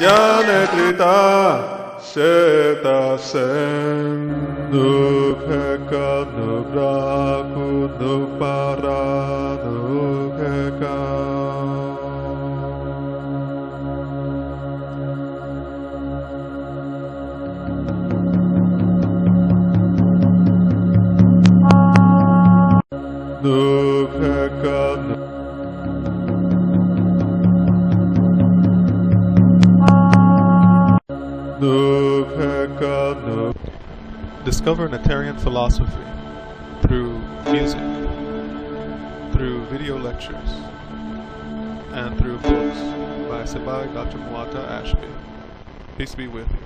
Janetrita Seta Sen Nukheka Nubraku Nupara Nukheka Discover Neterian philosophy through music, through video lectures, and through books by Sabai Dr. Muata Ashby. Peace be with you.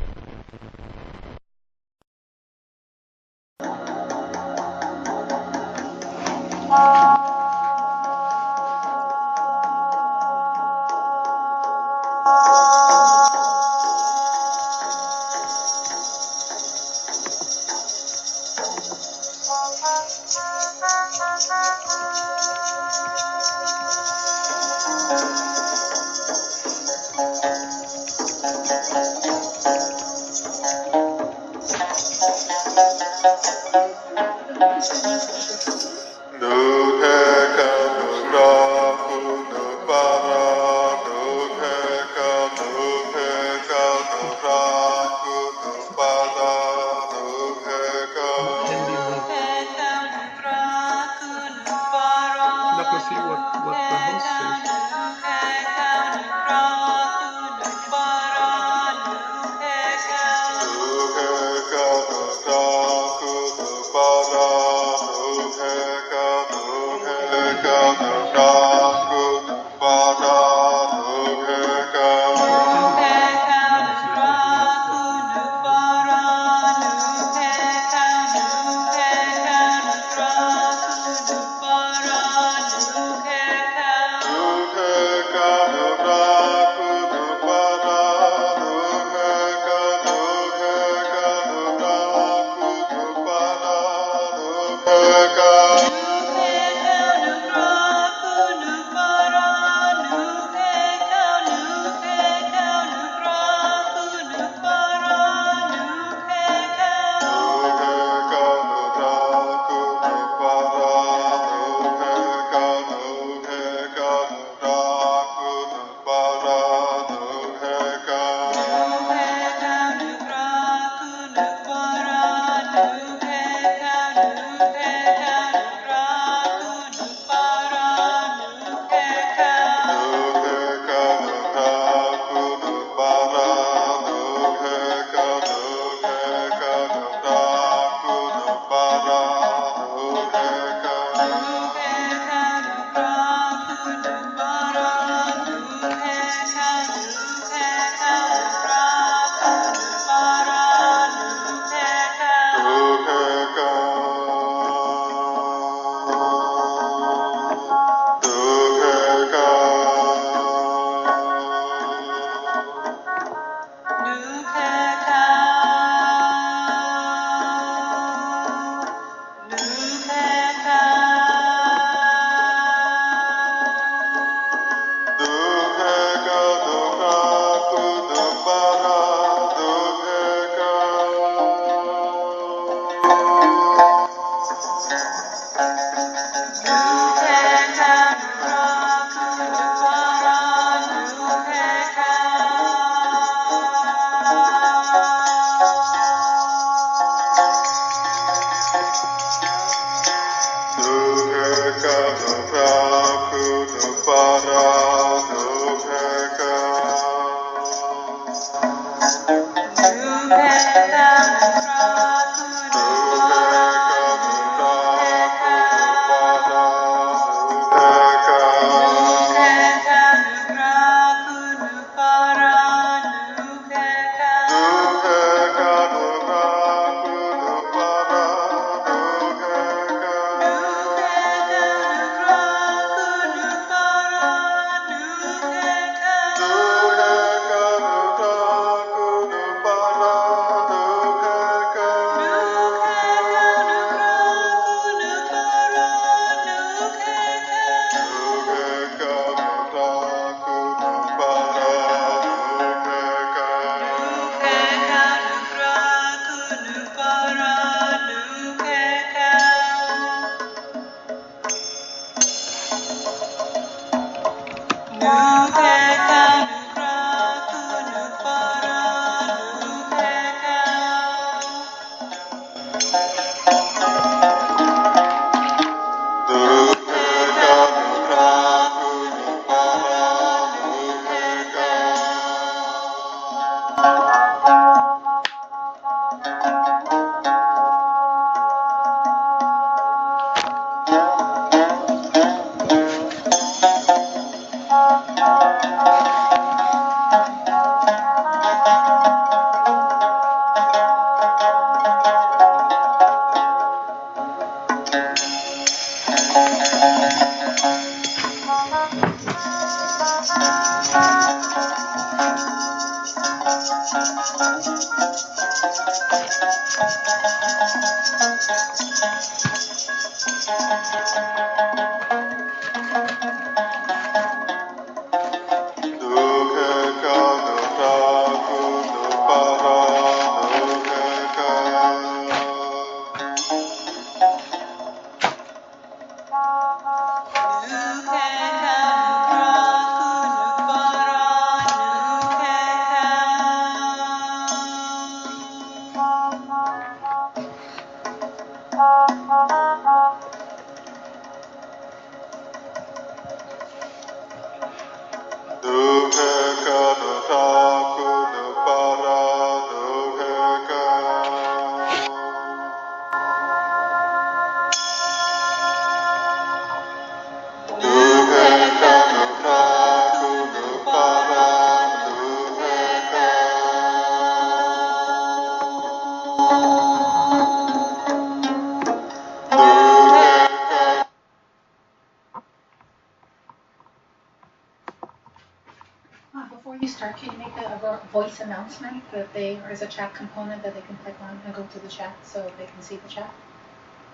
Before you start, can you make a voice announcement that there is a chat component that they can click on and go to the chat so they can see the chat?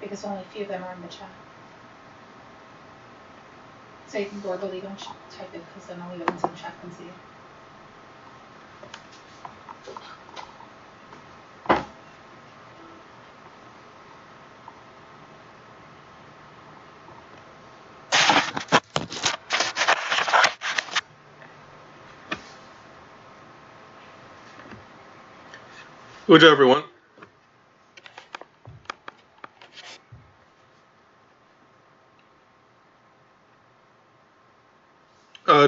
Because only a few of them are in the chat. So you can verbally, don't type it, because then only the ones in the chat can see it. Uja, everyone.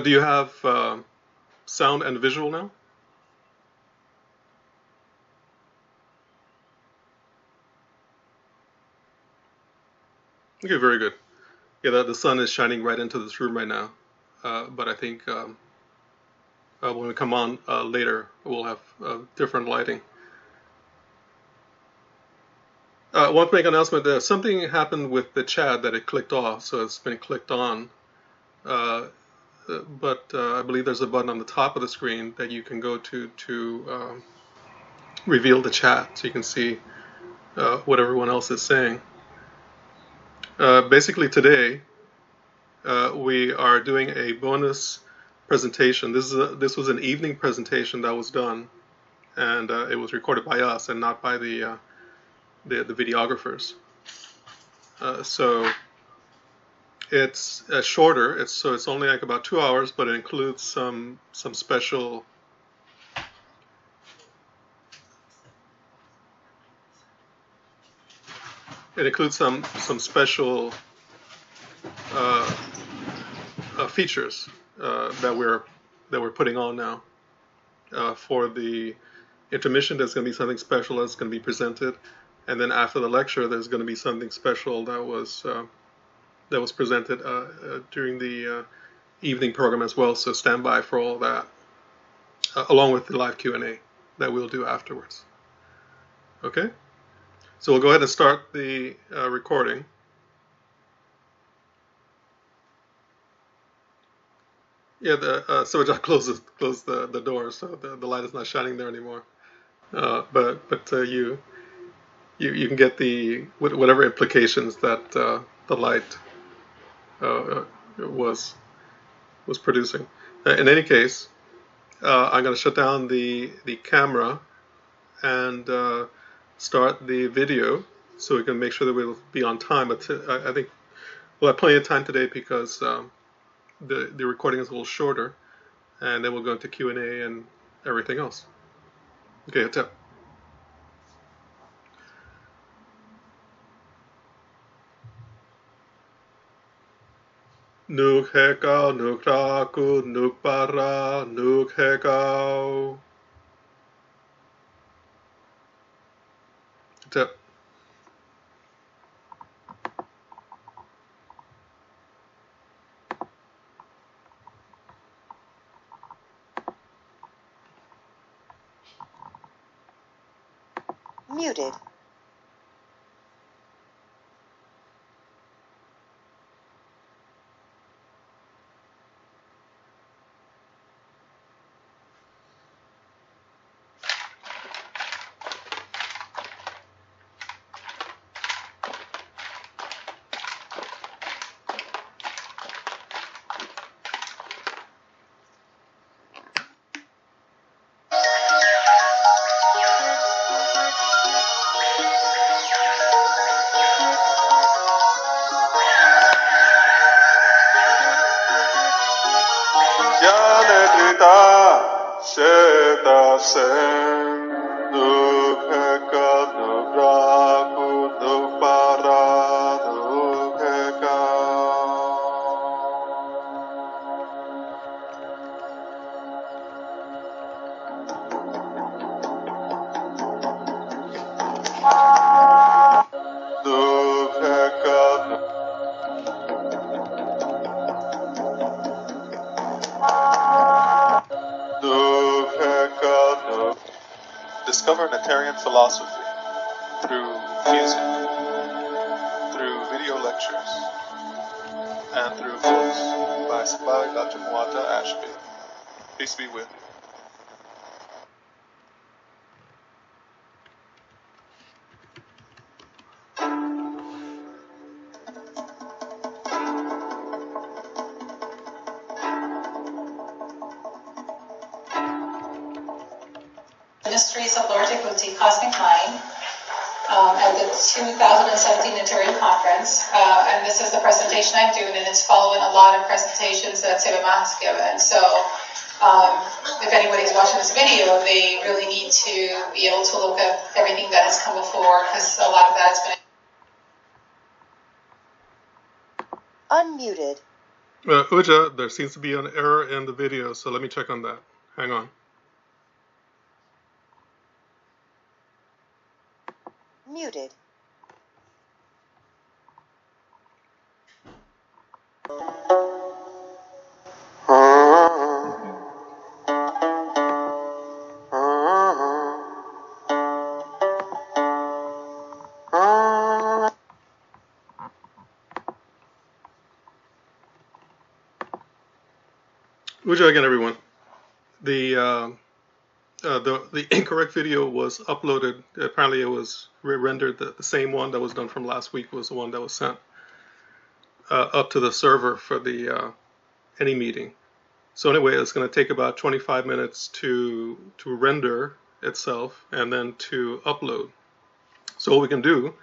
Do you have sound and visual now? Okay, very good. Yeah, the sun is shining right into this room right now. But I think when we come on later, we'll have different lighting. I want to make an announcement that something happened with the chat that it clicked off, so it's been clicked on. But I believe there's a button on the top of the screen that you can go to reveal the chat, so you can see what everyone else is saying. Basically today, we are doing a bonus presentation. This was an evening presentation that was done, and it was recorded by us and not by the videographers. So it's shorter. It's only like about 2 hours, but it includes some special. It includes some special features that we're putting on now. For the intermission, there's going to be something special that's going to be presented, and then after the lecture, there's going to be something special that was presented during the evening program as well. So stand by for all that, along with the live Q&A that we'll do afterwards. Okay, so we'll go ahead and start the recording. Yeah, so I close the door, so the light is not shining there anymore. But you can get the whatever implications that the light was producing. In any case, I'm going to shut down the camera and start the video so we can make sure that we'll be on time. But I think we'll have plenty of time today because the recording is a little shorter, and then we'll go into Q&A and everything else. Okay, tip. Nuk hekau, nuk raku, nuk para, nuk hekau. Tip. Muted. sen, no pecado, no braco, no para, no pecado. No pecado. No pecado. Discover Neterian philosophy through music, through video lectures, and through books by Dr. Mwata Ashby. Peace be with you. Ministries of Lord Jacuzzi Cosmic Mind at the 2017 Neterian Conference. And this is the presentation I'm doing, and it's following a lot of presentations that Sivama has given. So if anybody's watching this video, they really need to be able to look at everything that has come before, because a lot of that's been Unmuted. Uja, there seems to be an error in the video, so let me check on that. Hang on. Muted. Uja again, everyone. The incorrect video was uploaded. Apparently, it was rendered. The same one that was done from last week was the one that was sent up to the server for the any meeting. So anyway, it's going to take about 25 minutes to render itself and then to upload. So what we can do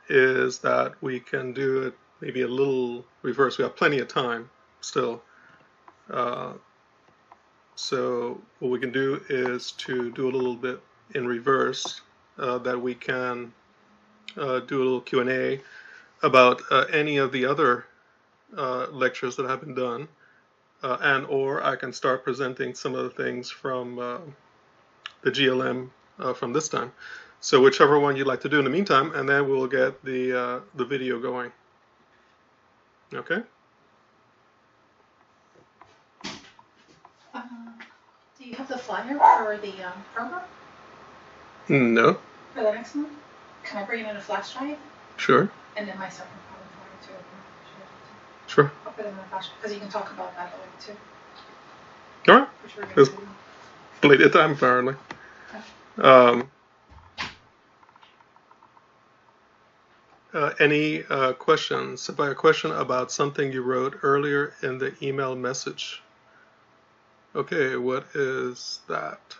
is that we can do it maybe a little reverse. We have plenty of time still. So what we can do is to do a little bit in reverse, that we can do a little Q&A about any of the other lectures that have been done, and or I can start presenting some of the things from the GLM from this time. So whichever one you'd like to do in the meantime, and then we'll get the video going. Okay? Do you have the flyer for the program No. for the next one? Can I bring it in a flash drive? Sure. And then my second problem flyer too. Sure. I'll put it in a flash because you can talk about that later too. All right. Which we're It's going to do. plenty of time apparently. Any questions? About a question about something you wrote earlier in the email message. Okay, what is that?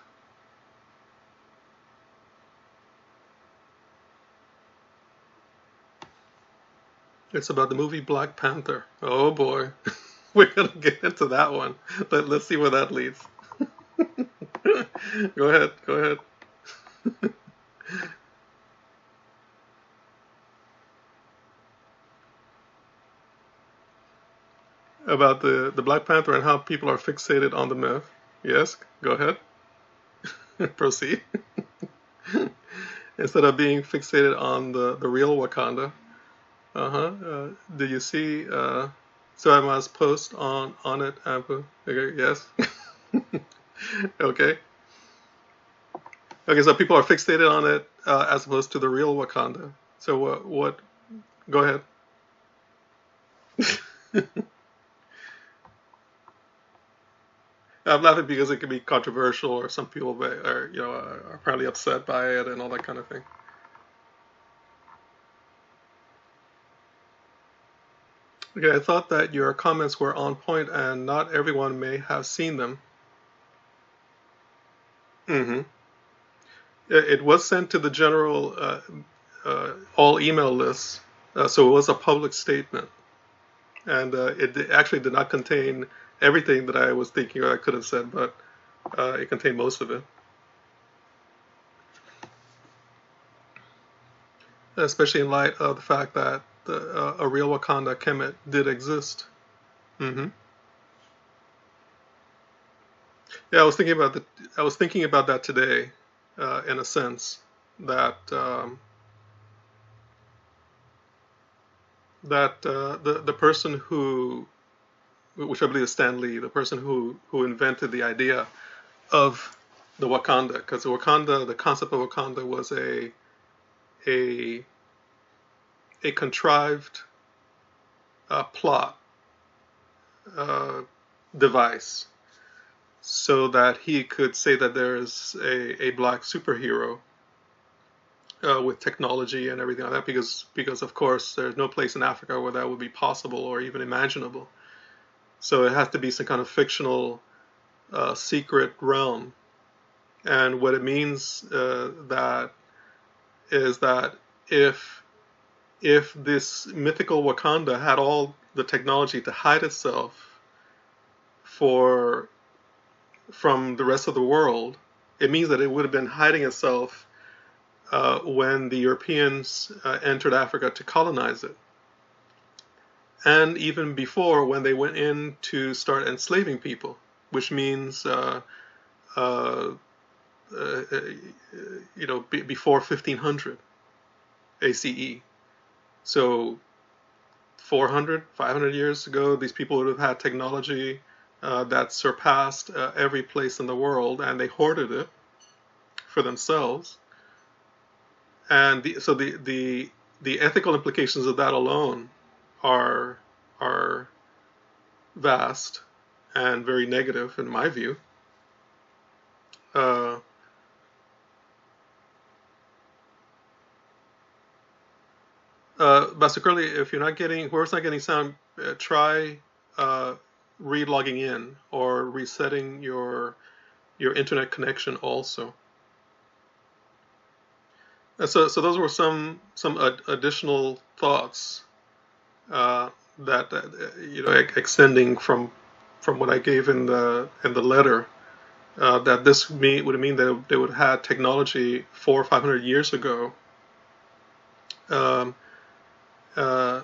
It's about the movie Black Panther. Oh boy, we're gonna get into that one. Let's see where that leads. Go ahead, go ahead. About the Black Panther and how people are fixated on the myth. Yes, go ahead. Proceed. Instead of being fixated on the real Wakanda. Do you see Suama's post on it, Ampu? Okay, yes. Okay. Okay, so people are fixated on it as opposed to the real Wakanda. So what? Go ahead. I'm laughing because it can be controversial, or some people are apparently upset by it and all that kind of thing. Okay, I thought that your comments were on point and not everyone may have seen them. It was sent to the general all email lists, so it was a public statement. And it actually did not contain everything that I was thinking I could have said, but it contained most of it. especially in light of the fact that a real Wakanda Kemet did exist. Hmm. Yeah, I was thinking about that today, in a sense that the person who, which I believe is Stan Lee, the person who invented the idea of the Wakanda, because the concept of Wakanda was a a contrived plot uh, device, so that he could say that there is a black superhero with technology and everything like that, because of course there's no place in Africa where that would be possible or even imaginable. So it has to be some kind of fictional secret realm. And what it means that is that if if this mythical Wakanda had all the technology to hide itself for from the rest of the world, it means that it would have been hiding itself when the Europeans entered Africa to colonize it, and even before when they went in to start enslaving people, which means uh, uh, before 1500 ACE. So 400, 500 years ago, these people would have had technology that surpassed every place in the world, and they hoarded it for themselves. And the ethical implications of that alone are are vast and very negative in my view. Uh, Pastor Curly, if you're not getting, whoever's not getting sound, try uh, re-logging in or resetting your internet connection also. So those were some additional thoughts that extending from what I gave in the letter. That this would mean that they would have had technology 400 or 500 years ago. Um, uh,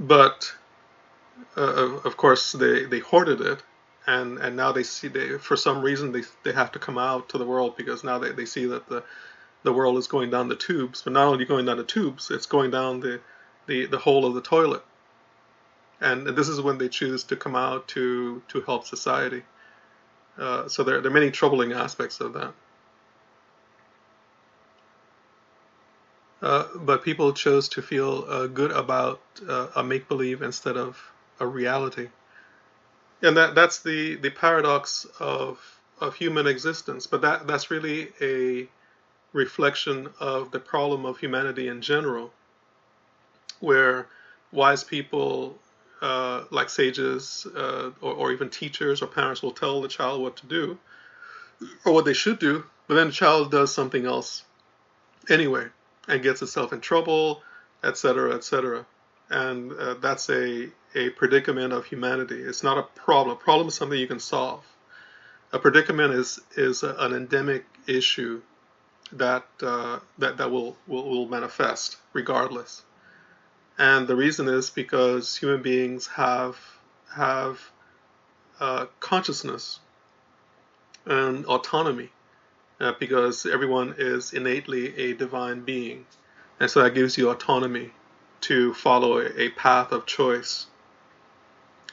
but of course they hoarded it, and now they see for some reason they have to come out to the world, because now they see that the world is going down the tubes. But not only going down the tubes, it's going down the hole of the toilet. And this is when they choose to come out to help society. So there are many troubling aspects of that. But people chose to feel good about a make-believe instead of a reality. And that's the paradox of human existence. But that's really a reflection of the problem of humanity in general, where wise people, like sages, or even teachers or parents, will tell the child what to do or what they should do, but then the child does something else anyway and gets itself in trouble, etc., etc. And that's a predicament of humanity. It's not a problem. A problem is something you can solve. A predicament is an endemic issue that will manifest regardless. And the reason is because human beings have consciousness and autonomy, because everyone is innately a divine being, and so that gives you autonomy to follow a path of choice.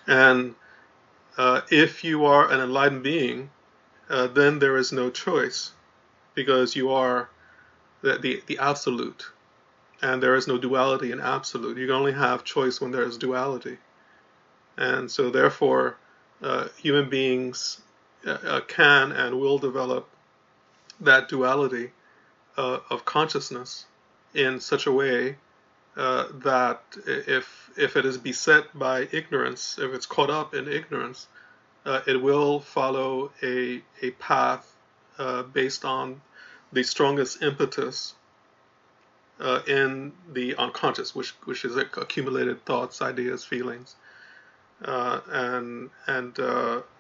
And if you are an enlightened being, then there is no choice, because you are the absolute, and there is no duality in absolute. You can only have choice when there is duality. And so therefore, human beings can and will develop that duality of consciousness in such a way that if it is beset by ignorance, if it's caught up in ignorance, it will follow a path based on the strongest impetus in the unconscious, which is accumulated thoughts, ideas, feelings, and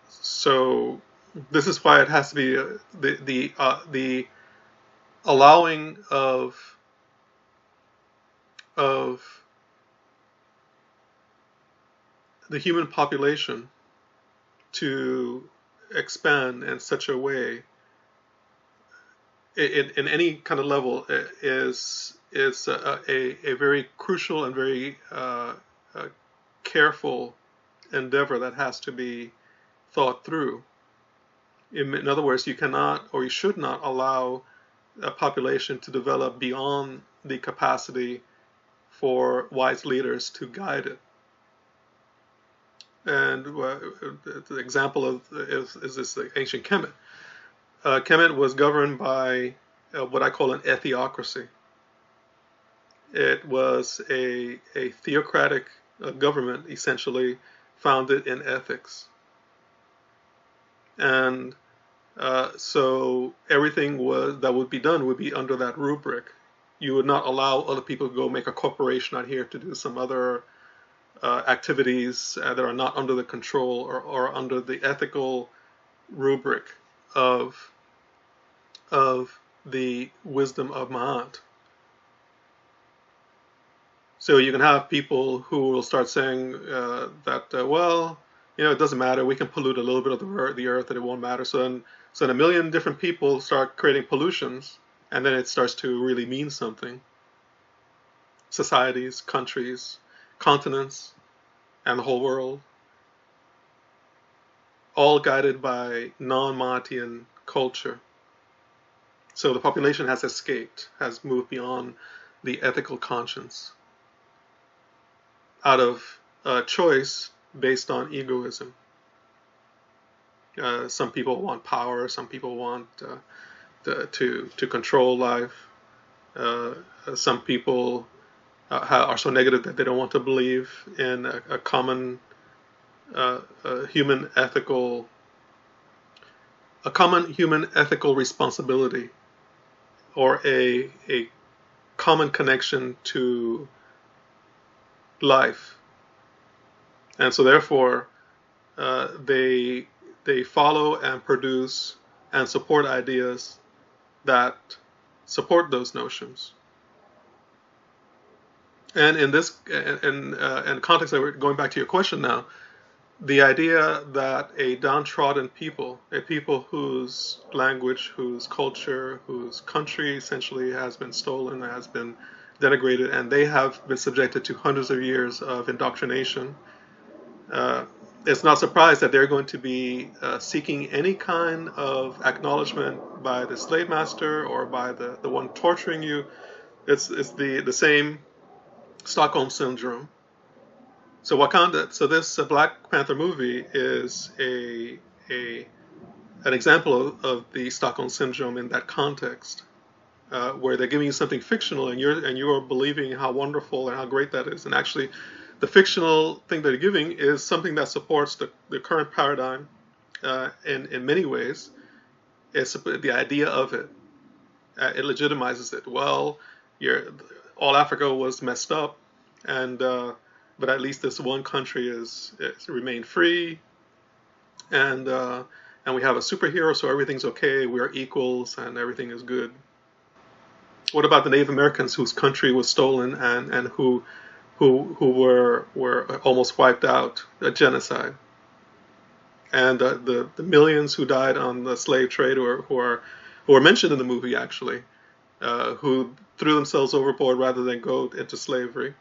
so this is why it has to be the allowing of of the human population to expand in such a way in any kind of level is a very crucial and very careful endeavor that has to be thought through. In other words, you cannot or you should not allow a population to develop beyond the capacity for wise leaders to guide it. And the example of is this ancient Kemet. Kemet was governed by what I call an ethniocracy. It was a theocratic government, essentially founded in ethics. And so everything that would be done would be under that rubric. You would not allow other people to go make a corporation out here to do some other activities that are not under the control or under the ethical rubric of the wisdom of Ma'at. So you can have people who will start saying that, well, it doesn't matter. We can pollute a little bit of the earth and it won't matter. So then a million different people start creating pollutions, and then it starts to really mean something. Societies, countries, continents, and the whole world, all guided by non-Ma'atian culture. So the population has escaped, has moved beyond the ethical conscience out of choice based on egoism. Some people want power, some people want to control life. Some people are so negative that they don't want to believe in a common human ethical responsibility, or a common connection to life. And so therefore they follow and produce and support ideas that support those notions. And in this in context, going back to your question now, the idea that a downtrodden people, a people whose language, whose culture, whose country essentially has been stolen, has been denigrated, and they have been subjected to hundreds of years of indoctrination, it's not surprised that they're going to be seeking any kind of acknowledgement by the slave master or by the one torturing you. It's the same Stockholm syndrome. So Wakanda. So this Black Panther movie is an example of the Stockholm syndrome in that context, where they're giving you something fictional and you're believing how wonderful and how great that is, and actually, the fictional thing that they're giving is something that supports the current paradigm in many ways. It's the idea of it. It legitimizes it. Well, all Africa was messed up, and but at least this one country is remained free, and we have a superhero, so everything's okay. We are equals, and everything is good. What about the Native Americans whose country was stolen and who were almost wiped out, a genocide, and the millions who died on the slave trade, who are mentioned in the movie actually, who threw themselves overboard rather than go into slavery,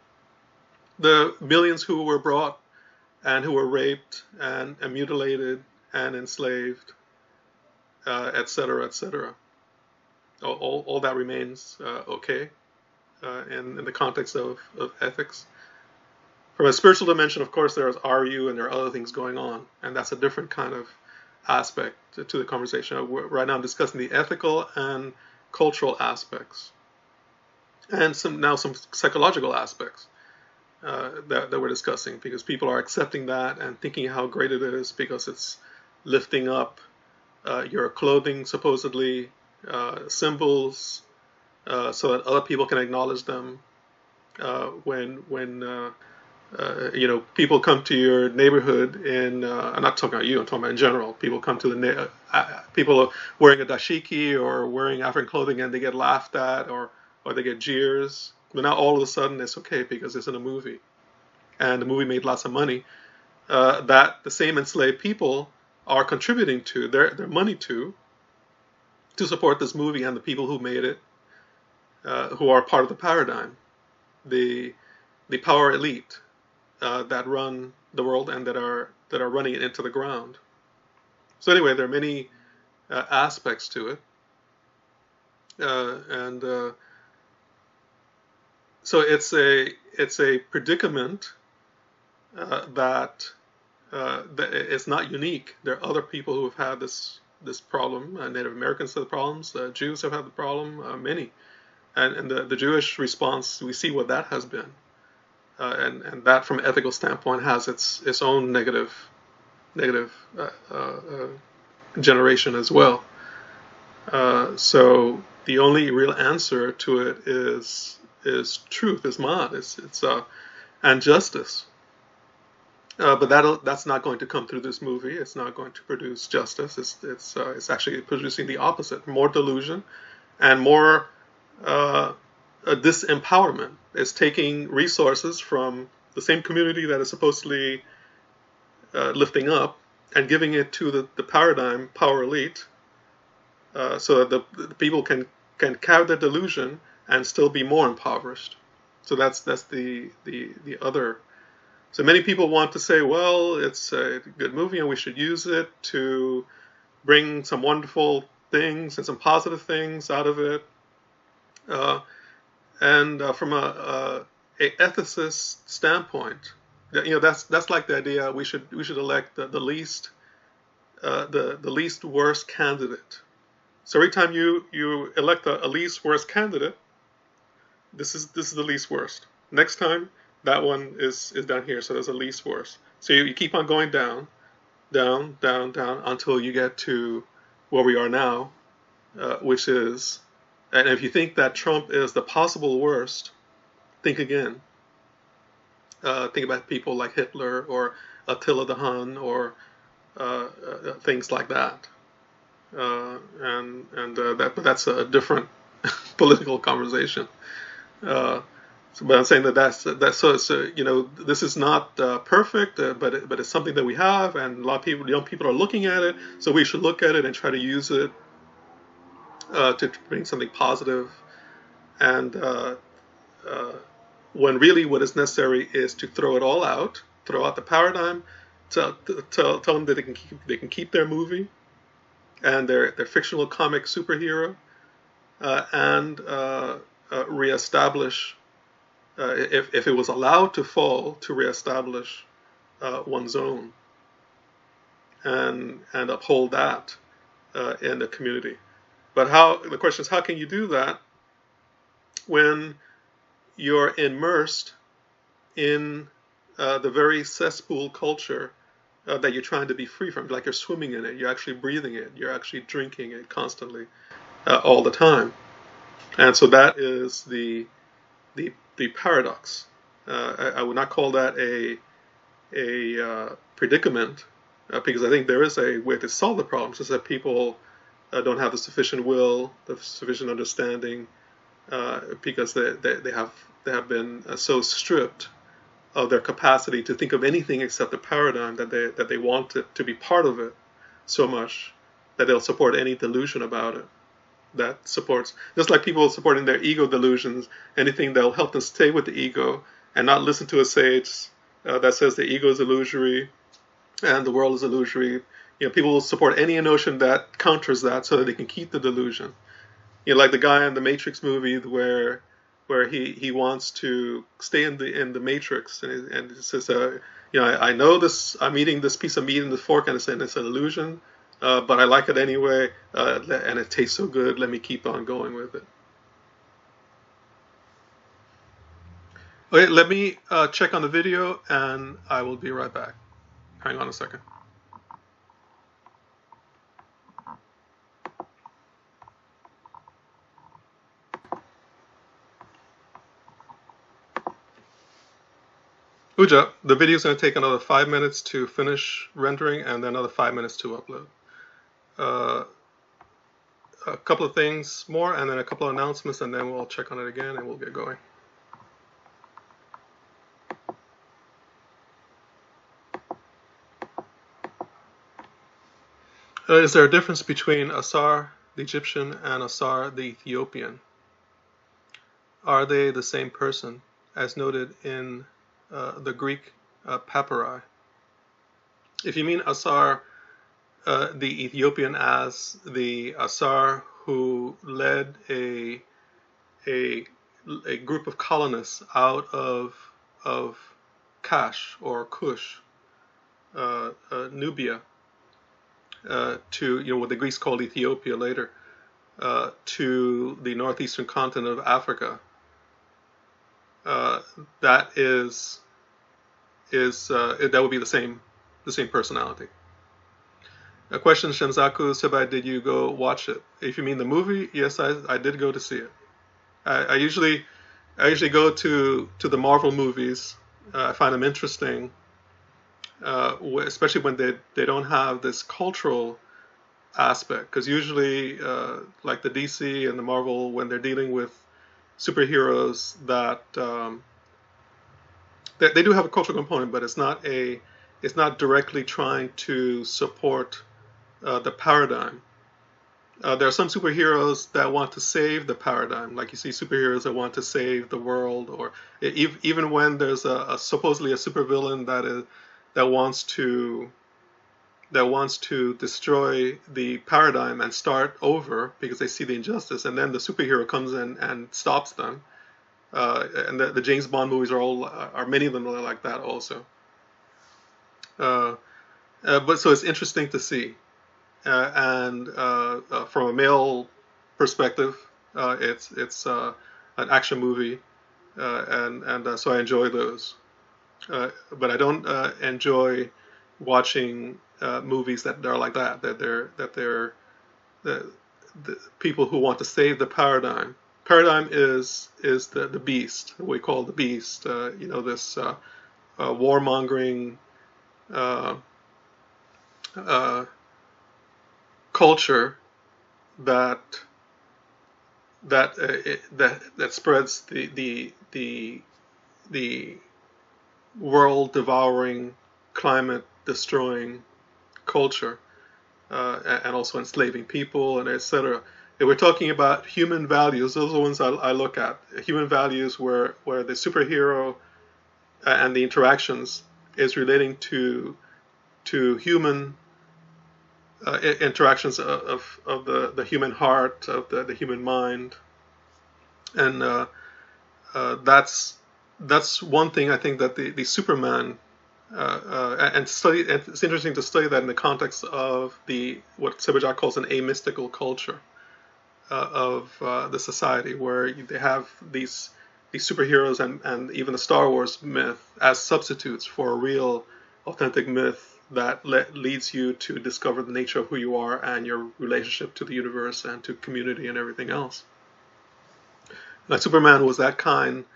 the millions who were brought and who were raped and mutilated and enslaved, etc., etc. All that remains okay in the context of ethics. From a spiritual dimension, of course, there is RU and there are other things going on, and that's a different kind of aspect to the conversation. Right now I'm discussing the ethical and cultural aspects, and some psychological aspects that we're discussing, because people are accepting that and thinking how great it is because it's lifting up your clothing, supposedly symbols, so that other people can acknowledge them. When people come to your neighborhood I'm not talking about you, I'm talking about in general. People come to people are wearing a dashiki or wearing African clothing and they get laughed at or they get jeers. But now all of a sudden it's okay because it's in a movie, and the movie made lots of money that the same enslaved people are contributing to their money to support this movie and the people who made it, who are part of the paradigm, the power elite that run the world and that are running it into the ground. So anyway, there are many aspects to it, and so it's a predicament that it's not unique. There are other people who have had this problem. Native Americans have the problems. Jews have had the problem. Many, and the Jewish response, we see what that has been, and that from an ethical standpoint has its own negative generation as well. So the only real answer to it is truth, is ma'at, it's and justice. But that's not going to come through this movie. It's not going to produce justice. It's actually producing the opposite: more delusion and more disempowerment. It's taking resources from the same community that is supposedly lifting up and giving it to the paradigm power elite, so that the people can carry their delusion and still be more impoverished. So that's the other. So many people want to say, well, it's a good movie and we should use it to bring some wonderful things and some positive things out of it. And from a ethicist standpoint, that's like the idea we should elect the least worst candidate. So every time you elect a least worst candidate, this is the least worst. Next time, that one is down here, so there's a least worst. So you keep on going down, down, down, down, until you get to where we are now, which is, and if you think that Trump is the possible worst, think again. Think about people like Hitler or Attila the Hun or things like that. But that's a different political conversation. But I'm saying that's so it's this is not perfect, but it's something that we have, and a lot of young people are looking at it. So we should look at it and try to use it to bring something positive. And when really what is necessary is to throw it all out, throw out the paradigm, tell them that they can keep their movie and their fictional comic superhero, and reestablish. If it was allowed to fall, to reestablish one's own and uphold that in the community. But the question is, how can you do that when you're immersed in the very cesspool culture that you're trying to be free from? Like you're swimming in it, you're actually breathing it, you're actually drinking it constantly, all the time. And so that is the paradox. I would not call that a predicament, because I think there is a way to solve the problem. It's just that people don't have the sufficient will, the sufficient understanding, because they have been so stripped of their capacity to think of anything except the paradigm, that they want it to be part of it so much that they'll support any delusion about it. That supports, just like people supporting their ego delusions, anything that will help them stay with the ego and not listen to a sage that says the ego is illusory and the world is illusory. People will support any notion that counters that so that they can keep the delusion. Like the guy in the Matrix movie where he wants to stay in the Matrix, and he says, I know this, I'm eating this piece of meat in the fork and it's an illusion. But I like it anyway, and it tastes so good, let me keep on going with it. Okay, let me check on the video, and I will be right back. Hang on a second. Uja, the video is going to take another 5 minutes to finish rendering, and then another 5 minutes to upload. A couple of things more, and then a couple of announcements, and then we'll check on it again, and we'll get going. Is there a difference between Asar, the Egyptian, and Asar, the Ethiopian? Are they the same person, as noted in the Greek papyri? If you mean Asar, the Ethiopian, as the Asar who led a group of colonists out of Kash or Kush, Nubia, to what the Greeks called Ethiopia later, to the northeastern continent of Africa. That would be the same personality. A question, Shenzaku Sebai, did you go watch it? If you mean the movie, yes, I did go to see it. I usually go to the Marvel movies. I find them interesting, especially when they don't have this cultural aspect. Because usually, like the DC and the Marvel, when they're dealing with superheroes, that they do have a cultural component, but it's not directly trying to support the paradigm. There are some superheroes that want to save the paradigm, like you see superheroes that want to save the world, or even when there's supposedly a supervillain that wants to destroy the paradigm and start over because they see the injustice, and then the superhero comes in and stops them. And the James Bond movies are many of them are like that also. But so it's interesting to see. And from a male perspective, it's an action movie, and so I enjoy those. But I don't enjoy watching movies that are like that. That they're the people who want to save the paradigm. Paradigm is the beast. What we call the beast. This warmongering. Culture that spreads the world devouring, climate destroying culture, and also enslaving people and etc. If we're talking about human values, those are the ones I look at. Human values where the superhero and the interactions is relating to human interactions of the human heart, of the human mind, and that's one thing I think that the Superman and study. It's interesting to study that in the context of what Sebejak calls an amystical culture of the society, where they have these superheroes and even the Star Wars myth as substitutes for a real, authentic myth that leads you to discover the nature of who you are and your relationship to the universe and to community and everything else. Now, Superman was that kind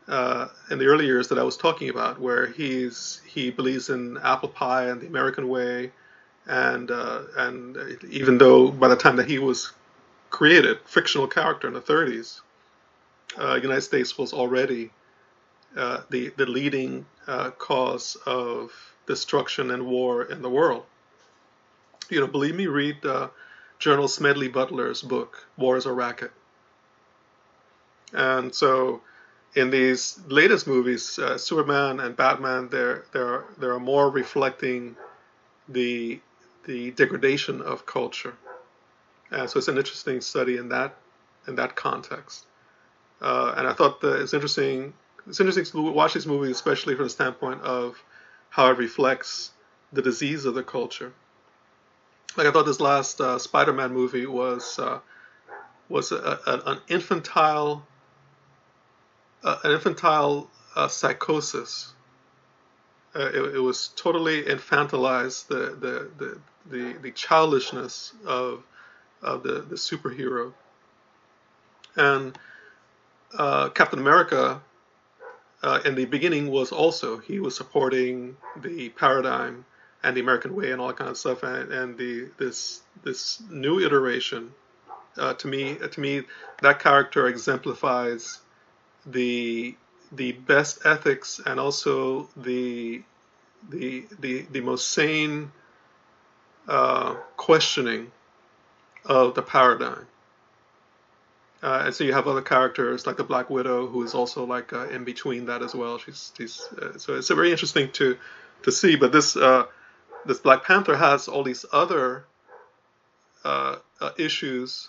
in the early years that I was talking about, where he believes in apple pie and the American way, and even though by the time that he was created, fictional character in the 30s, United States was already the leading cause of destruction and war in the world. Believe me, read General Smedley Butler's book, War is a Racket. And so in these latest movies, Superman and Batman, they're more reflecting the degradation of culture. And so it's an interesting study in that context. And I thought that it's interesting to watch these movies, especially from the standpoint of how it reflects the disease of the culture. Like I thought this last Spider-Man movie was an infantile psychosis. It was totally infantilized, the childishness of the superhero. And Captain America, in the beginning, he was supporting the paradigm and the American way and all that kind of stuff. And this new iteration, to me, that character exemplifies the best ethics and also the most sane questioning of the paradigm. And so you have other characters like the Black Widow, who is also like in between that as well. So it's very interesting to see. But this Black Panther has all these other issues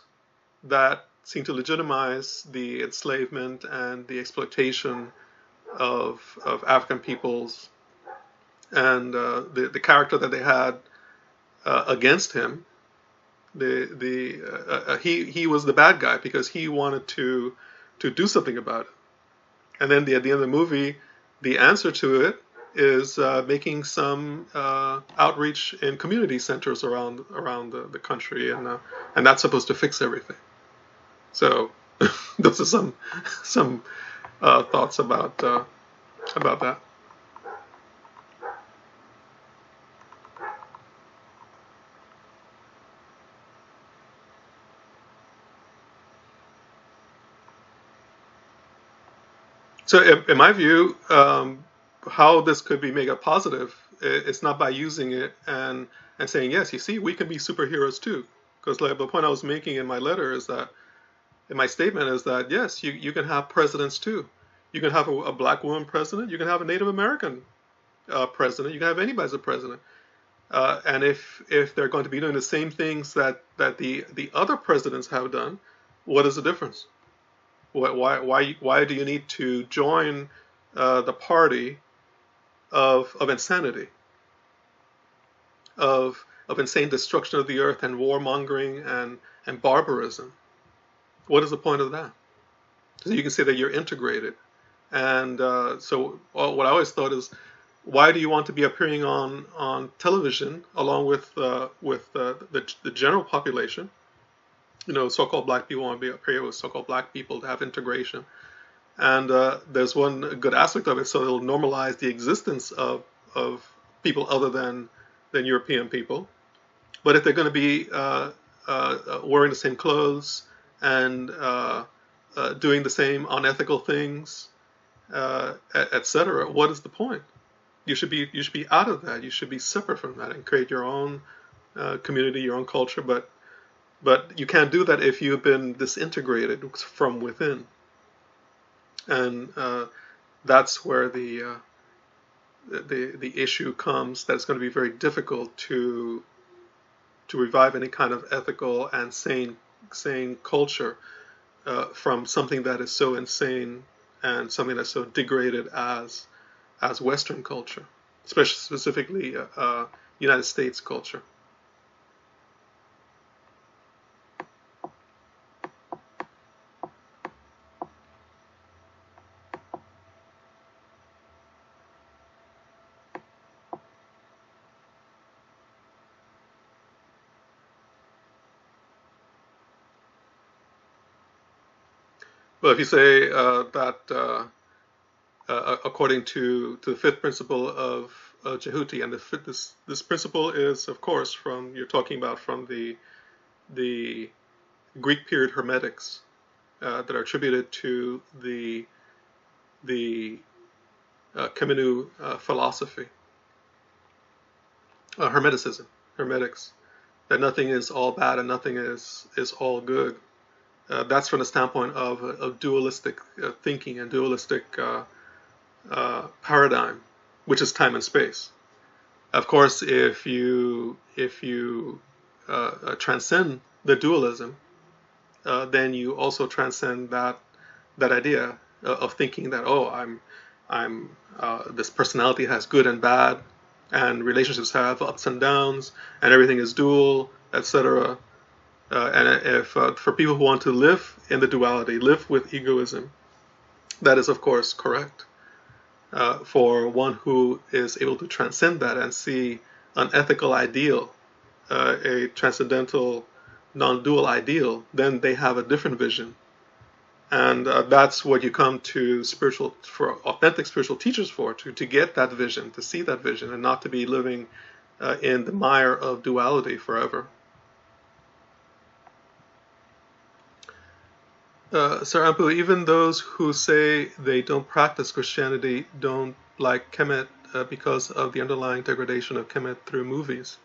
that seem to legitimize the enslavement and the exploitation of African peoples, and the character that they had against him. He was the bad guy because he wanted to do something about it. And then at the end of the movie, the answer to it is making some outreach in community centers around the country, and that's supposed to fix everything. So those are some thoughts about that. So in my view, how this could be made a positive, it's not by using it and saying, yes, you see, we can be superheroes too. Because like, the point I was making in my letter is that, in my statement is that, yes, you can have presidents too. You can have a black woman president. You can have a Native American president. You can have anybody as a president. And if they're going to be doing the same things that the other presidents have done, what is the difference? Why do you need to join the party of insanity, of insane destruction of the earth and warmongering and barbarism? What is the point of that? So you can say that you're integrated. And so what I always thought is, why do you want to be appearing on television along with the general population? You know, so-called black people want to be up here with so-called black people to have integration. And there's one good aspect of it, so it'll normalize the existence of people other than European people. But if they're going to be wearing the same clothes and doing the same unethical things, etc., what is the point? You should be out of that. You should be separate from that and create your own community, your own culture. But you can't do that if you've been disintegrated from within. And that's where the issue comes. That it's going to be very difficult to revive any kind of ethical and sane culture from something that is so insane and something that's so degraded as Western culture, specifically United States culture. Well, if you say that according to the fifth principle of Jehuti, and this principle is, of course, you're talking about from the Greek period Hermetics that are attributed to the Kemenu philosophy, Hermetics, that nothing is all bad and nothing is all good. That's from the standpoint of dualistic thinking and dualistic paradigm, which is time and space. Of course, if you transcend the dualism, then you also transcend that idea of thinking that, oh, I'm this personality has good and bad, and relationships have ups and downs, and everything is dual, etc. And if for people who want to live in the duality, live with egoism, that is of course correct. For one who is able to transcend that and see an ethical ideal, a transcendental, non-dual ideal, then they have a different vision. And that's what you come to for authentic spiritual teachers to get that vision, to see that vision, and not to be living in the mire of duality forever. Sir Ampu, even those who say they don't practice Christianity don't like Kemet because of the underlying degradation of Kemet through movies.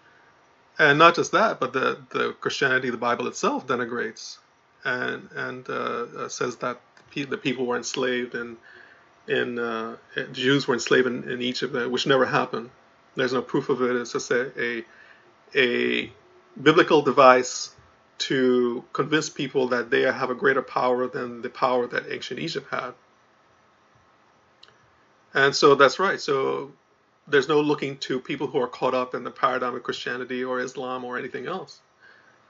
And not just that, but the Christianity, the Bible itself denigrates and says that the people were enslaved in Jews were enslaved in Egypt, which never happened. There's no proof of it. It's just a biblical device to convince people that they have a greater power than the power that ancient Egypt had. And so that's right. So there's no looking to people who are caught up in the paradigm of Christianity or Islam or anything else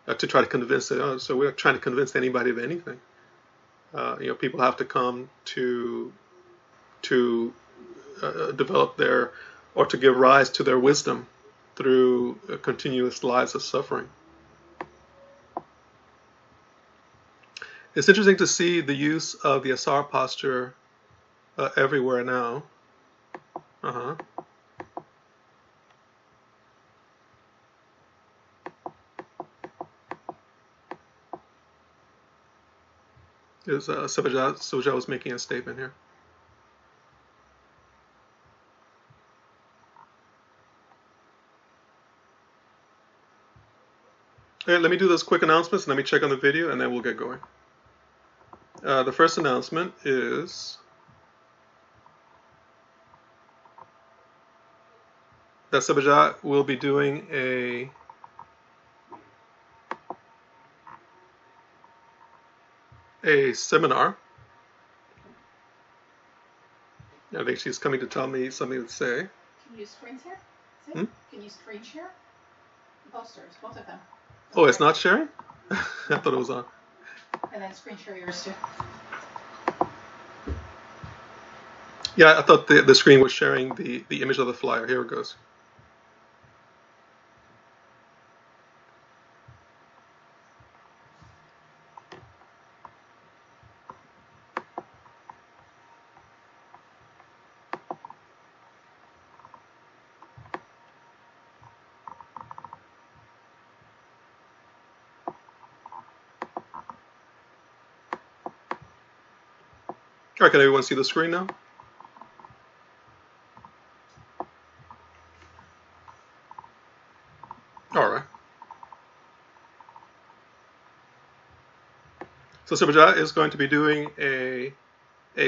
to try to convince it. Oh, so we're not trying to convince anybody of anything. People have to come to develop their, or to give rise to their wisdom through continuous lives of suffering. It's interesting to see the use of the Asar posture everywhere now. Soja was making a statement here. Okay, let me do those quick announcements and let me check on the video and then we'll get going. The first announcement is that Sabaja will be doing a seminar. I think she's coming to tell me something to say. Can you use screen share? Can you screen share? The posters, both of them. Oh, it's not sharing? I thought it was on. And then screen share yours too. Yeah, I thought the screen was sharing the image of the flyer. Here it goes. All right, can everyone see the screen now? All right. So Sabaja is going to be doing a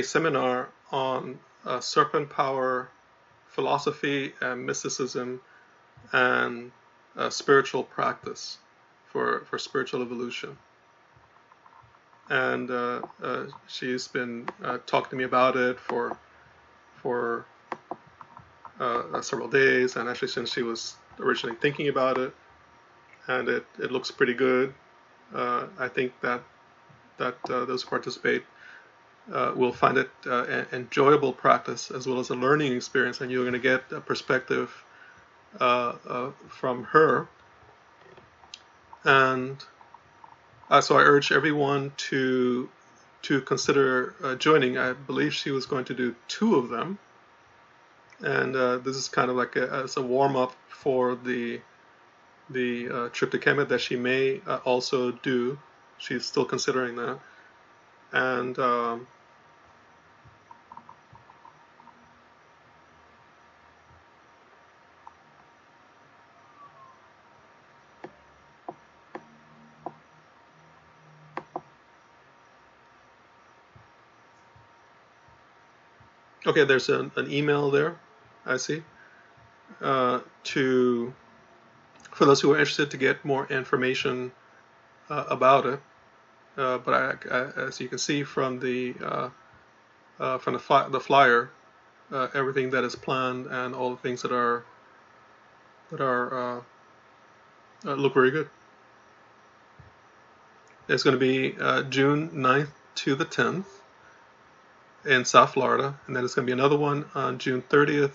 seminar on serpent power, philosophy and mysticism, and spiritual practice for spiritual evolution. And she's been talking to me about it for several days, and actually since she was originally thinking about it, and it looks pretty good. I think that those who participate will find it an enjoyable practice as well as a learning experience, and you're going to get a perspective from her. And so I urge everyone to consider joining. I believe she was going to do 2 of them, and this is kind of like as a warm up for the trip to Kemet that she may also do. She's still considering that, and okay, there's an email there, I see, for those who are interested to get more information about it. But as you can see from the flyer, everything that is planned and all the things that are look very good. It's going to be June 9th to the 10th in South Florida, and then it's going to be another one on June 30th,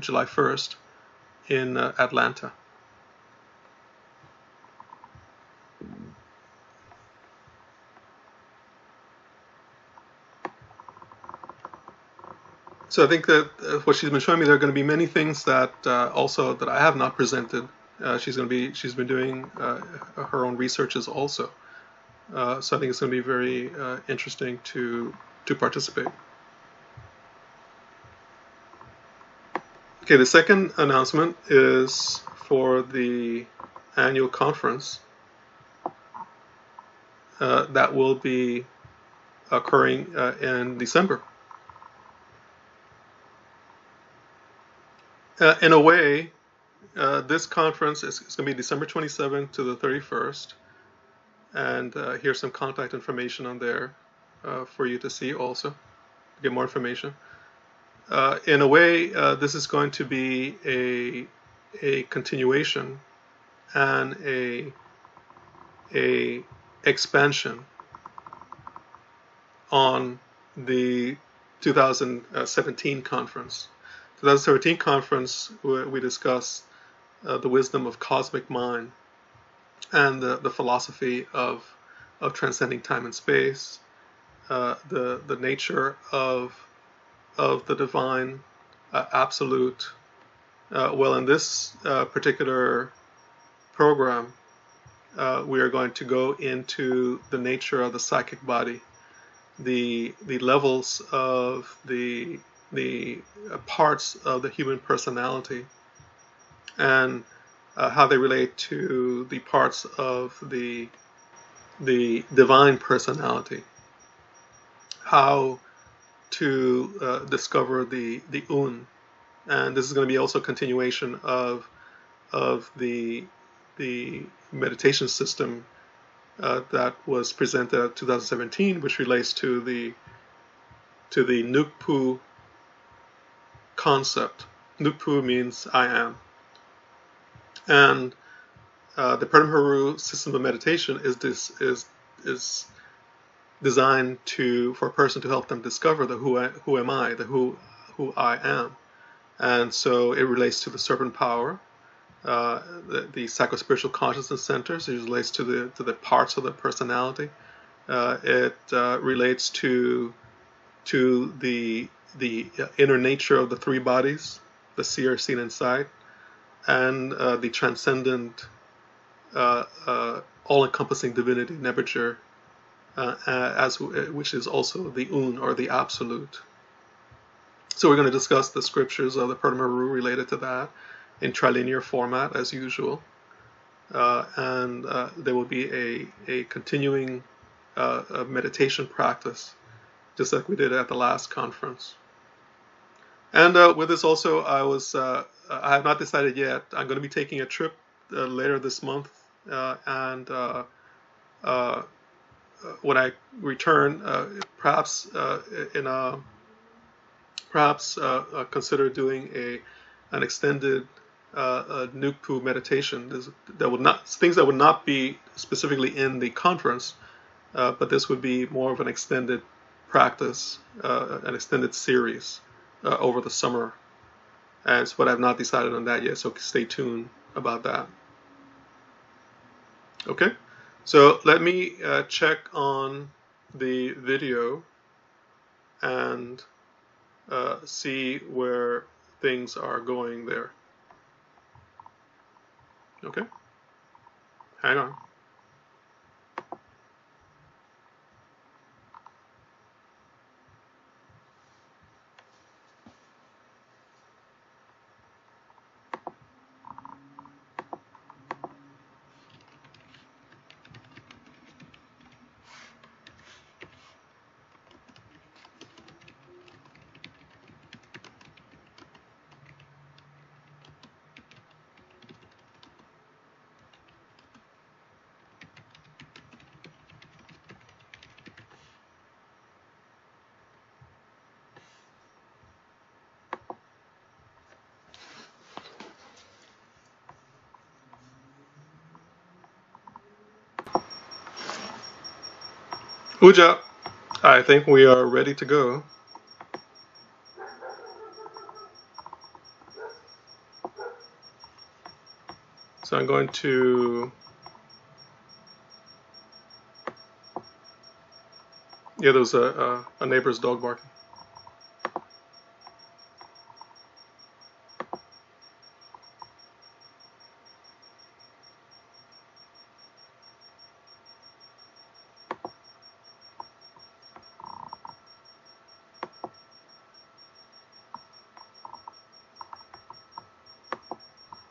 July 1st in Atlanta. So I think that what she's been showing me, there are going to be many things that also that I have not presented. She's been doing her own researches also. So I think it's going to be very interesting to participate. Okay, the second announcement is for the annual conference that will be occurring in December. In a way, this conference is going to be December 27th to the 31st, and here's some contact information on there for you to see also, to get more information. In a way, this is going to be a continuation and a expansion on the 2017 conference. 2017 conference, we discussed the wisdom of cosmic mind and the philosophy of transcending time and space, the nature of the divine absolute. Well, in this particular program, we are going to go into the nature of the psychic body, the levels of the parts of the human personality, and how they relate to the parts of the divine personality, how to discover the Un. And this is going to be also a continuation of the meditation system that was presented at 2017, which relates to the Nukpu concept. Nukpu means I am, and the Paramharu system of meditation is designed for a person to help them discover the who am I, the who I am, and so it relates to the serpent power, the psychospiritual consciousness centers. It relates to the parts of the personality. It relates to the inner nature of the three bodies, the seer, seen, and sight, and the transcendent, all-encompassing divinity, Nebuchadnezzar, which is also the Un, or the absolute. So we're going to discuss the scriptures of the Paramharu related to that in trilinear format as usual, and there will be a continuing meditation practice, just like we did at the last conference. And with this also, I have not decided yet. I'm going to be taking a trip later this month, and when I return, perhaps consider doing an extended Nukpu meditation. Things that would not be specifically in the conference, but this would be more of an extended practice, an extended series over the summer. And so, but I've not decided on that yet, so stay tuned about that. Okay, so let me check on the video and see where things are going there. Okay, hang on. Uja, I think we are ready to go. So I'm going to, yeah, there was a neighbor's dog barking.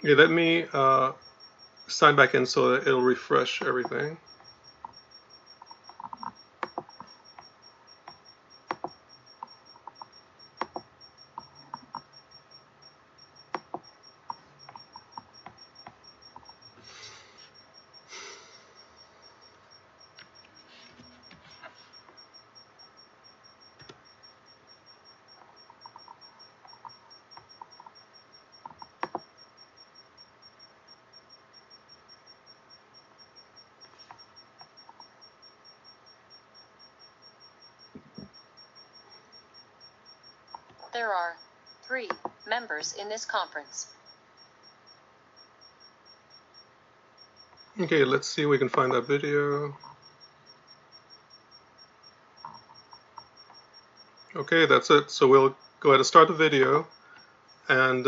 Okay, let me sign back in so that it'll refresh everything. There are 3 members in this conference. Okay, let's see if we can find that video. Okay, that's it. So we'll go ahead and start the video, and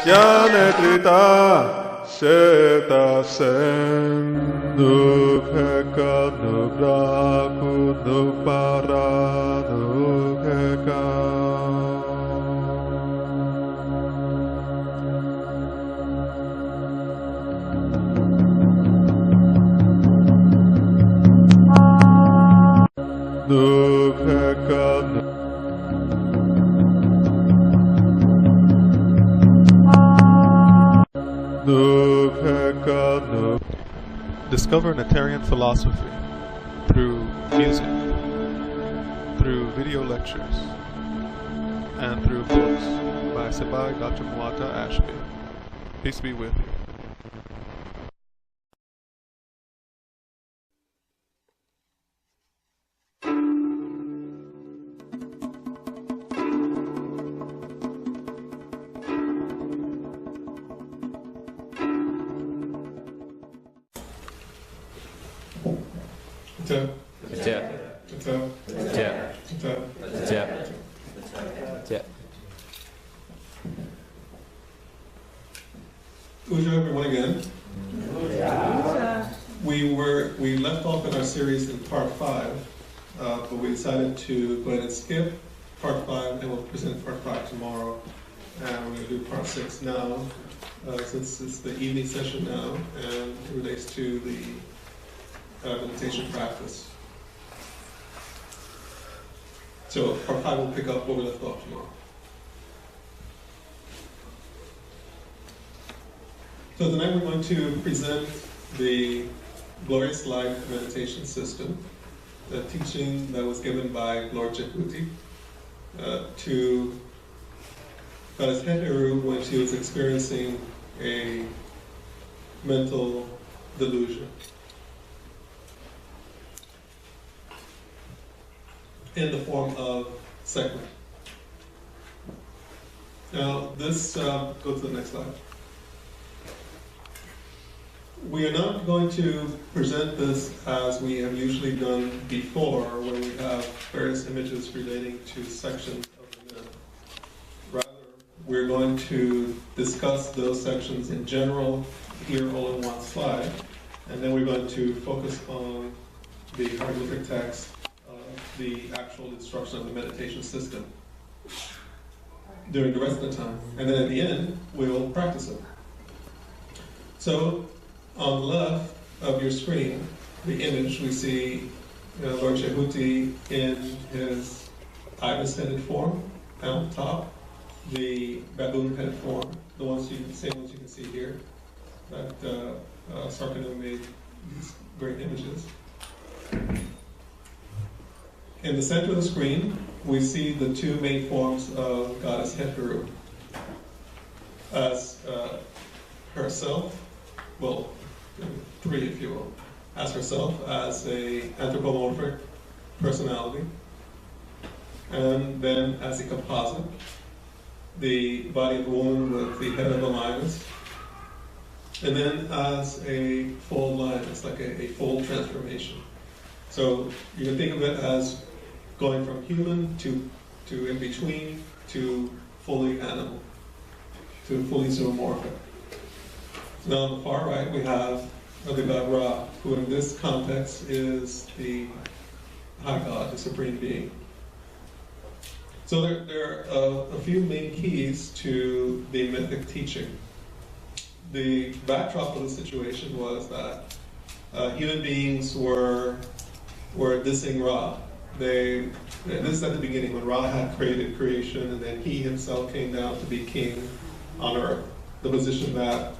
Ya netrita seta sem nukheka nubraku nupara nukheka nukheka Discover Neterian philosophy through music, through video lectures, and through books by Sabai Dr. Muata Ashby. Peace be with you. Everyone again. We left off in our series in part 5, but we decided to go ahead and skip part 5, and we'll present part 5 tomorrow. And we're going to do part 6 now, since it's the evening session now, and it relates to the meditation practice. So part 5 will pick up where we left off tomorrow. So tonight we're going to present the Glorious Life Meditation System, the teaching that was given by Lord Jehuti to Goddess Heteru when she was experiencing a mental delusion. In the form of segment. Now this, go to the next slide. We are not going to present this as we have usually done before, where we have various images relating to sections of the myth. Rather, we're going to discuss those sections in general here all in one slide, and then we're going to focus on the hieroglyphic text of the actual instruction of the meditation system during the rest of the time. And then at the end, we'll practice it. So, on the left of your screen, the image, we see Lord Jehuti in his ibis-headed form, down top, the baboon-headed form, same ones you can see here, that Sarkanu made these great images. In the center of the screen, we see the 2 main forms of Goddess Heteru as herself, well, 3 if you will, as herself as a anthropomorphic personality, and then as a composite, the body of a woman with the head of a lioness, and then as a full lioness, like a full transformation. So you can think of it as going from human to in between to fully animal, to fully zoomorphic. Now on the far right we have the god Ra, who in this context is the high god, the supreme being. So there are a few main keys to the mythic teaching. The backdrop of the situation was that human beings were dissing Ra. This is at the beginning when Ra had created creation, and then he himself came down to be king on earth, the position that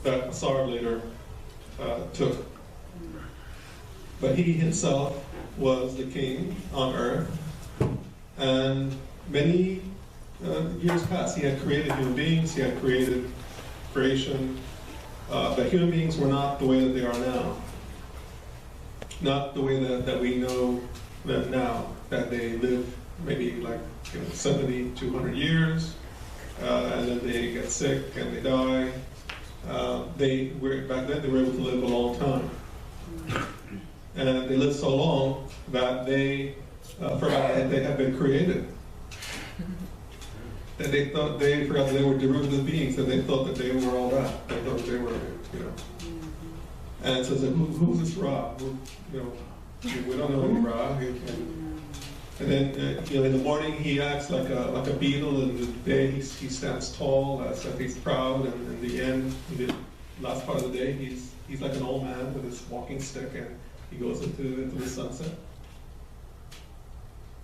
Asar later took. But he himself was the king on earth, and many years passed. He had created human beings, he had created creation, but human beings were not the way that they are now. Not the way that we know them now, that they live maybe like 70, 200 years, and then they get sick and they die. Back then they were able to live a long time. And they lived so long that they forgot that they had been created. And they forgot that they were derivative beings, and they thought that they were all that. They thought they were, And so it's like, who's this Ra? We don't know any Ra. And then, in the morning he acts like a beetle, and in the day he stands tall, as if he's proud, and in the end, in the last part of the day, he's like an old man with his walking stick, and he goes into the sunset.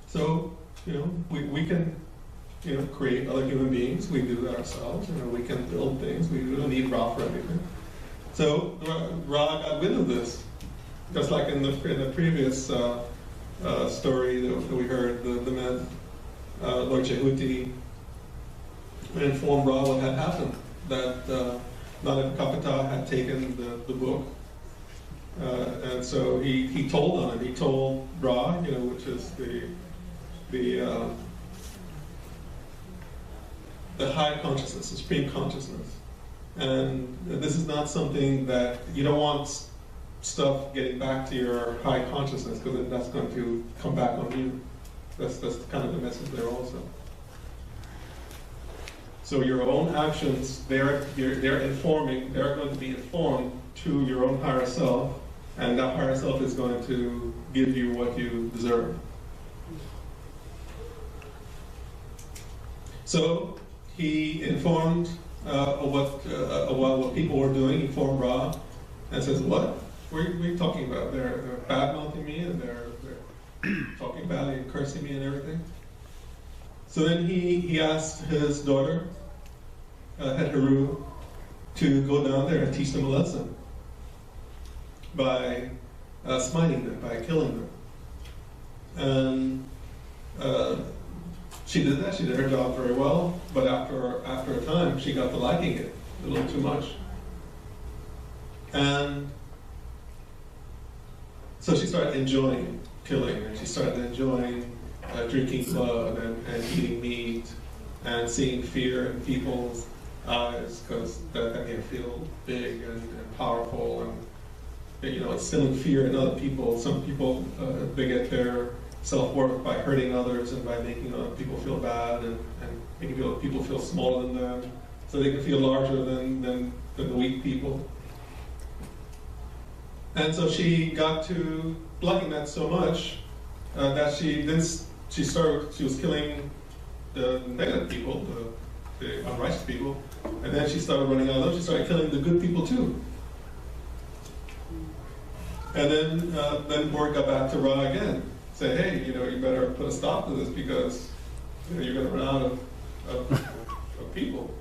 So, we can, create other human beings. We do that ourselves. We can build things. We don't need Ra for anything. So Ra got wind of this, just like in the previous story that we heard. The man, Lord Jehuti, informed Ra what had happened, that Nanakapata had taken the book, and so he told on it. He told Ra, which is the high consciousness, the supreme consciousness. And this is not something that you don't want stuff getting back to your high consciousness, because then that's going to come back on you. That's kind of the message there also. So your own actions, they're informing, they're going to be informed to your own higher self, and that higher self is going to give you what you deserve. So he informed what people were doing. He informed Ra and says, "What? What are you talking about? They're bad mouthing me, and they're talking badly and cursing me and everything." So then he asked his daughter, Heteru, to go down there and teach them a lesson by smiting them, by killing them. And she did that. She did her job very well, but after a time, she got to liking it a little too much. And so she started enjoying killing, and she started enjoying drinking blood and eating meat and seeing fear in people's eyes, because that made her feel big and powerful, and instilling fear in other people. Some people, they get their self-worth by hurting others and by making other people feel bad and making people feel smaller than them, so they can feel larger than the weak people. And so she got to liking that so much that she was killing the negative people, the unrighteous people, and then she started running out of them. She started killing the good people too. And then word got back to Ra again. Say, hey, you better put a stop to this, because you're going to run out of people.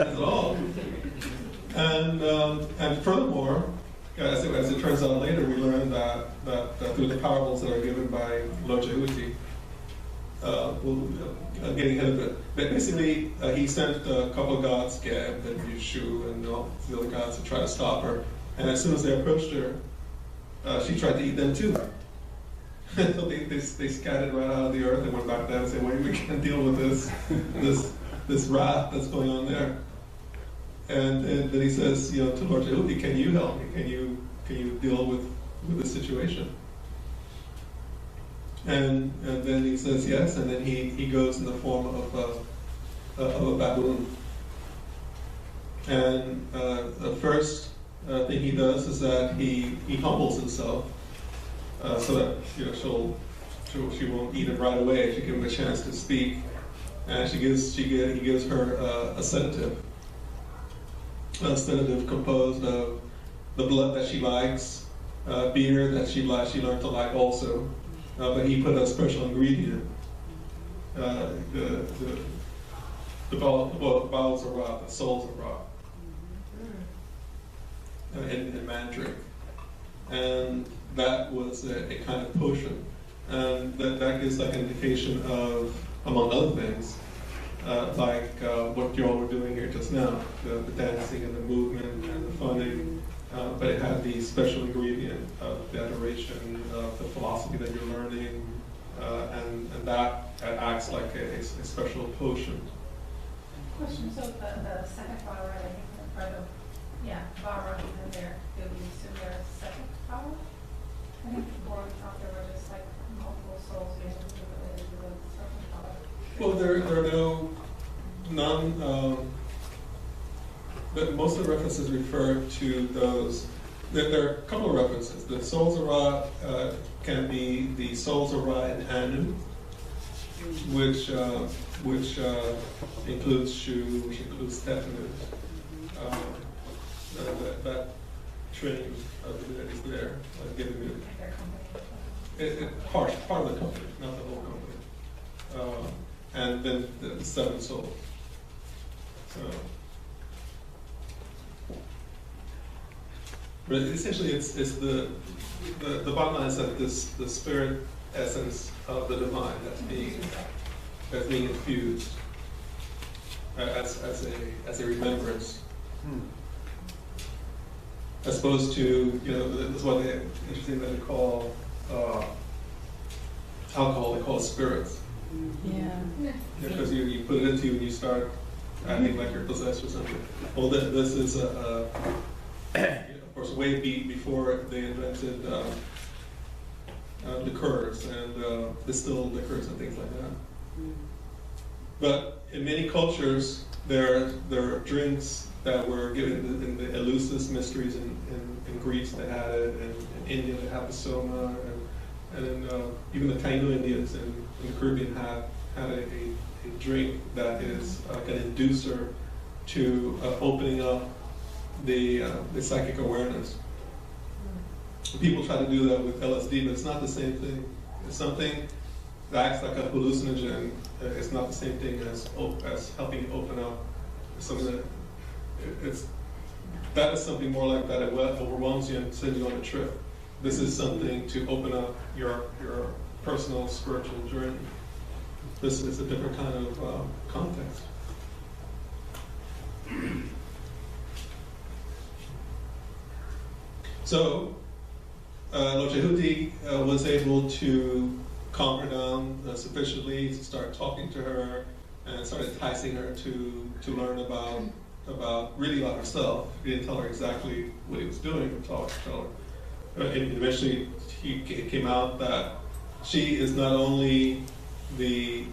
At all. And furthermore, as it turns out later, we learned that through the parables that are given by Lord Jehuti, getting ahead of it. But basically, he sent a couple of gods, Geb and Yushu, and all the other gods, to try to stop her. And as soon as they approached her, she tried to eat them too. So they scattered right out of the earth and went back down and said, "Well, we can't deal with this wrath that's going on there." And then he says, to Lord Jehuti, "Can you help me? Can you deal with this situation?" And then he says yes, and then he goes in the form of a baboon, And the first thing he does is that he humbles himself so that she won't eat it right away. She gives him a chance to speak, and he gives her a sedative composed of the blood that she likes, beer that she learned to like also, but he put a special ingredient. The bowels are raw, the souls are raw, in Mandarin, and that was a kind of potion, and that gives like an indication of, among other things, like what you all were doing here just now, the dancing and the movement and the funning, but it had the special ingredient of the adoration of the philosophy that you're learning, and that acts like a special potion. Question, so the second power, I think, or Vara even there, do we assume there's a second power? I think before we thought there were just like multiple souls being related to the second power. Well, there are none, but most of the references refer to those. There are a couple of references. The souls of Ra can be the souls of Ra in Anu, which includes Shu, which includes Tefanu. That trinity of divinities there, giving part of the company, not the whole company. And then the seven souls. So, but essentially, it's the bottom line is that the spirit essence of the divine that's being infused as a remembrance, as opposed to, this is what they interesting that they call alcohol. They call it spirits. Yeah. Because you put it into you and you start acting like you're possessed or something. Well, this is of course way before they invented liqueurs and distilled liquors and things like that. But in many cultures, there are drinks that were given in the Eleusis mysteries. In Greece they had it, and in India they have the soma, and even the Taino Indians in the Caribbean had a drink that is like an inducer to opening up the psychic awareness. People try to do that with LSD, but it's not the same thing. It's something that acts like a hallucinogen. It's not the same thing as helping you open up something that is something more like that. It overwhelms you and sends you on a trip. This is something to open up your personal spiritual journey. This is a different kind of context. So, Lochehuti was able to calm her down sufficiently to start talking to her and start enticing her to learn about herself. He didn't tell her exactly what he was doing, but tell her. And eventually, it came out that she is not only the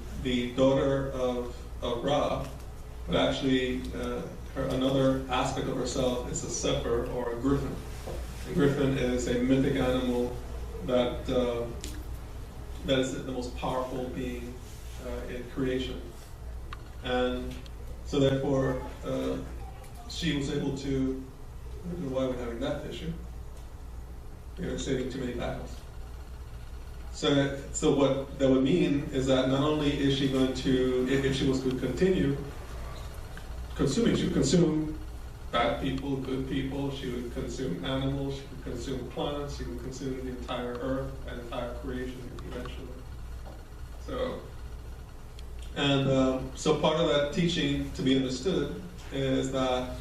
daughter of Ra, but actually another aspect of herself is a sefer or a griffin. A griffin is a mythic animal that is the most powerful being in creation, and so therefore she was able to. I don't know why we're having that issue. We're saving too many battles. So what that would mean is that not only is she going to, if she was to continue consuming, she would consume bad people, good people, she would consume animals, she would consume plants, she would consume the entire earth and entire creation eventually. So part of that teaching to be understood is that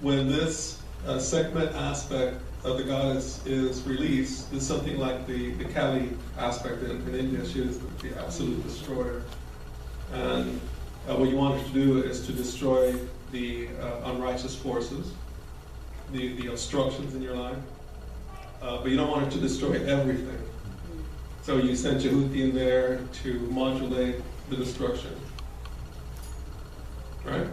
when this segment aspect of the goddess is released, it's something like the Kali aspect in India. She is the absolute destroyer. And what you want her to do is to destroy the unrighteous forces, the obstructions in your life. But you don't want her to destroy everything. So you send Jehuti in there to modulate the destruction. Right?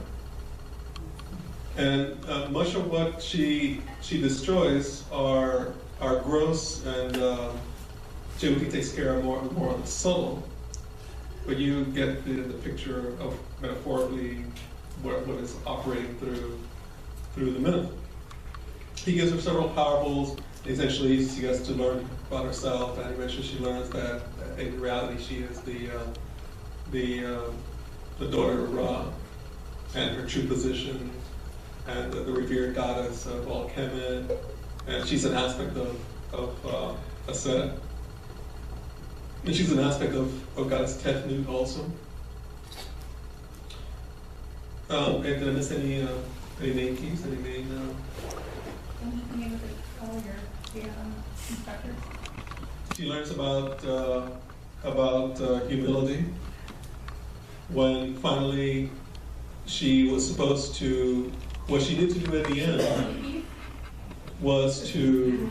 And much of what she destroys are gross, and Jehuti takes care of more of the subtle. But you get the picture of metaphorically what is operating through the myth. He gives her several parables. Essentially, she gets to learn about herself, and eventually she learns that in reality she is the daughter of Ra, and her true position, and the revered goddess of all Kemet, and she's an aspect of Aset. And she's an aspect of goddess Tefnut also. And did I miss any main keys? Any main? Name of all your inspectors. She learns about humility. When finally she was supposed to, what she needed to do at the end was to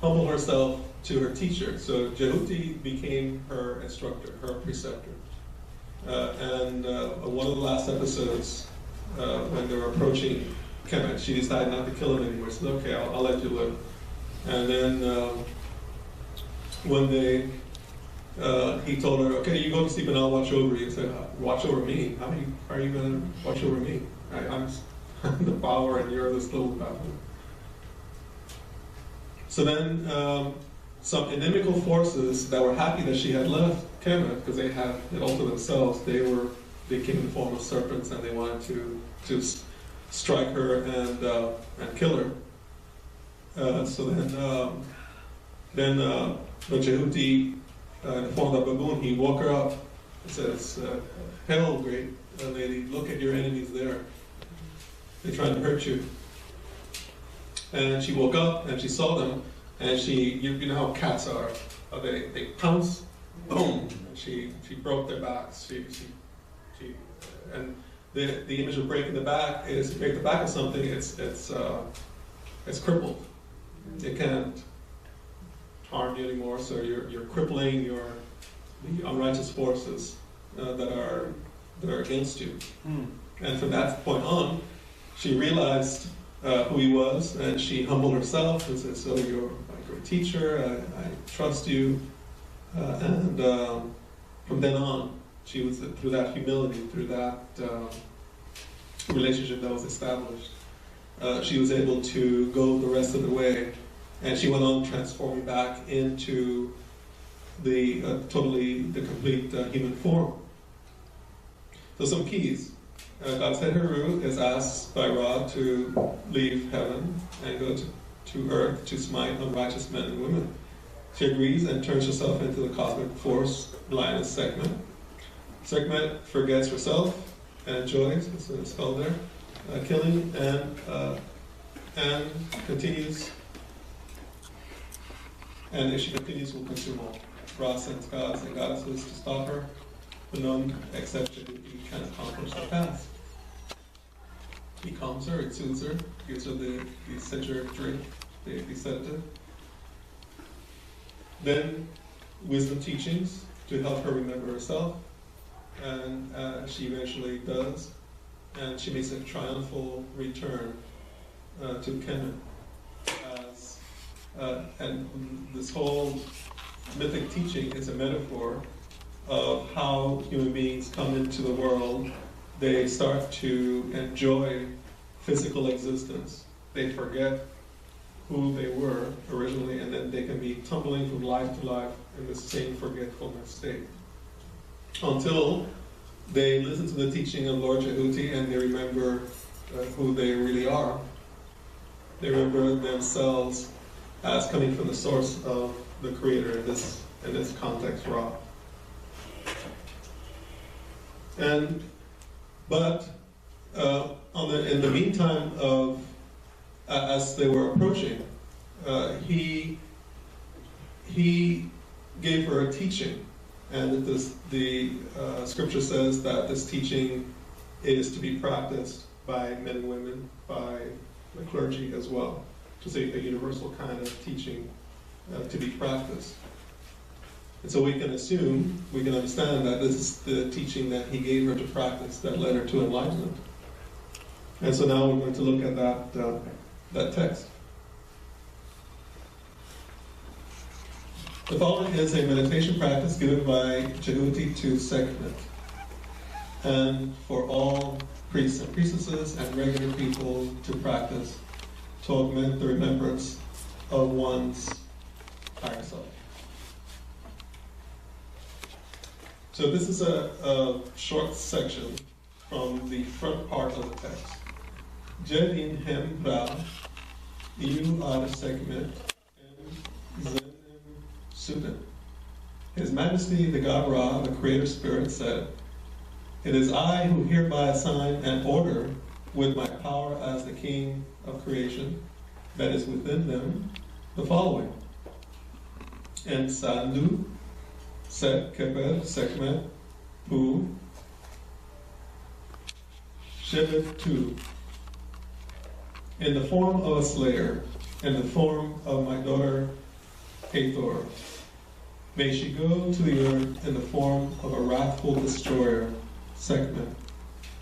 humble herself to her teacher. So Jehuti became her instructor, her preceptor. And one of the last episodes, when they were approaching Kemet, she decided not to kill him anymore. She said, okay, I'll let you live. And then when he told her, okay, you go to sleep and I'll watch over you. He said, watch over me? How are you going to watch over me? I'm the power and you're this little power. So then some inimical forces that were happy that she had left Kemet, because they had it all to themselves, they came in the form of serpents, and they wanted to strike her and kill her. So then when Jehuti, in the form of a baboon, he woke her up and says, "Hail, great lady, look at your enemies there. They're trying to hurt you." And she woke up and she saw them, and you know how cats are. They pounce, boom. And she broke their backs. And the image of breaking the back is, to break the back of something, it's crippled. It can't harm you anymore. So you're crippling the unrighteous forces that are against you. And from that point on, she realized who he was, and she humbled herself and said, "So you're my great teacher. I trust you." And from then on, she was, through that humility, through that relationship that was established, she was able to go the rest of the way, and she went on transforming back into the complete human form. So some keys. Goddess Heru is asked by Ra to leave heaven and go to earth to smite unrighteous men and women. She agrees and turns herself into the cosmic force lioness Sekhmet. Sekhmet forgets herself and enjoys, as it's spelled there, killing and continues. And if she continues, will consume all. Ra sends gods and goddesses to stop her, but none except Jehuti can accomplish the task. He calms her, it soothes her, gives her the essential drink, the sedative. Then wisdom teachings to help her remember herself, and she eventually does, and she makes a triumphal return to Kemet. And this whole mythic teaching is a metaphor of how human beings come into the world. They start to enjoy physical existence. They forget who they were originally, and then they can be tumbling from life to life in the same forgetfulness state. Until they listen to the teaching of Lord Jehuti and they remember who they really are. They remember themselves as coming from the source of the Creator, in this context, Ra. But in the meantime of as they were approaching, he gave her a teaching, and the scripture says that this teaching is to be practiced by men and women, by the clergy as well. Just a universal kind of teaching to be practiced. And so we can assume, we can understand that this is the teaching that he gave her to practice that led her to enlightenment. And so now we're going to look at that text. The following is a meditation practice given by Jehuti to Sekhmet, and for all priests and priestesses and regular people to practice to augment the remembrance of one's higher self. So this is a short section from the front part of the text. Jedin hem ra, iu ad Sekhmet, and zenim sudan. His Majesty, the God Ra, the Creator Spirit, said, "It is I who hereby assign and order with my power as the King of creation that is within them the following. En Sandu, Set Keper Sekhmet, Pu, Shebet Tu, in the form of a slayer, in the form of my daughter Hathor. May she go to the earth in the form of a wrathful destroyer, Sekhmet,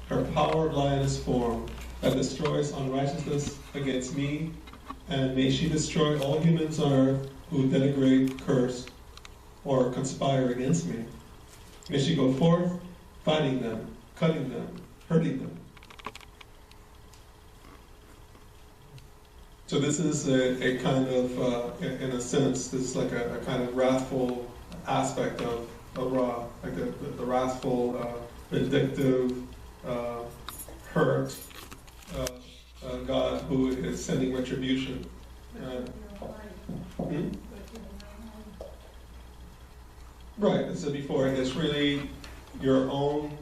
her power lioness form that destroys unrighteousness against me, and may she destroy all humans on earth who denigrate, curse, or conspire against me. May she go forth, fighting them, cutting them, hurting them." So this is a kind of, in a sense, this is like a kind of wrathful aspect of Ra, like the wrathful, vindictive, hurt God who is sending retribution. Right, as I said before, it's really your own,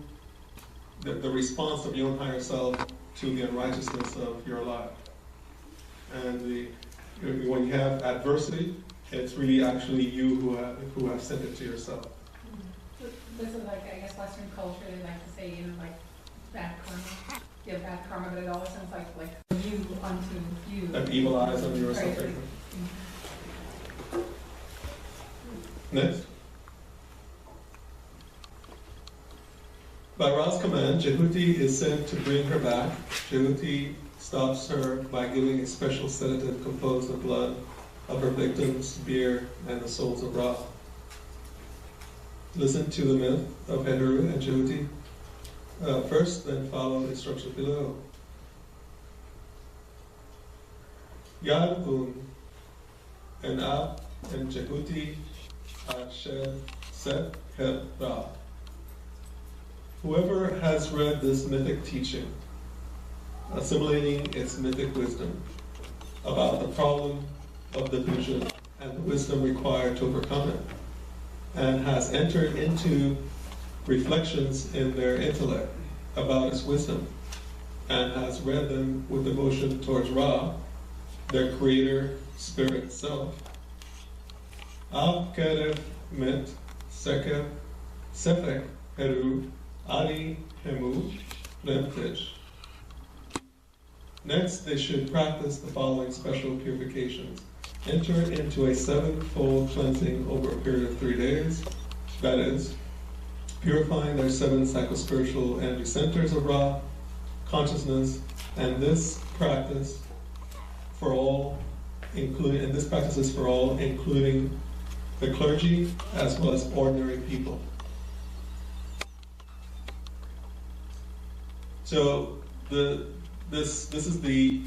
the response of your own higher self to the unrighteousness of your life. And when you have adversity, it's really actually you who have sent it to yourself. This is like, I guess, Western culture, they like to say, like bad karma. You have bad karma, but it always sounds like you unto you. Like evil eyes on yourself. Right. Next. By Ra's command, Jehuti is sent to bring her back. Jehuti stops her by giving a special sedative composed of blood of her victims, beer, and the souls of Ra. Listen to the myth of Heru and Jehuti. First, then follow the instructions below. Yad and Ab and Jehuti Asher Set Het Ra. Whoever has read this mythic teaching, assimilating its mythic wisdom about the problem of delusion and the wisdom required to overcome it, and has entered into reflections in their intellect about its wisdom, and has read them with devotion towards Ra, their creator, spirit self. Ab Kerev Met Sekef Sefek Heru Adi Hemu Lemtich. Next, they should practice the following special purifications. Enter into a sevenfold cleansing over a period of 3 days. That is, purifying their 7 psychospiritual energy centers of Ra, consciousness, and this practice for all, including the clergy as well as ordinary people. So this is the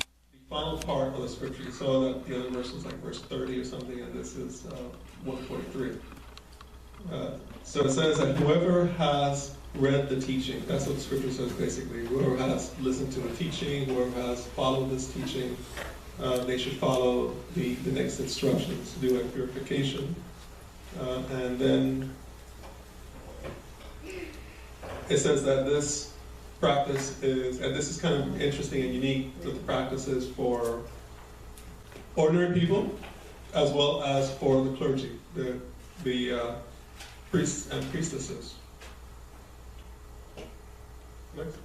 final part of the scripture. You saw that the other verse was like verse 30 or something, and this is 143. So it says that whoever has read the teaching, that's what the scripture says basically, whoever has listened to the teaching, whoever has followed this teaching, they should follow the next instructions, do a purification. And then it says that this practice is, and this is kind of interesting and unique, that the practice is for ordinary people as well as for the clergy, the priests and priestesses. Next.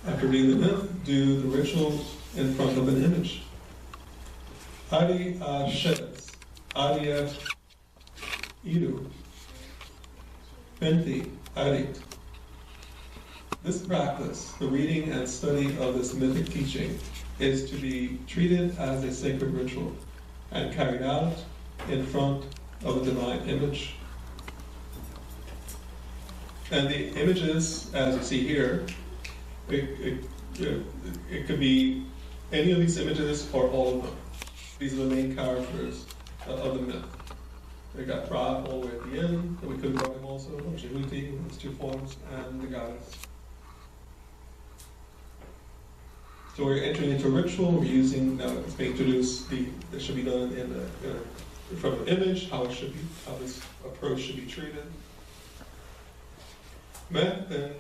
After reading the myth, do the ritual in front of an image. Adi Shedes, Adiyah Iru, Benti, Arit. This practice, the reading and study of this mythic teaching, is to be treated as a sacred ritual and carried out in front of a divine image. And the images, as you see here, it could be any of these images or all of them. These are the main characters of the myth. We got Ra all the way at the end, and we could have got him also, Jehuti in his two forms, and the goddess. So we're entering into a ritual. We're using, now it's being introduced, it should be done in front of an image, how this approach should be treated. Met then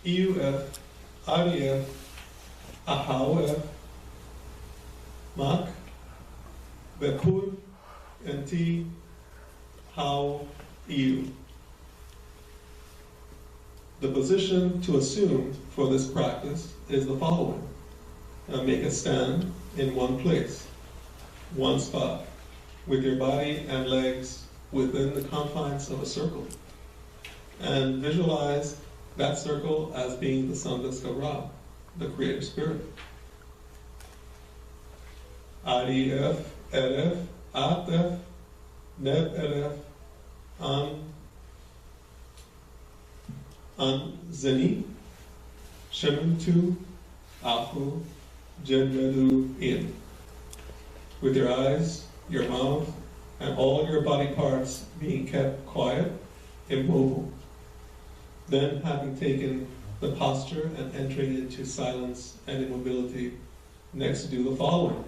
EUF, REF, AHAOF, MAC, Bepur, NT, HAO, EU. The position to assume for this practice is the following. Make a stand in one place, one spot, with your body and legs within the confines of a circle. And visualize that circle as being the sun disk of Ra, the creator spirit. Aref, Eref, Atef, Neb Eref, An Zeni, Shementu, Afu, Jenmedu In. With your eyes, your mouth, and all your body parts being kept quiet, immobile. Then, having taken the posture and entering into silence and immobility, next do the following.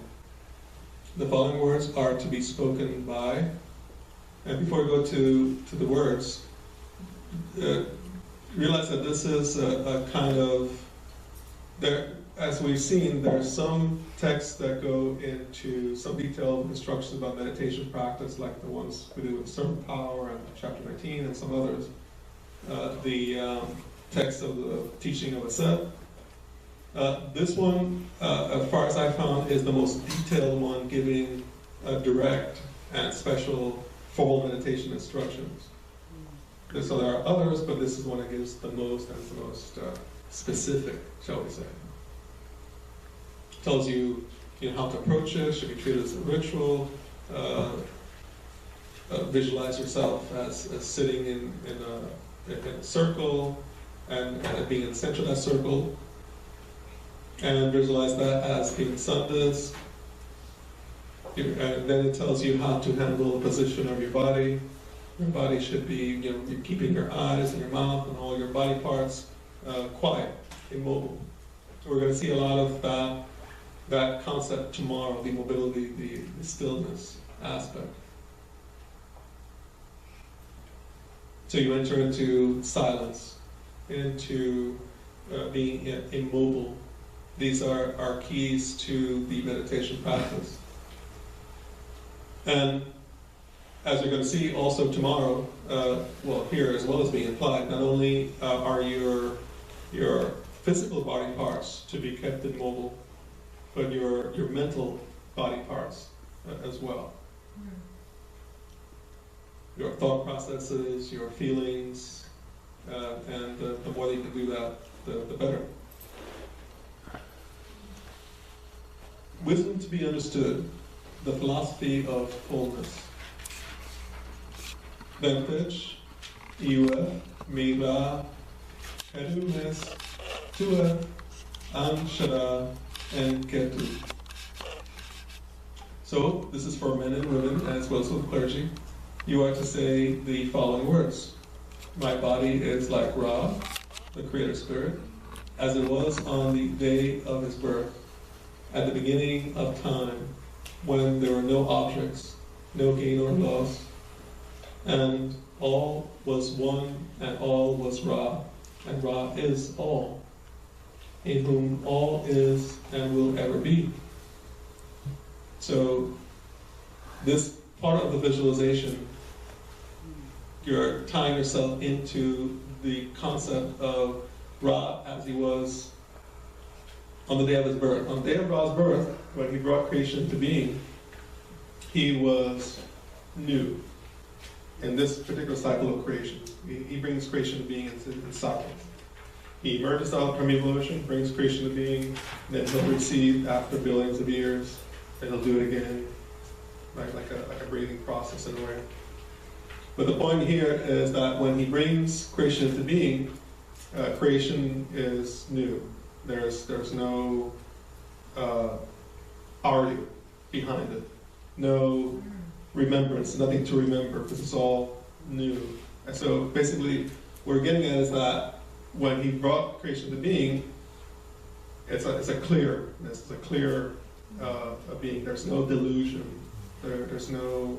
The following words are to be spoken by, and before we go to the words, realize that this is a kind of, as we've seen, there are some texts that go into some detailed instructions about meditation practice, like the ones we do with Serpent Power and chapter 19 and some others. The text of the teaching of Aset. This one, as far as I found, is the most detailed one, giving direct and special formal meditation instructions. So there are others, but this is one that gives the most and is the most specific, shall we say. Tells you, how to approach it, should be treated as a ritual. Visualize yourself as sitting in a circle and being in the center of that circle. And visualize that as being sun disk. And then it tells you how to handle the position of your body. Your body should be, you're keeping your eyes and your mouth and all your body parts quiet, immobile. We're going to see a lot of that concept tomorrow, the mobility, the stillness aspect. So you enter into silence, into being immobile. These are our keys to the meditation practice. And as we're going to see also tomorrow, here as well as being implied, not only are your physical body parts to be kept immobile, but your mental body parts as well. Your thought processes, your feelings, and the more you can do that, the better. Wisdom to be understood, the philosophy of fullness. Vantage, Iwe, Mira, Herumes, Tua, Anshara, and Ketu. So, this is for men and women as well as for the clergy. You are to say the following words. My body is like Ra, the creator spirit, as it was on the day of his birth, at the beginning of time, when there were no objects, no gain or loss, and all was one and all was Ra, and Ra is all, in whom all is and will ever be. So this part of the visualization, you're tying yourself into the concept of Ra as he was on the day of his birth. On the day of Ra's birth, when he brought creation into being, he was new. in this particular cycle of creation. He brings creation to being in cycles. He emerges out of primeval ocean, brings creation to being, then he'll recede after billions of years, and he'll do it again, like a breathing process in a way. But the point here is that when he brings creation into being, creation is new. There's no are you behind it. No remembrance, nothing to remember, because it's all new. And so basically, what we're getting at is that when he brought creation to being, it's a clearness, it's a clear being. There's no delusion. There's no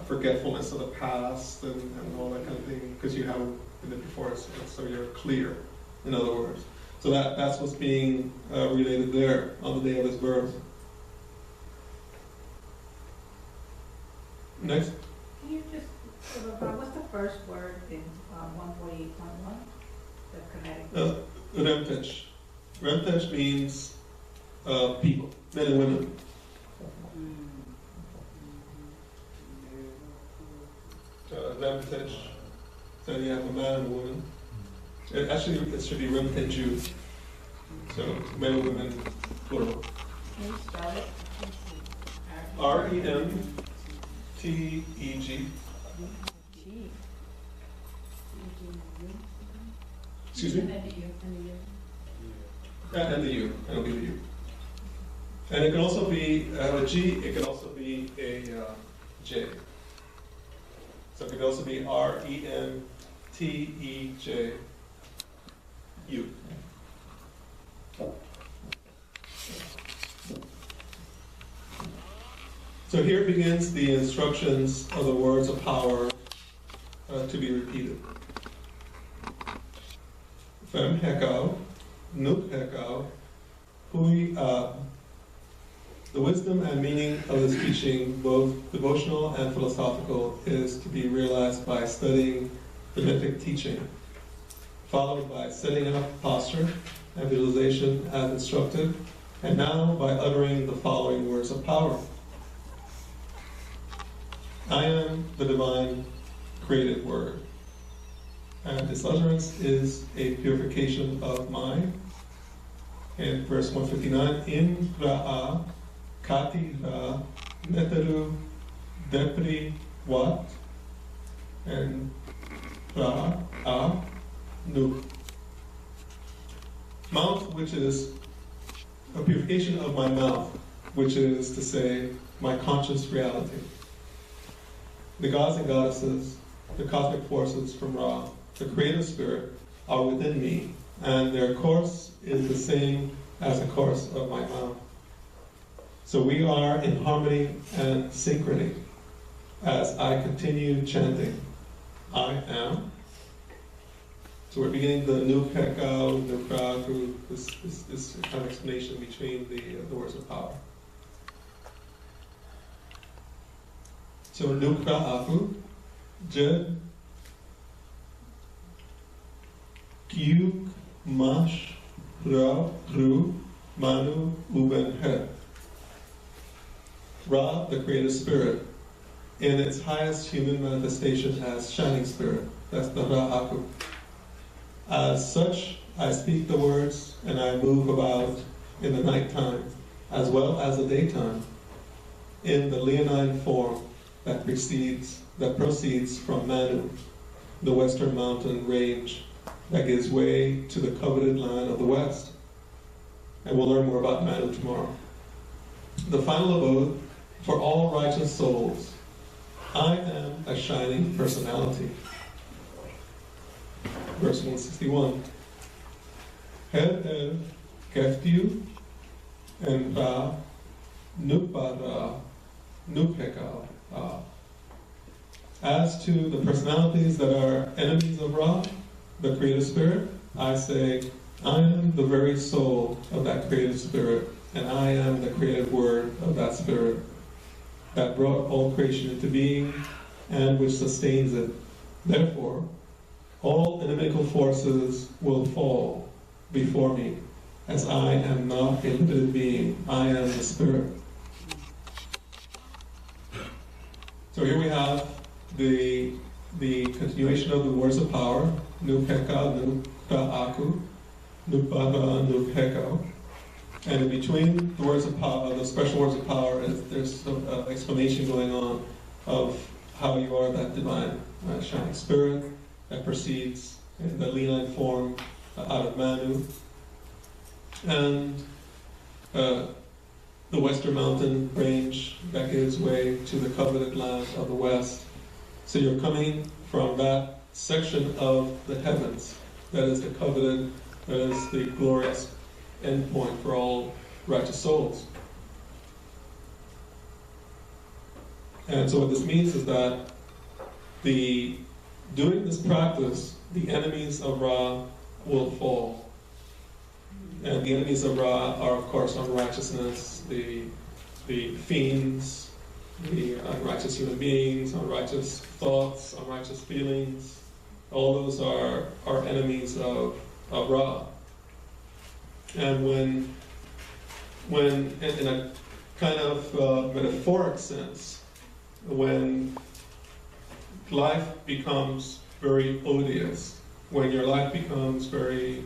forgetfulness of the past and all that kind of thing, because you haven't been it before, so you're clear, in other words. So that's what's being related there on the day of his birth. Next. Can you just clarify, what's the first word in 148.1? The kinetic. Remtesh. Remtesh means people, men and women. Remtesh. So you have a man and a woman. Actually, it should be Remteju. So men and women, plural. Can you spell it? Remteg. Excuse me? And then you. And the U. And it'll be the U. And it can also be a G, it can also be a J. So it could also be REMTEJU. So here begins the instructions of the words of power to be repeated. Fem hekau, nuk hekau, hui ab. The wisdom and meaning of this teaching, both devotional and philosophical, is to be realized by studying the mythic teaching, followed by setting up posture and visualization as instructed, and now by uttering the following words of power. I am the divine created word, and its utterance is a purification of mind. In verse 159, in ra'a kati ra neteru depri wat, and ra'a nu. Mouth, which is a purification of my mouth, which is to say, my conscious reality. The gods and goddesses, the cosmic forces from Ra, the creative spirit, are within me, and their course is the same as the course of my mouth. So we are in harmony and synchrony as I continue chanting, I am. So we're beginning the Nuk Hekau, Nukra, through this kind of explanation between the words of power. So Nukra Aku, Jed, Kyuk, Mash, Ra, Ru, Manu, Uben, He. Ra, the creative spirit, in its highest human manifestation as shining spirit. That's the Ra Aku. As such, I speak the words and I move about in the nighttime as well as the daytime in the leonine form that proceeds from Manu, the western mountain range that gives way to the coveted land of the west. And we'll learn more about Manu tomorrow. The final abode for all righteous souls. I am a shining personality. Verse 161. Her keftiu and Ra nukbara nukhekau. As to the personalities that are enemies of Ra, the creative spirit, I say, I am the very soul of that creative spirit, and I am the creative word of that spirit that brought all creation into being and which sustains it. Therefore, all inimical forces will fall before me, as I am not a limited being, I am the spirit. So here we have the continuation of the words of power, Nupeka, Nupa'aku, Nupara, Nupeko. And in between the words of power, the special words of power, there's some explanation going on of how you are that divine shining spirit that proceeds in the leonine form out of Manu. And the western mountain range that gives way to the coveted land of the west. So you're coming from that section of the heavens that is the coveted, that is the glorious endpoint for all righteous souls. And so what this means is that doing this practice, the enemies of Ra will fall. And the enemies of Ra are, of course, unrighteousness, the fiends, the unrighteous human beings, unrighteous thoughts, unrighteous feelings. All those are enemies of Ra. And when in a kind of metaphoric sense, when life becomes very odious, when your life becomes very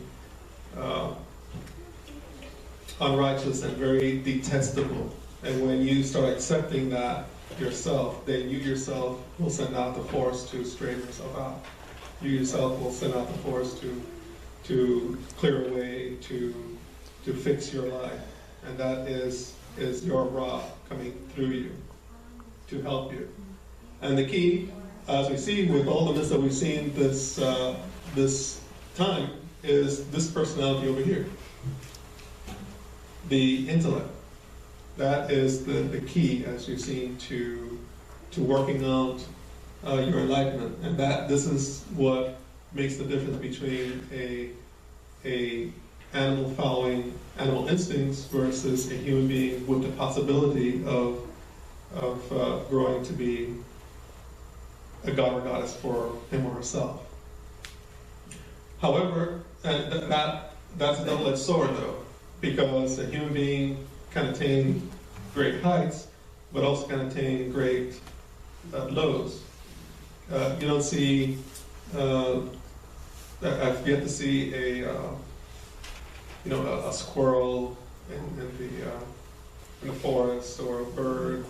unrighteous and very detestable, and when you start accepting that yourself, then you yourself will send out the force to straighten yourself out. You yourself will send out the force to clear a way, to fix your life. And that is your Ra coming through you to help you. And the key, as we see with all the myths that we've seen this time, is this personality over here. The intellect. That is the key, as we've seen, to working out your enlightenment. And this is what makes the difference between a animal following animal instincts versus a human being with the possibility of growing to be a god or goddess for him or herself. However, that's a double-edged sword, though, because a human being can attain great heights, but also can attain great lows. You don't see, I've yet to see a squirrel in the forest, or a bird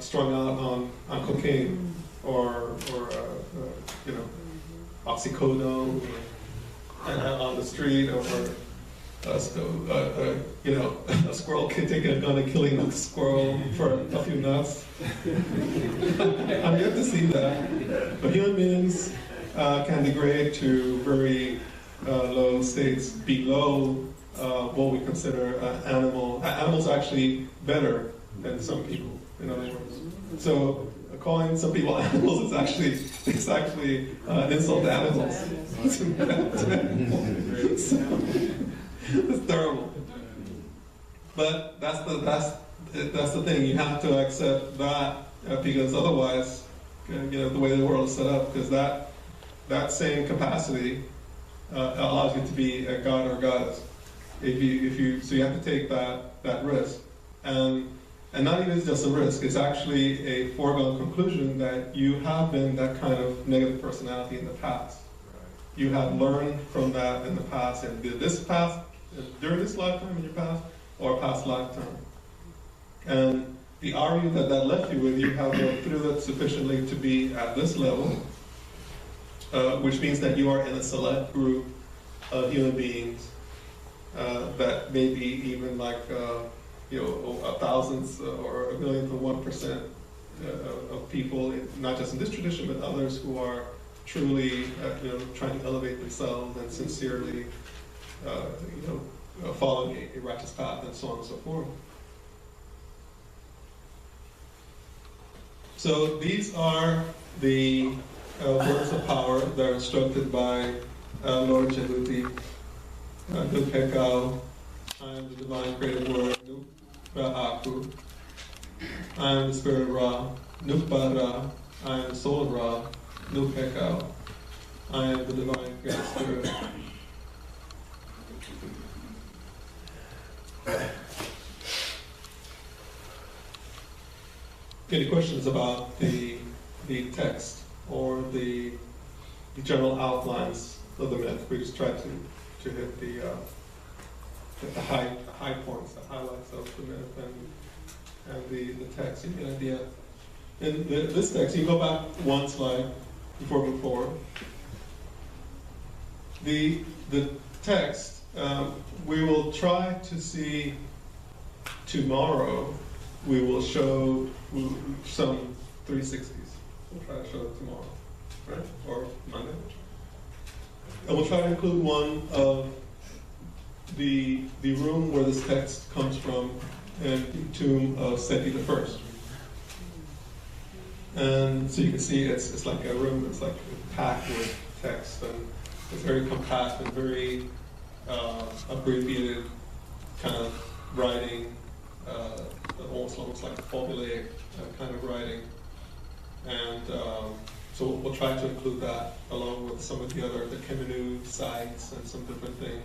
strung out on cocaine, or oxycodone on the street, or a squirrel can take a gun and killing a squirrel for a few nuts. I'm yet to see that. But human beings can degrade to very low states below what we consider animal. Animals are actually better than some people, in other words. So calling some people animals is actually an insult to animals. It's terrible. But that's the thing. You have to accept that because otherwise, the way the world is set up, because that same capacity allows you to be a god or goddess. So you have to take that risk, and not even just a risk. It's actually a foregone conclusion that you have been that kind of negative personality in the past. You have learned from that in the past, and during this lifetime in your past, or past lifetime. And the Arya that left you with, you have worked through that sufficiently to be at this level, which means that you are in a select group of human beings that may be even like a thousandth or a millionth of 1% of people, not just in this tradition, but others who are truly trying to elevate themselves and sincerely following a righteous path, and so on and so forth. So these are the words of power that are instructed by Lord Jehuti. Nupekau, I am the divine creative word. Nupa'aku, I am the spirit of Ra. Nupara, I am the soul of Ra. Nupekau, I am the divine creative spirit. Any questions about the the text or the general outlines of the myth. We just try to hit the high points, the highlights of the myth and the text. You get an idea. In this text, you go back one slide before we move forward. The text, we will try to see tomorrow. We will show some 360s. We'll try to show it tomorrow, right? Or Monday. And we'll try to include one of the room where this text comes from and the tomb of Seti I. And so you can see it's like a room that's like packed with text, and it's very compact and very abbreviated kind of writing, almost looks like formulaic kind of writing. And so we'll try to include that along with some of the Kemenu sites and some different things.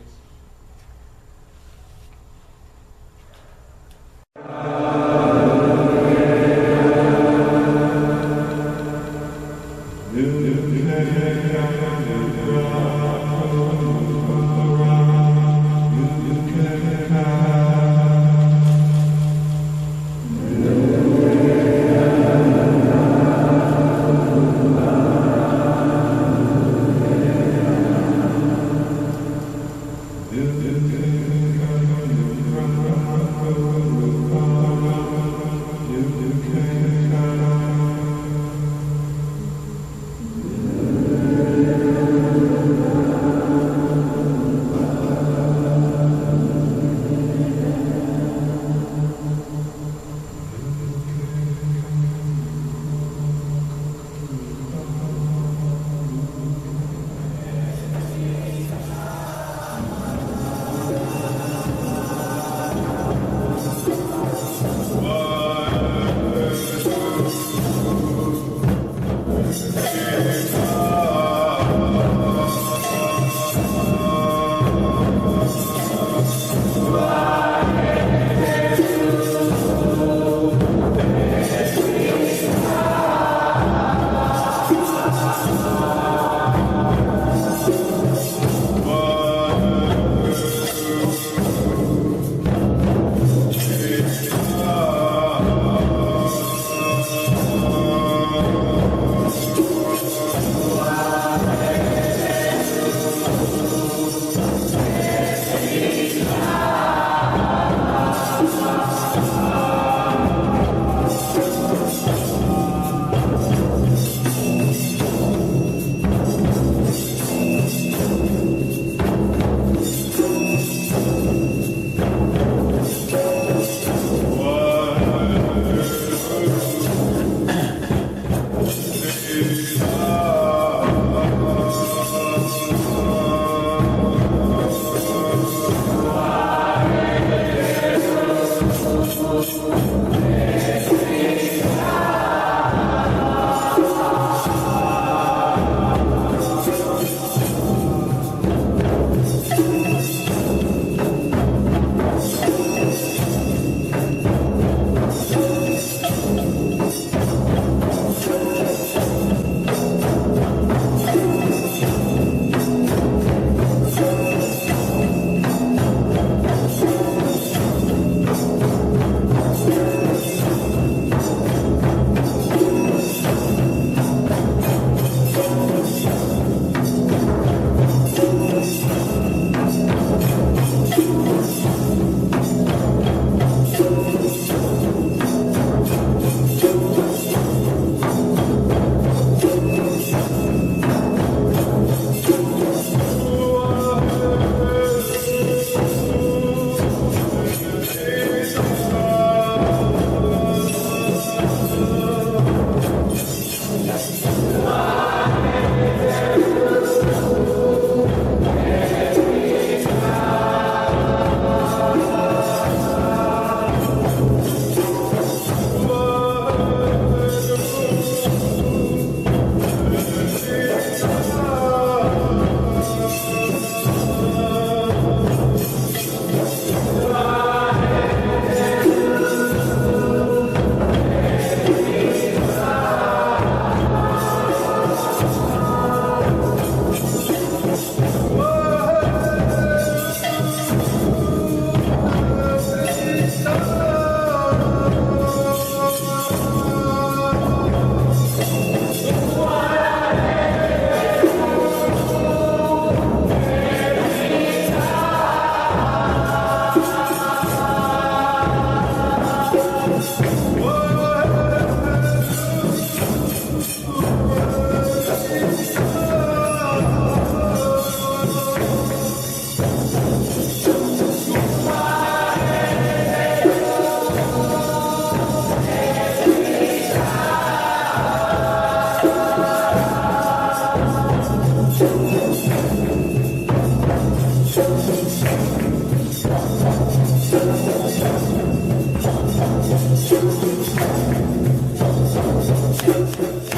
Neterian.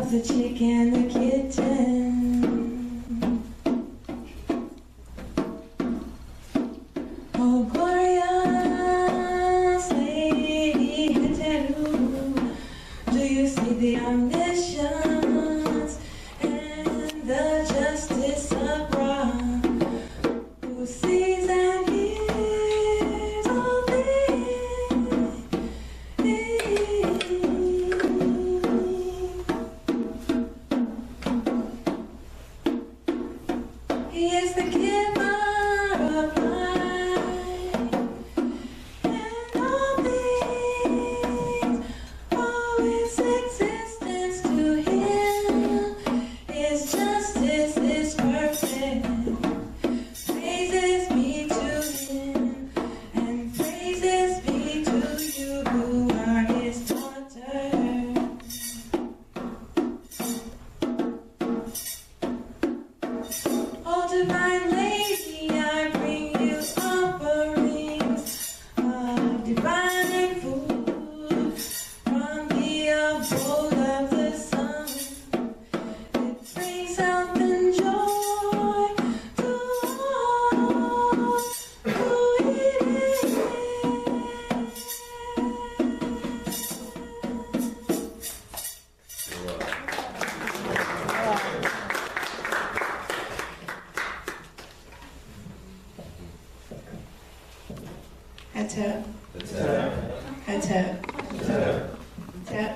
loves the chick in the kitchen. Oh, glorious lady Heteru, do you see the omniscience and the justice of God, who sees and hears all things? He is the giver of life and all things. Oh, its existence to him, his justice is perfect. Praises be to him, and praises be to you who are his daughter. Oh, divine lady, I bring you offerings of divine food from the abode of the sun. It brings health and joy to all who eat Hatep. Hatep. Hatep.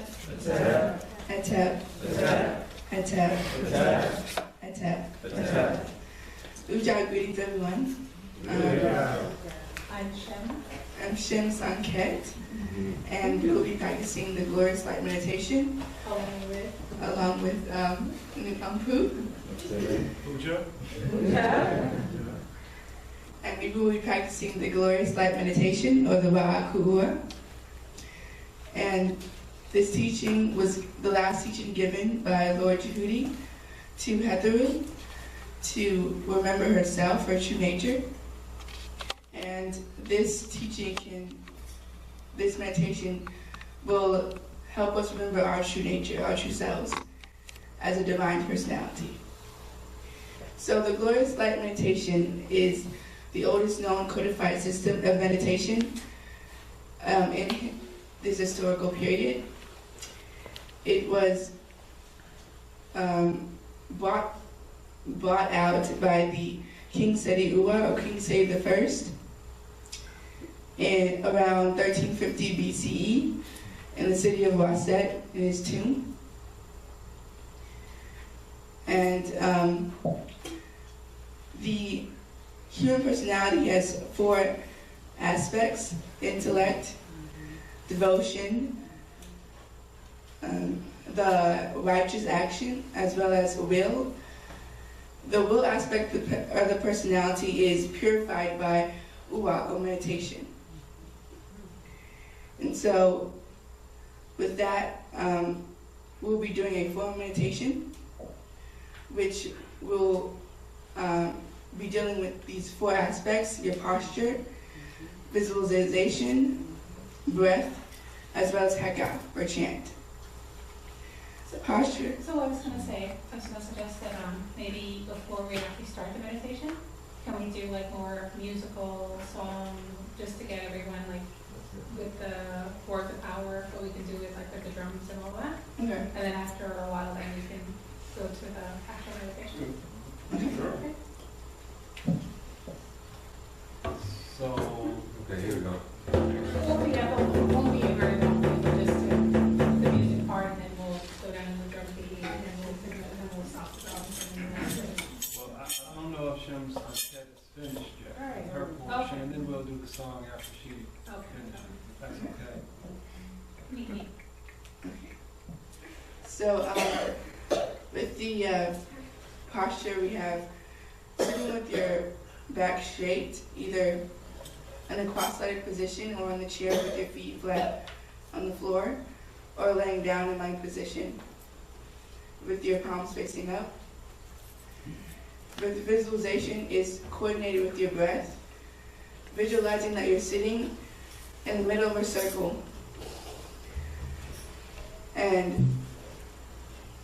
Hatep. Hatep. Hatep. Ujah, greetings everyone. I'm Shem. I'm Shem Sanket, and we will be practicing the glorious light meditation along with Nukampu. And we will be practicing the glorious light meditation, or the Wa'akua. And this teaching was the last teaching given by Lord Jehudi to Hetheru to remember herself, her true nature. And this teaching this meditation will help us remember our true nature, our true selves, as a divine personality. So the glorious light meditation is the oldest known codified system of meditation in this historical period. It was brought out by the King Seti Uwa, or King Seti I, in around 1350 BCE in the city of Waset in his tomb. And the human personality has 4 aspects: intellect, devotion, the righteous action, as well as will. The will aspect of the personality is purified by uwa, or meditation. And so, with that, we'll be doing a form meditation, which will be dealing with these 4 aspects: your posture, visualization, breath, as well as heka, or chant. So posture. So I was going to suggest that maybe before we actually start the meditation, can we do like more musical song, just to get everyone like with the words of power, what we can do with like with the drums and all that. Okay. And then after a while, then we can go to the actual meditation. Sure. Okay. So, okay, here we go. Won't be a very long thing, but just the music part, and then we'll go down to the drum beat, and then we'll stop the drums, and then that's it. Well, I don't know if Shem's set is finished yet. All right. Her portion, Okay. and then we'll do the song after she Okay. finishes. If that's okay. Neat. So with the posture, we have sitting with your back straight, either in a cross-legged position or on the chair with your feet flat on the floor, or laying down in lying position with your palms facing up. But the visualization is coordinated with your breath, visualizing that you're sitting in the middle of a circle. And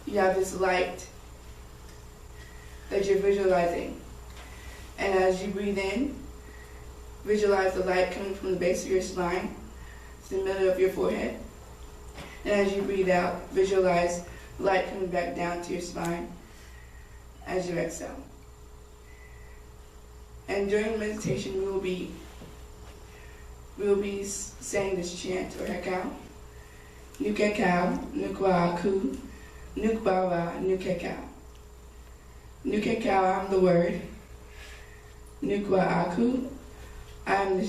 you have this light that you're visualizing. And as you breathe in, visualize the light coming from the base of your spine to the middle of your forehead. And as you breathe out, visualize light coming back down to your spine as you exhale. And during meditation, we will be saying this chant or hekau. Nukekau, nukwaku, nukbawa, nukekau. Nukekau, I'm the word. Nukwaku, I am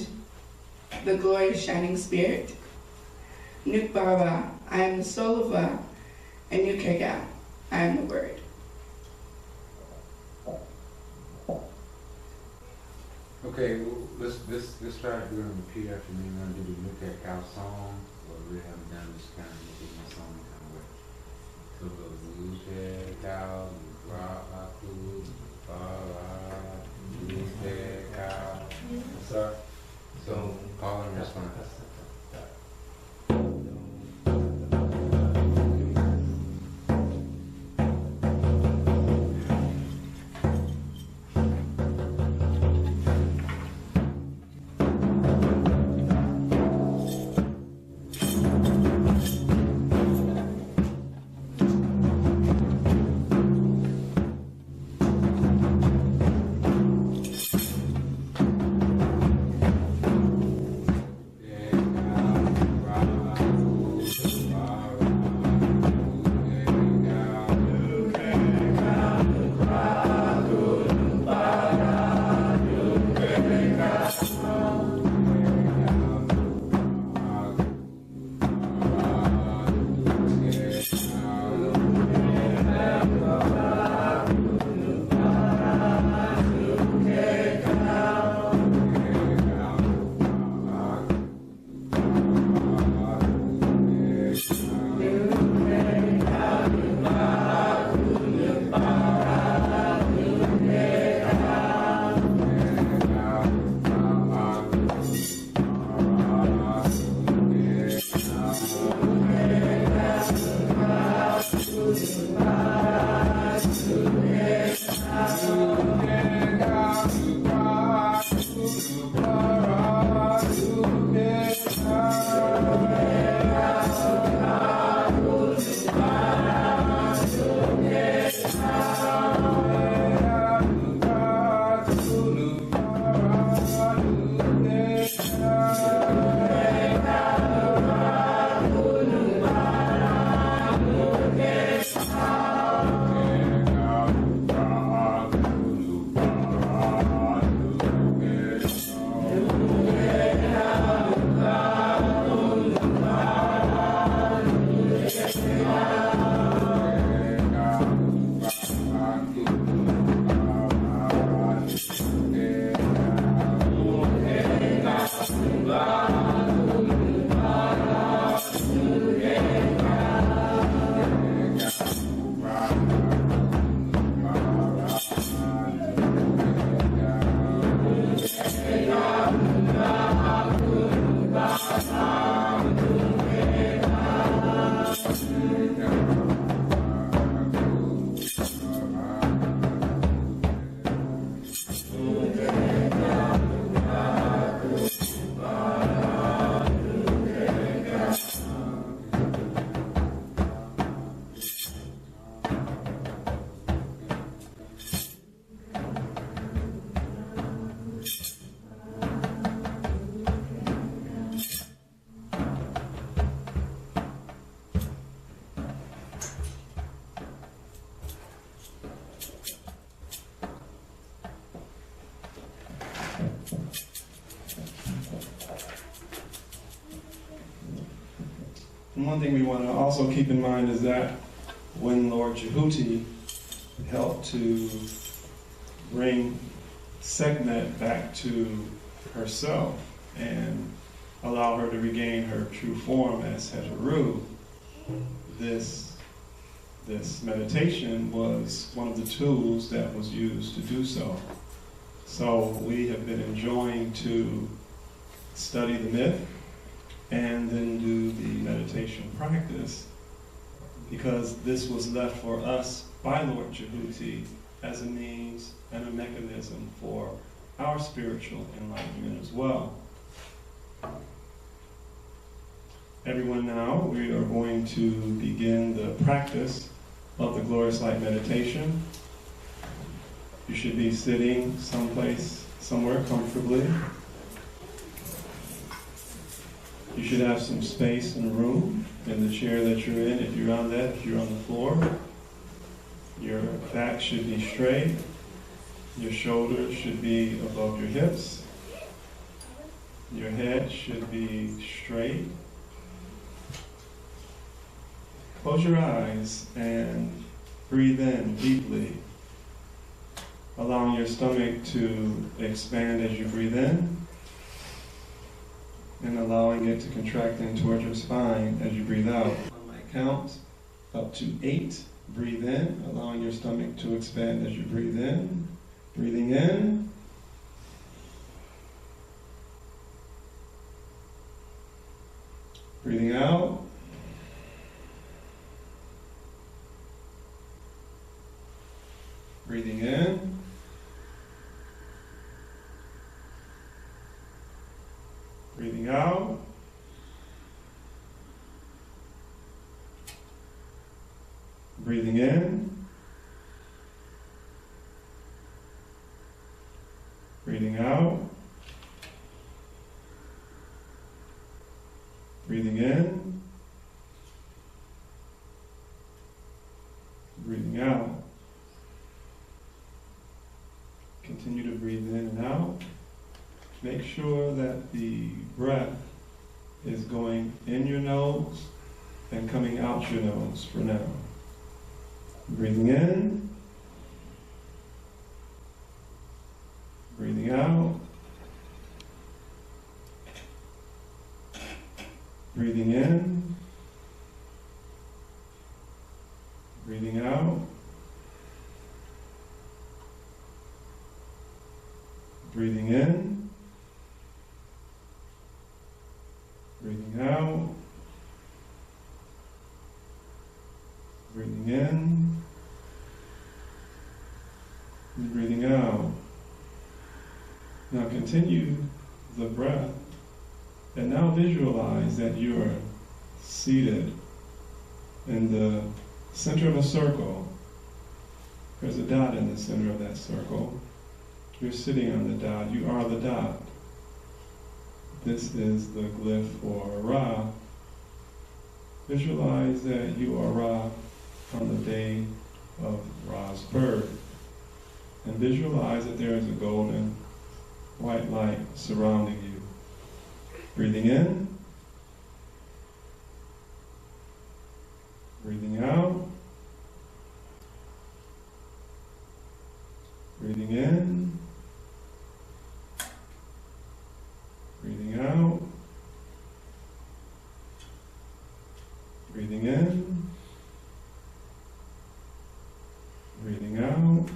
the glorious shining spirit. Nukbawa, I am the soul of Ra. And Nukekau, I am the word. Okay, well, let's try to do it and repeat after me. We're gonna do the Look at Cow song. Well, we haven't done this kind of music in song kind of way. So the Look at Cow, Look at Cow. Sir. So call and response. And one thing we want to also keep in mind is that when Lord Jehuti helped to bring Sekhmet back to herself and allow her to regain her true form as Heteru, this meditation was one of the tools that was used to do so. So we have been enjoying to study the myth and then do the meditation practice because this was left for us by Lord Jehuti as a means and a mechanism for our spiritual enlightenment as well. Everyone, now we are going to begin the practice of the Glorious Light Meditation. You should be sitting someplace, somewhere comfortably. You should have some space and room in the chair that you're in, if you're on that, if you're on the floor. Your back should be straight. Your shoulders should be above your hips. Your head should be straight. Close your eyes and breathe in deeply, allowing your stomach to expand as you breathe in, and allowing it to contract in towards your spine as you breathe out. On my count, up to 8, breathe in, allowing your stomach to expand as you breathe in. Breathing in. Breathing out. Breathing in. Breathing out. Breathing in. Breathing out. Breathing in. Breathing out. Continue to breathe in and out. Make sure that the breath is going in your nose and coming out your nose for now. Breathing in. Breathing out. Breathing in. Breathing out. Breathing in. Breathing out. Breathing in. And breathing out. Now continue the breath, and now visualize that you are seated in the center of a circle. There's a dot in the center of that circle. You're sitting on the dot. You are the dot. This is the glyph for Ra. Visualize that you are Ra on the day of Ra's birth. And visualize that there is a golden white light surrounding you. Breathing in. Breathing out. Breathing in. Breathing out. Breathing in. Breathing out.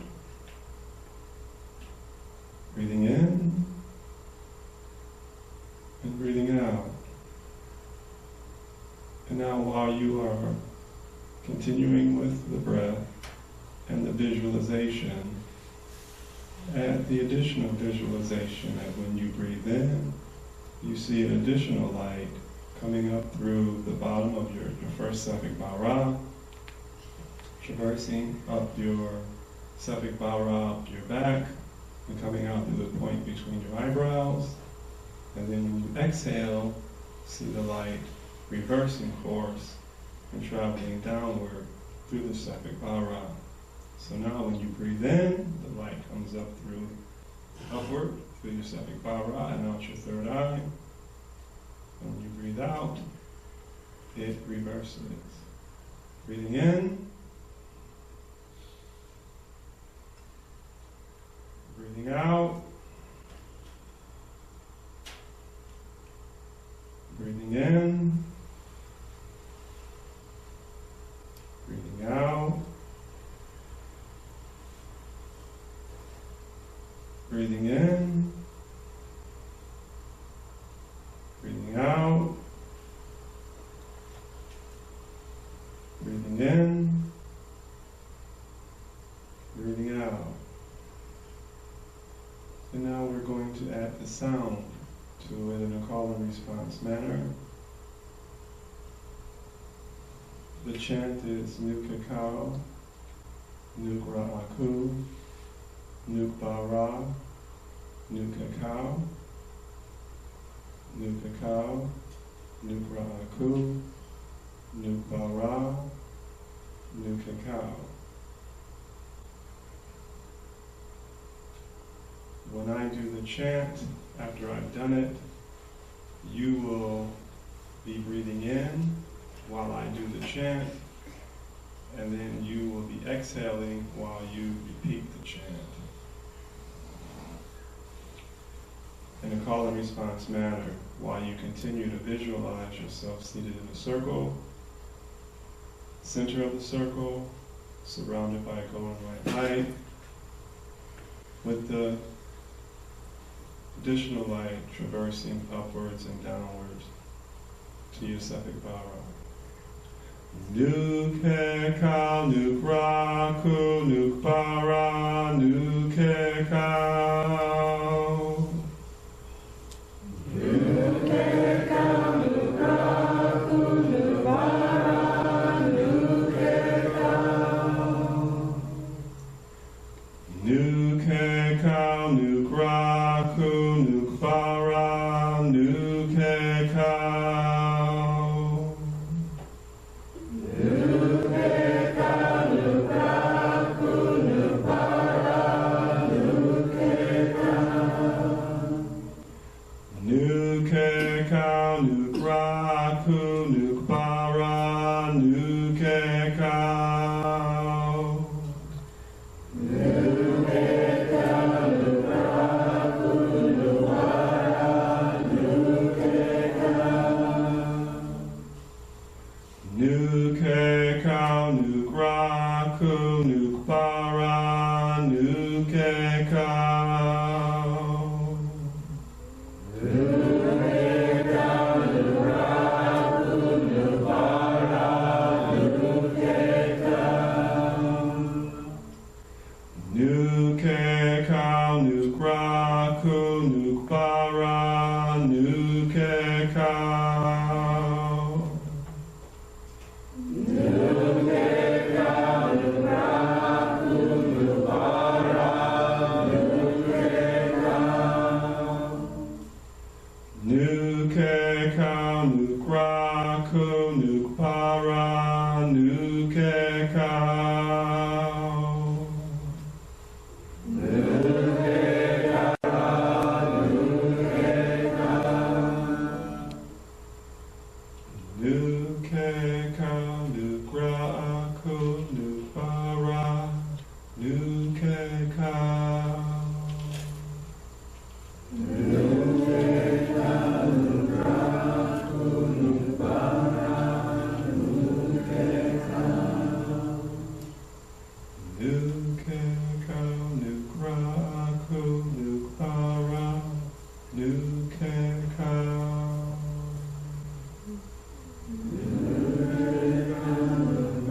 Breathing in. And breathing out. And now while you are continuing with the breath and the visualization, add the additional visualization that when you breathe in, you see an additional light coming up through the bottom of your first Sefik Bara, traversing up your Sefik Bara up your back, and coming out through the point between your eyebrows. And then when you exhale, see the light reversing course and traveling downward through the Sefik Bara. So now when you breathe in, the light comes up through upward through your Sefik Bara and out your third eye. And when you breathe out, it reverses. Breathing in. Breathing out. Breathing in. Breathing out. Breathing in. Breathing out. Breathing in, breathing out. And now we're going to add the sound to it in a call and response manner. The chant is Nuk Kakao, Nuk Ra'aku, Nuk Bara, Nuk Kakao, Nuk Kakao, Nuk Ra'aku, Nuk Bara, Nuk Kakao. When I do the chant, after I've done it, you will be breathing in while I do the chant, and then you will be exhaling while you repeat the chant. In a call and response manner, while you continue to visualize yourself seated in a circle, center of the circle, surrounded by a golden white light, with the additional light traversing upwards and downwards to your Sepik Bara. Nuk Hekal, Nuk Raku, Nuk Bara, Nuk Hekal. Nuk Hekal, Nuk Raku, Nuk Bara, Nuk Hekal. Nuk Hekal, Nuk Raku, Nuk Bara, Nuk Hekal. Nuk Hekal, Nuk Raku, Nuk Bara, Nuk Hekal. Nuk Hekal, Nuk Raku, Nuk Bara, Nuk Hekal. Nuk Hekal, Nuk Raku, Nuk Bara, Nuk Hekal. Nuk Hekal, Nuk Raku, Nuk Bara, Nuk Hekal. Nuk Hekal, Nuk Raku, Nuk Bara, Nuk Hekal. Nuk Hekal, Nuk Raku, Nuk Bara, Nuk Hekal. Nuk Hekal, Nuk Raku, Nuk Bara, Nuk Hekal. Nuk Hekal, Nuk Raku, Nuk Bara, Nuk Hekal. Nuk Hekal, Nuk Raku, Nuk Bara, Nuk Hekal. Nuk Hekal, Nuk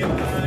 Yeah.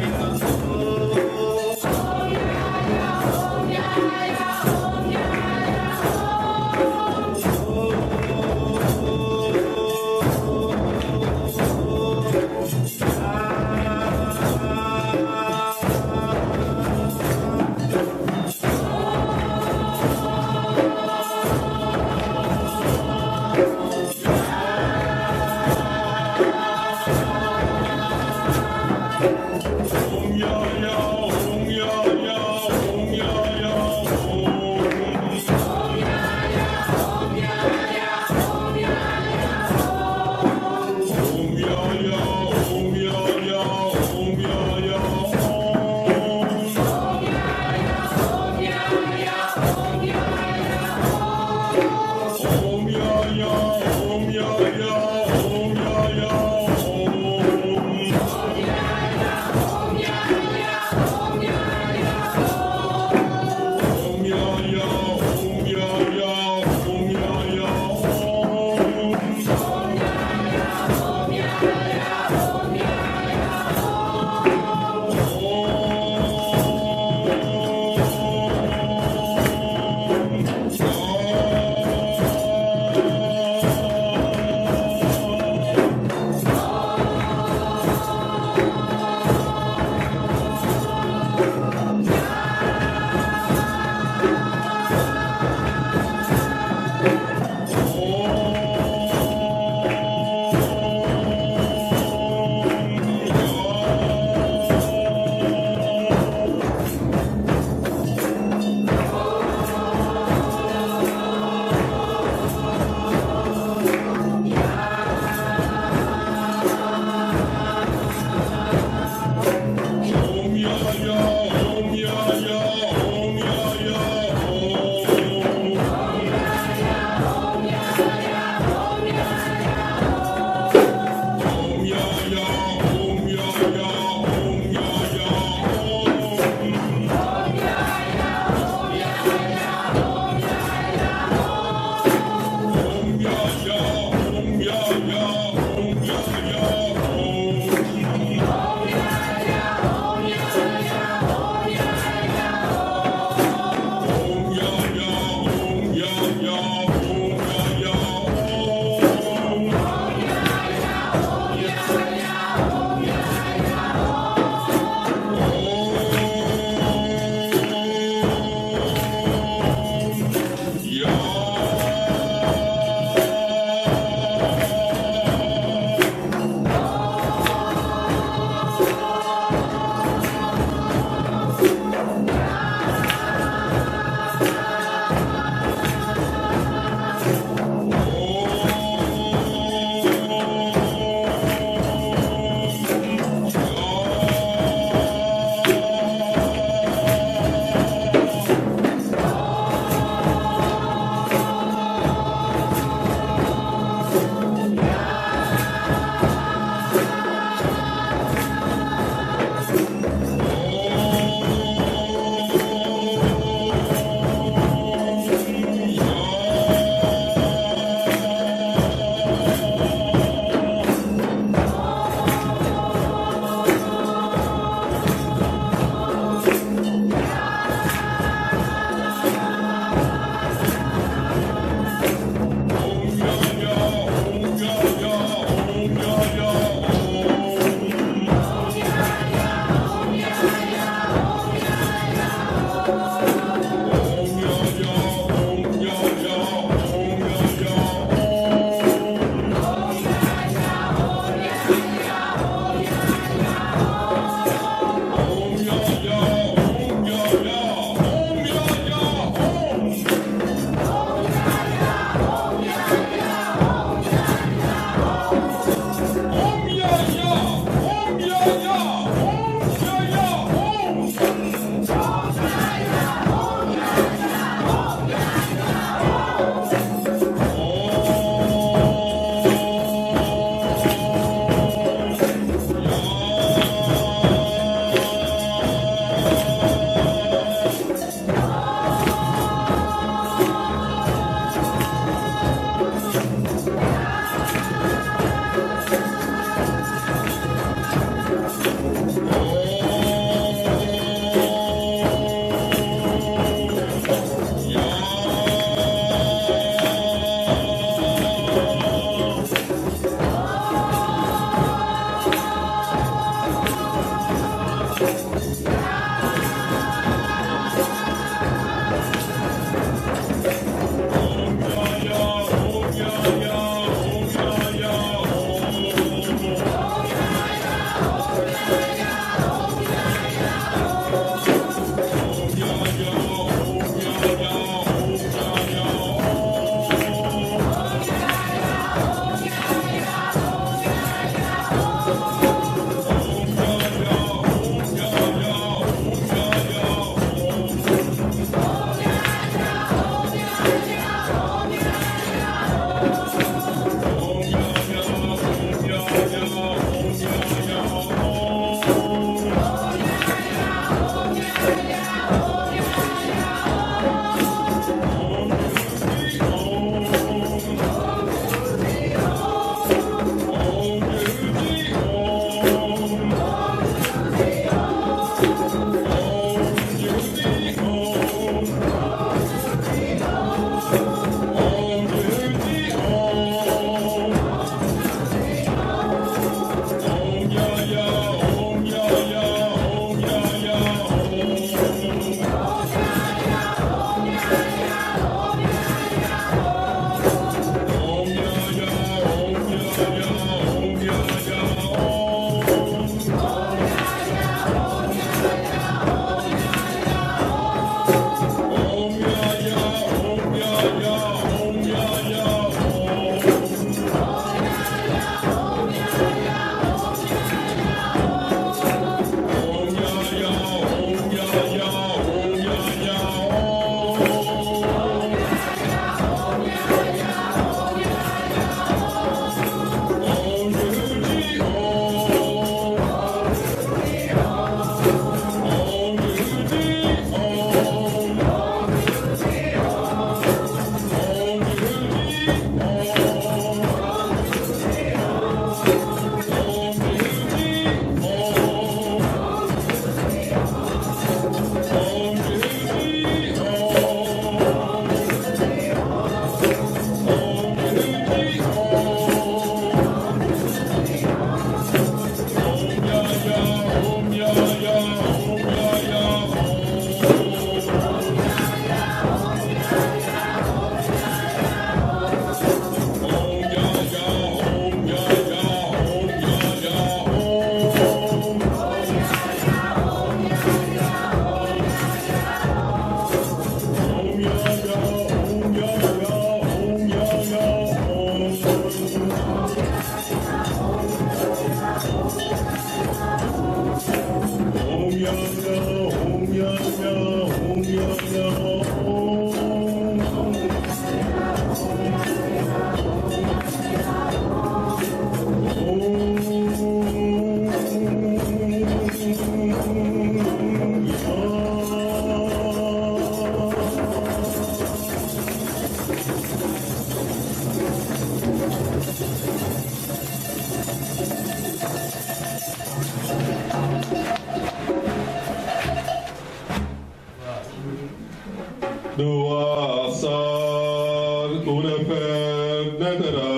Dua sal unafed netera.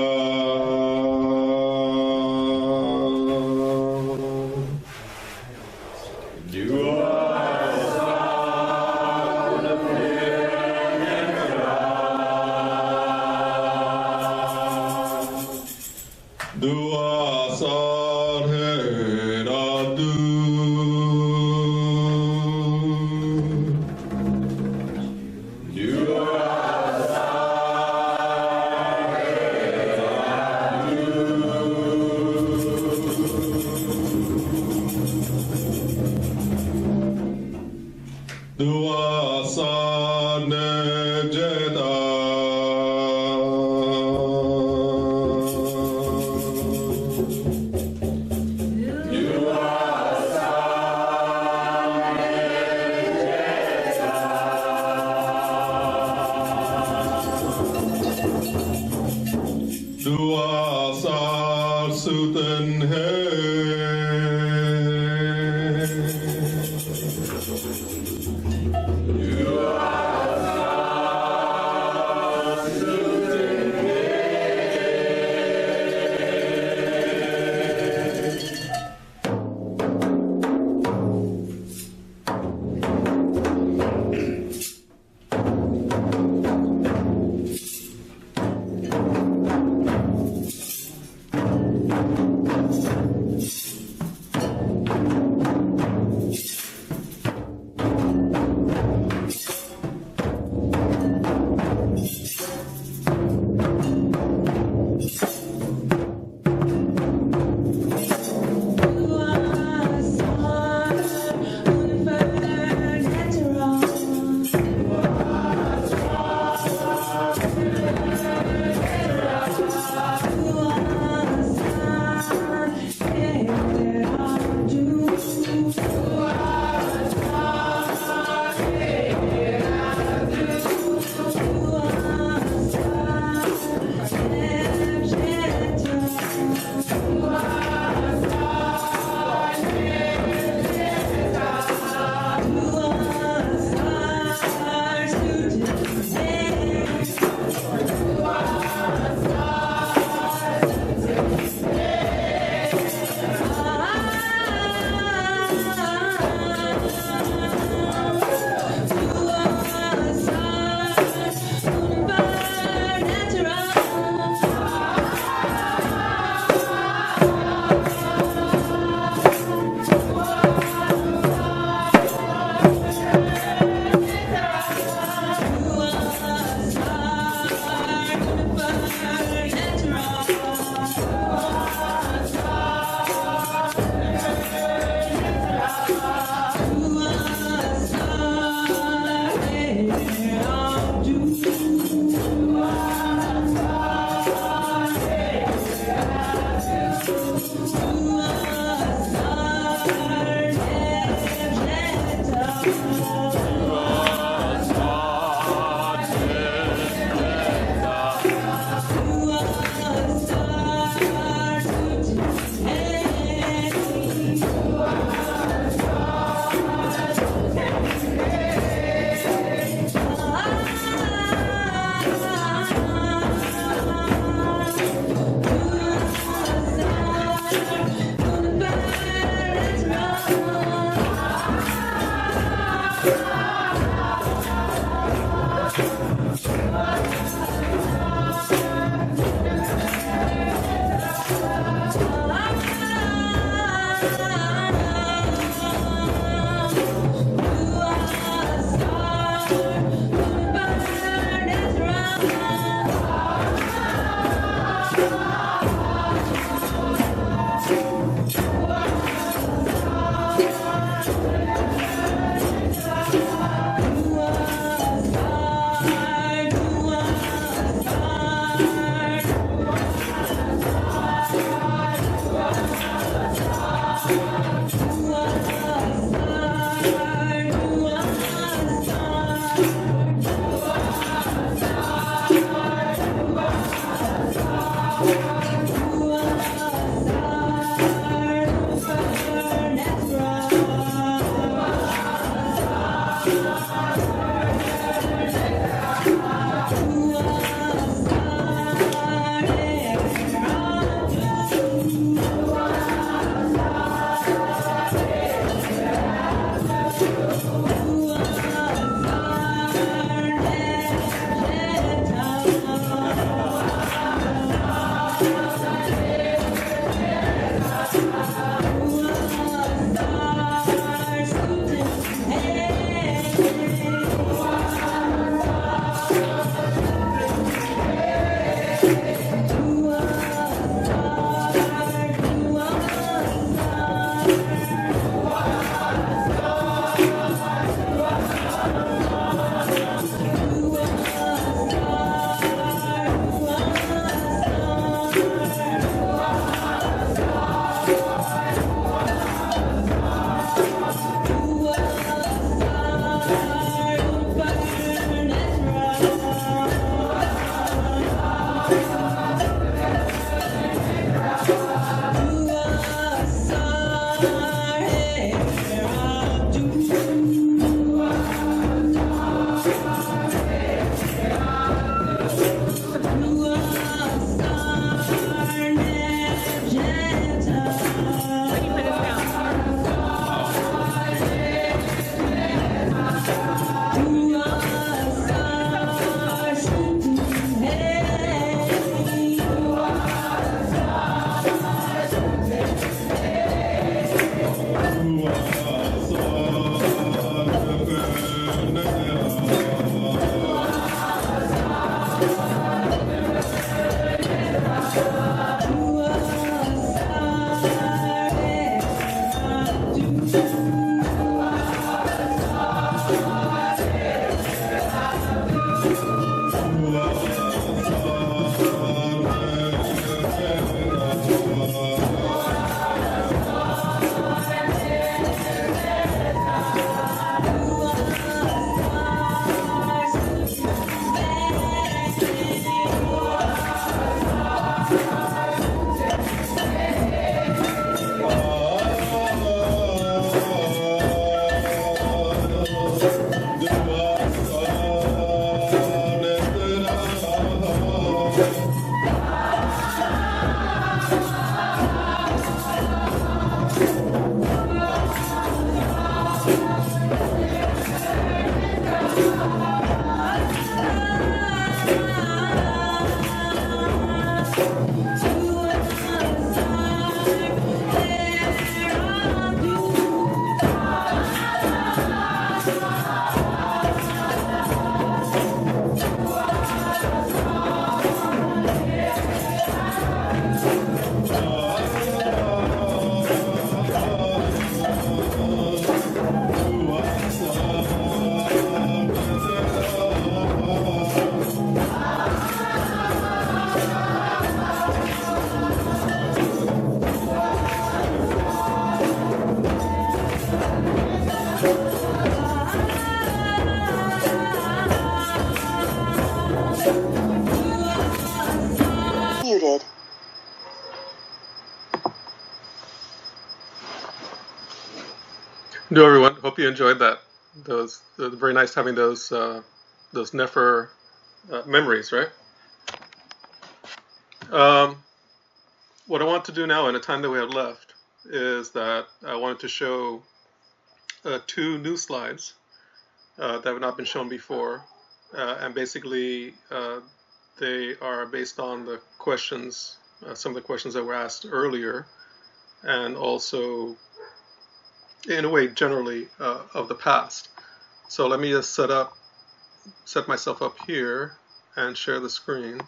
Dua sal heradu. Dua sal nejeta. Dua sal suten he. Do everyone. Hope you enjoyed that. Those very nice having those Nefer memories, right? What I want to do now in the time that we have left is that I wanted to show two new slides that have not been shown before, and basically they are based on the questions, some of the questions that were asked earlier, and also in a way generally of the past. So let me just set myself up here and share the screen.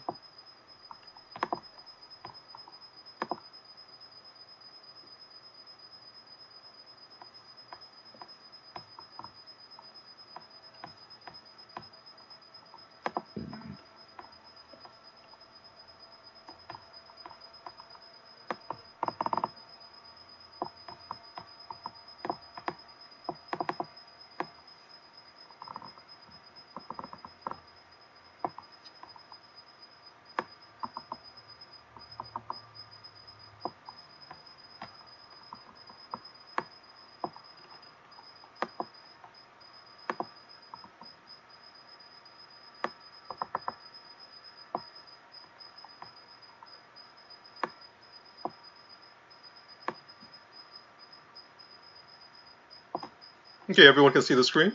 Okay, everyone can see the screen?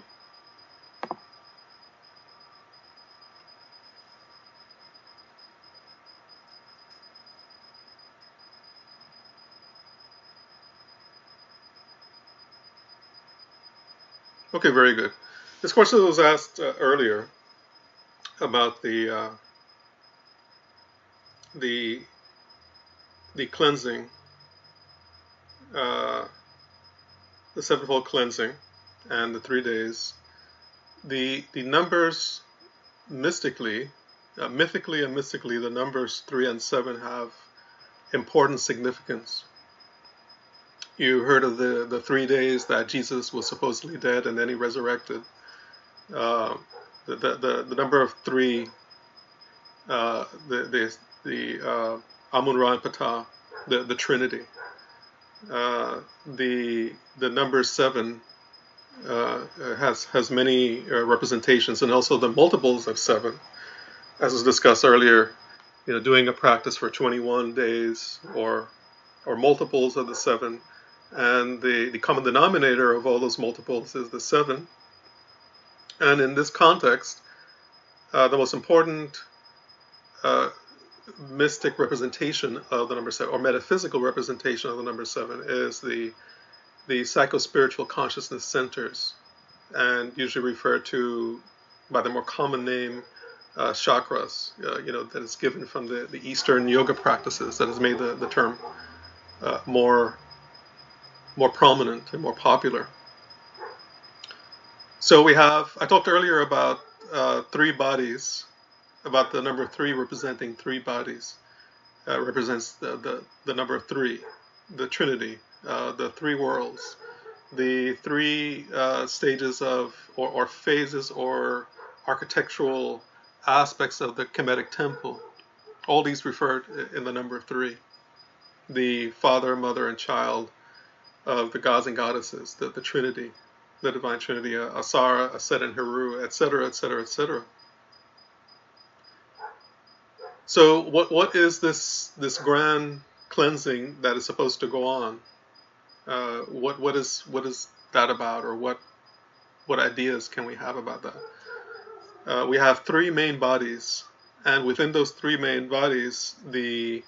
Okay, very good. This question was asked earlier about the the cleansing, uh, the sevenfold cleansing, and the 3 days. The numbers mystically, mythically and mystically, the numbers 3 and 7 have important significance. You heard of the 3 days that Jesus was supposedly dead and then he resurrected. Uh, the number of 3, the Amun Ra and Ptah, the Trinity. The number 7 has many representations, and also the multiples of 7, as was discussed earlier. Doing a practice for 21 days or multiples of the 7, and the common denominator of all those multiples is the 7. And in this context, the most important mystic representation of the number 7, or metaphysical representation of the number 7, is the psychospiritual consciousness centers, and usually referred to by the more common name chakras, that is given from the Eastern yoga practices, that has made the term more prominent and more popular. So I talked earlier about 3 bodies, about the number 3 representing 3 bodies, represents the number 3, the Trinity, the 3 worlds, the 3 stages of, or phases, or architectural aspects of the Kemetic temple. All these referred in the number 3. The father, mother, and child of the gods and goddesses, the Trinity, the divine Trinity, Asara, Aset, and Heru, etc., etc., etc. So what is this grand cleansing that is supposed to go on? What is that about, or what ideas can we have about that? We have 3 main bodies, and within those 3 main bodies, the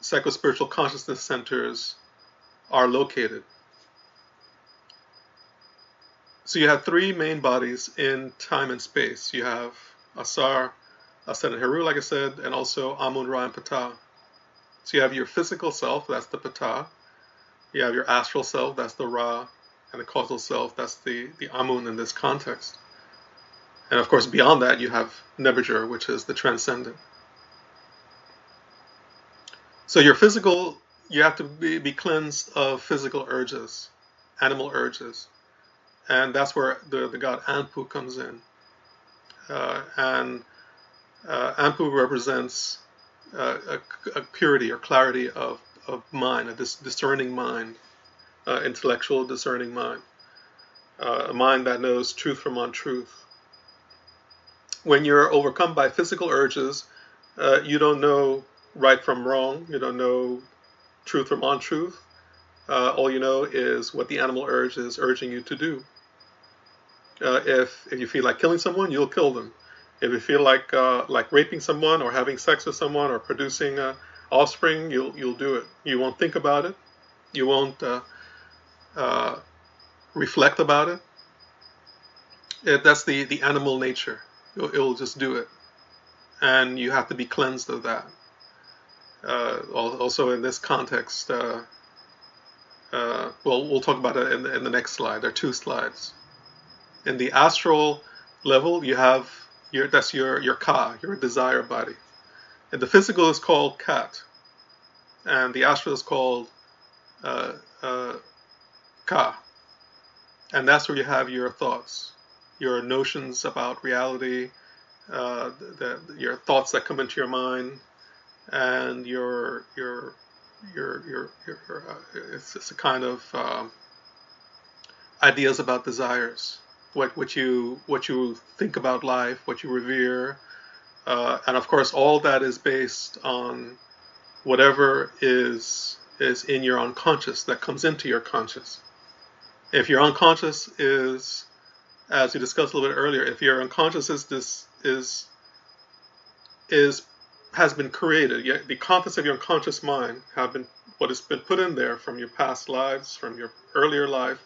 psychospiritual consciousness centers are located. So you have 3 main bodies in time and space. You have Asar, Aset, and Heru, like I said, and also Amun, Ra, and Ptah. So you have your physical self, that's the Ptah. You have your astral self, that's the Ra, and the causal self, that's the Amun in this context. And of course, beyond that, you have Nebuchadnezzar, which is the transcendent. So your physical, you have to be cleansed of physical urges, animal urges. And that's where the god Anpu comes in. And Anpu represents a purity or clarity of mind, a discerning mind, intellectual discerning mind, a mind that knows truth from untruth. When you're overcome by physical urges, you don't know right from wrong, you don't know truth from untruth. All you know is what the animal urge is urging you to do. If you feel like killing someone, you'll kill them. If you feel like raping someone, or having sex with someone, or producing offspring, you'll do it. You won't think about it. You won't reflect about it. That's the animal nature. It'll just do it, and you have to be cleansed of that. Also, in this context, we'll talk about it in the next slide. There are 2 slides. In the astral level, you have that's your Ka, your desire body. And the physical is called Kat, and the astral is called Ka. And that's where you have your thoughts, your notions about reality, your thoughts that come into your mind, and it's a kind of ideas about desires. What you think about life, what you revere, and of course all that is based on whatever is in your unconscious that comes into your conscious. If your unconscious is, as we discussed a little bit earlier, if your unconscious is has been created, yet the contents of your unconscious mind have been what has been put in there from your past lives, from your earlier life.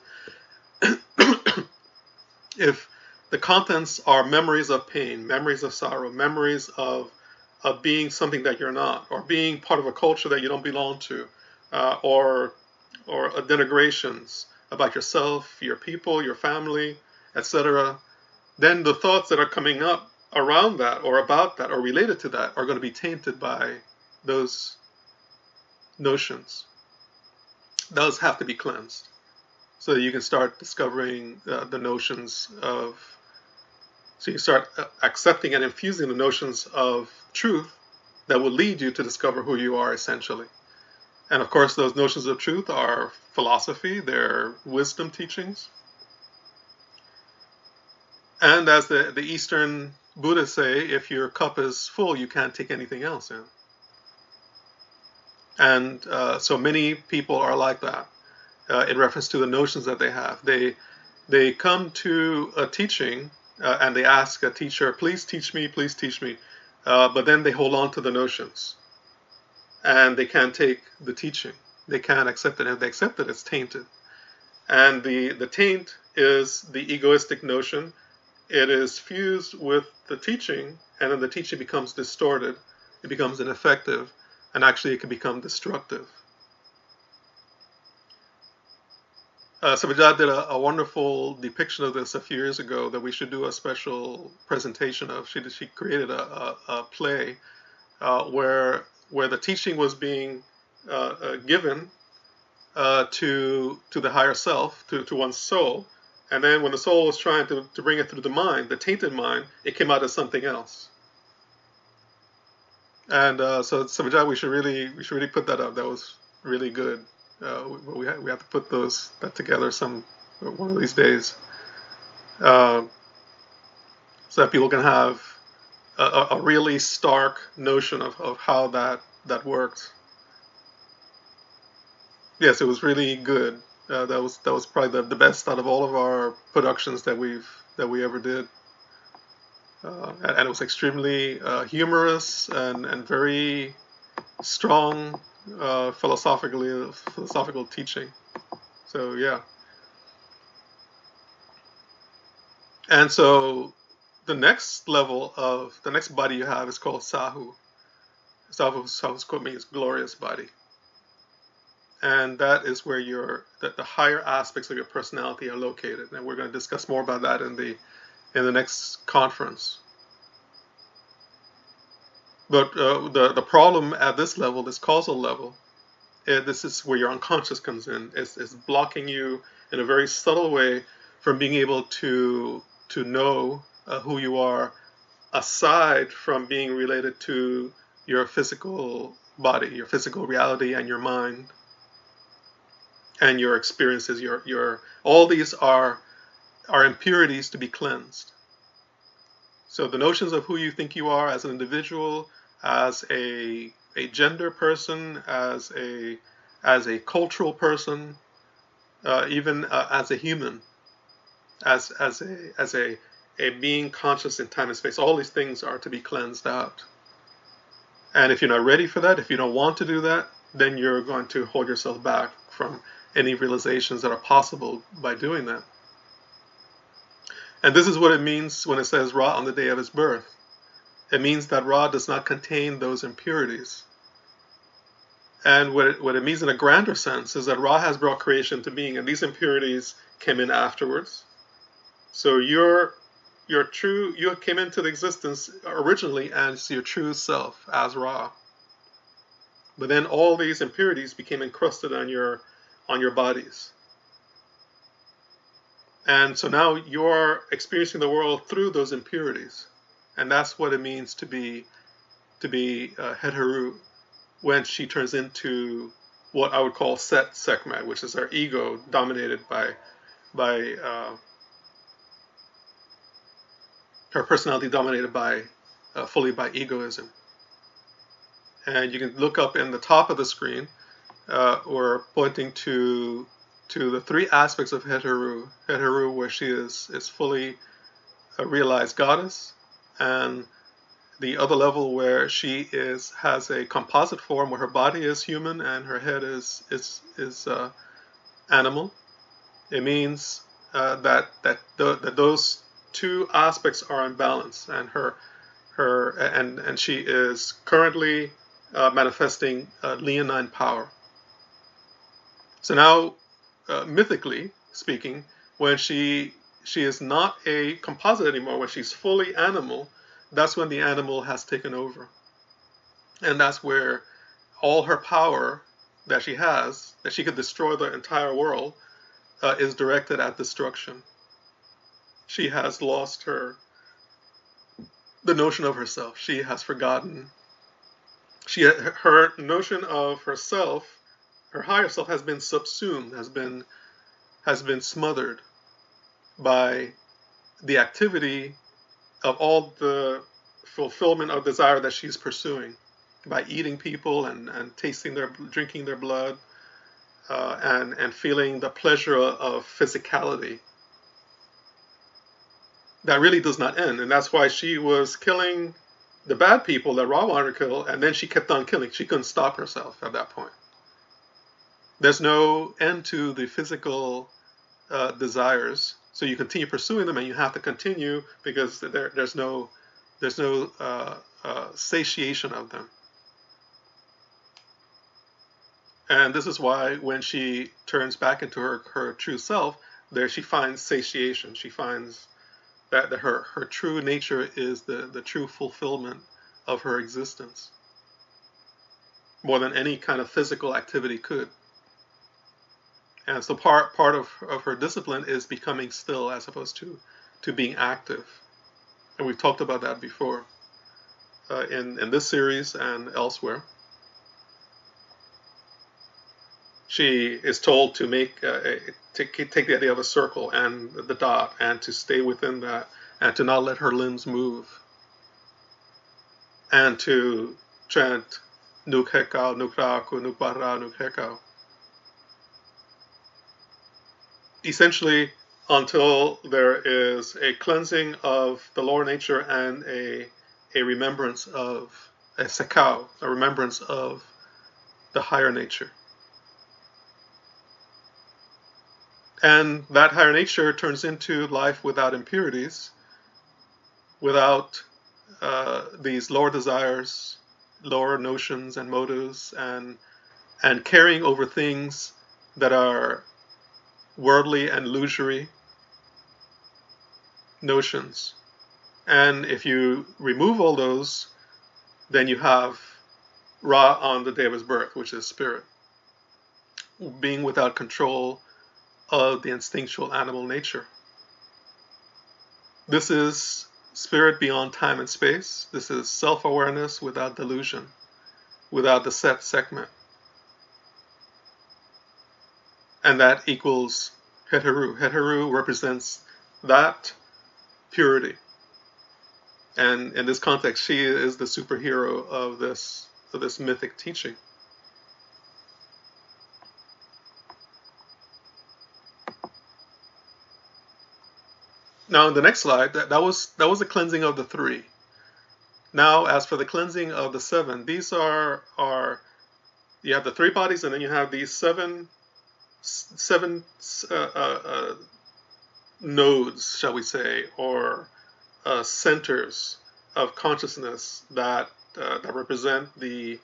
If the contents are memories of pain, memories of sorrow, memories of being something that you're not, or being part of a culture that you don't belong to, or denigrations about yourself, your people, your family, etc., then the thoughts that are coming up around that or about that or related to that are going to be tainted by those notions. Those have to be cleansed so that you can start discovering the notions of, so you start accepting and infusing the notions of truth that will lead you to discover who you are essentially. And of course, those notions of truth are philosophy, they're wisdom teachings. And as the Eastern Buddhists say, if your cup is full, you can't take anything else in. And so many people are like that in reference to the notions that they have. They come to a teaching and they ask a teacher, please teach me, but then they hold on to the notions. And they can't take the teaching. They can't accept it. And if they accept it, it's tainted. And the taint is the egoistic notion. It is fused with the teaching, and then the teaching becomes distorted. It becomes ineffective, and actually it can become destructive. Savajad did a wonderful depiction of this a few years ago that we should do a special presentation of. She created a play where the teaching was being given to the higher self, to one's soul, and then when the soul was trying to bring it through the mind, the tainted mind, it came out as something else. And so Savajad, we should really put that up. That was really good. We have to put that together one of these days, so that people can have a really stark notion of how that works. Yes, it was really good. That was probably the best out of all of our productions that we ever did, and it was extremely humorous and very strong philosophical teaching. So yeah, and so the next body you have is called Sahu. Sahu means glorious body. And that is where the higher aspects of your personality are located. And we're going to discuss more about that in the next conference. But the problem at this level, this causal level, this is where your unconscious comes in. It's blocking you in a very subtle way from being able to know who you are, aside from being related to your physical body, your physical reality, and your mind. And your experiences, your all these are impurities to be cleansed. So the notions of who you think you are as an individual, as a gender person, as a cultural person, even as a human, as a being conscious in time and space, all these things are to be cleansed out. And if you're not ready for that, if you don't want to do that, then you're going to hold yourself back from any realizations that are possible by doing that. And this is what it means when it says Ra on the day of his birth. It means that Ra does not contain those impurities. And what it means in a grander sense is that Ra has brought creation into being, and these impurities came in afterwards. So you came into the existence originally as your true self, as Ra. But then all these impurities became encrusted on your bodies. And so now you're experiencing the world through those impurities. And that's what it means to be Heteru when she turns into what I would call Set Sekhmet, which is our ego dominated by her personality dominated by fully by egoism. And you can look up in the top of the screen. We're pointing to to the three aspects of Heteru. Heteru, where she is fully a realized goddess, and the other level where she has a composite form where her body is human and her head is animal. It means that those two aspects are in balance, and and she is currently manifesting leonine power. So now, mythically speaking, when she is not a composite anymore, when she's fully animal, that's when the animal has taken over, and that's where all her power that she has, that she could destroy the entire world, is directed at destruction. She has lost the notion of herself. She has forgotten. Her notion of herself, her higher self, has been subsumed, has been smothered by the activity of all the fulfillment of desire that she's pursuing, by eating people and drinking their blood, and feeling the pleasure of physicality. That really does not end, and that's why she was killing the bad people that Ra wanted to kill, and then she kept on killing. She couldn't stop herself at that point. There's no end to the physical desires, so you continue pursuing them, and you have to continue because there's no satiation of them. And this is why when she turns back into her true self, there she finds satiation. She finds that her true nature is the true fulfillment of her existence, more than any kind of physical activity could. And so part of her discipline is becoming still as opposed to being active. And we've talked about that before in this series and elsewhere. She is told to take the idea of a circle and the dot, and to stay within that, and to not let her limbs move, and to chant Nuk Hekau, Nuk Raku, Nuk Bara, Nuk Hekau. Essentially, until there is a cleansing of the lower nature and a remembrance of a Sekau, a remembrance of the higher nature. And that higher nature turns into life without impurities, without these lower desires, lower notions and motives, and carrying over things that are worldly and illusory notions. And if you remove all those, then you have Ra on the day of his birth, which is spirit, being without control of the instinctual animal nature. This is spirit beyond time and space. This is self-awareness without delusion, without the set segment. And that equals Heteru. Heteru represents that purity. And in this context, she is the superhero of this mythic teaching. Now, in the next slide, that was the cleansing of the three. Now, as for the cleansing of the seven, these are you have the three bodies, and then you have these seven nodes, shall we say, or centers of consciousness that represent the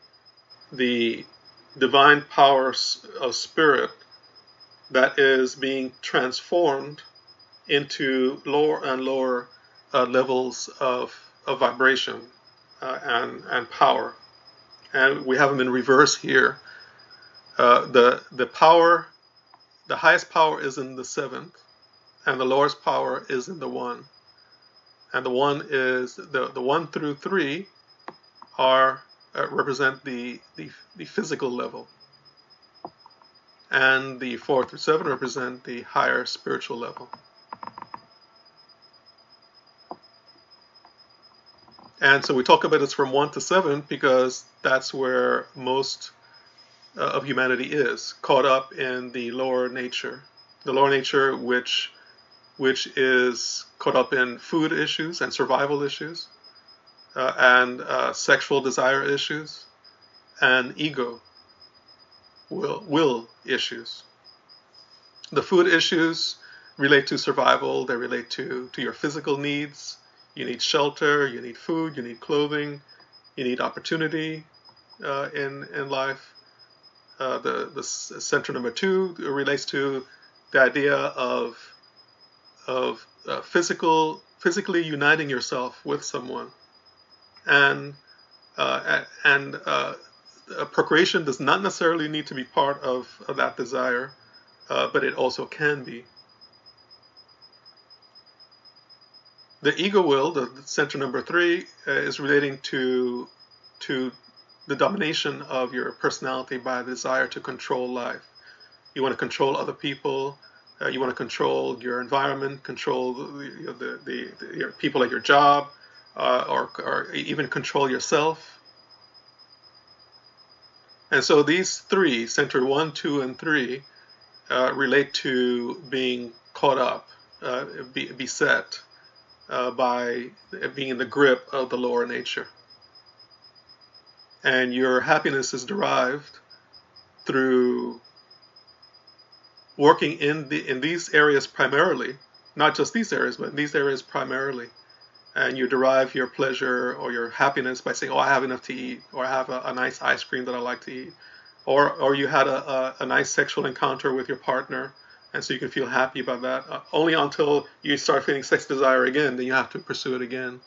divine power of spirit that is being transformed into lower and lower levels of vibration and power. And we have them in reverse here. The power, the highest power is in the seventh, and the lowest power is in the one. And the one is the 1 through 3 are represent the physical level, and the 4 through 7 represent the higher spiritual level. And so we talk about this from 1 to 7 because that's where most of humanity is caught up in the lower nature, which is caught up in food issues and survival issues, and sexual desire issues, and ego, will issues. The food issues relate to survival. They relate to your physical needs. You need shelter, you need food, you need clothing, you need opportunity in life. The center number 2 relates to the idea of physically uniting yourself with someone, and procreation does not necessarily need to be part of that desire, but it also can be. The ego will, the center number 3, is relating to the domination of your personality by the desire to control life. You want to control other people. You want to control your environment, control your people at your job, or even control yourself. And so these 3, center 1, 2, and 3, relate to being caught up, beset by being in the grip of the lower nature. And your happiness is derived through working in these areas primarily, not just these areas, but in these areas primarily. And you derive your pleasure or your happiness by saying, oh, I have enough to eat, or I have a nice ice cream that I like to eat, or you had a nice sexual encounter with your partner, and so you can feel happy about that. Only until you start feeling sex desire again, then you have to pursue it again.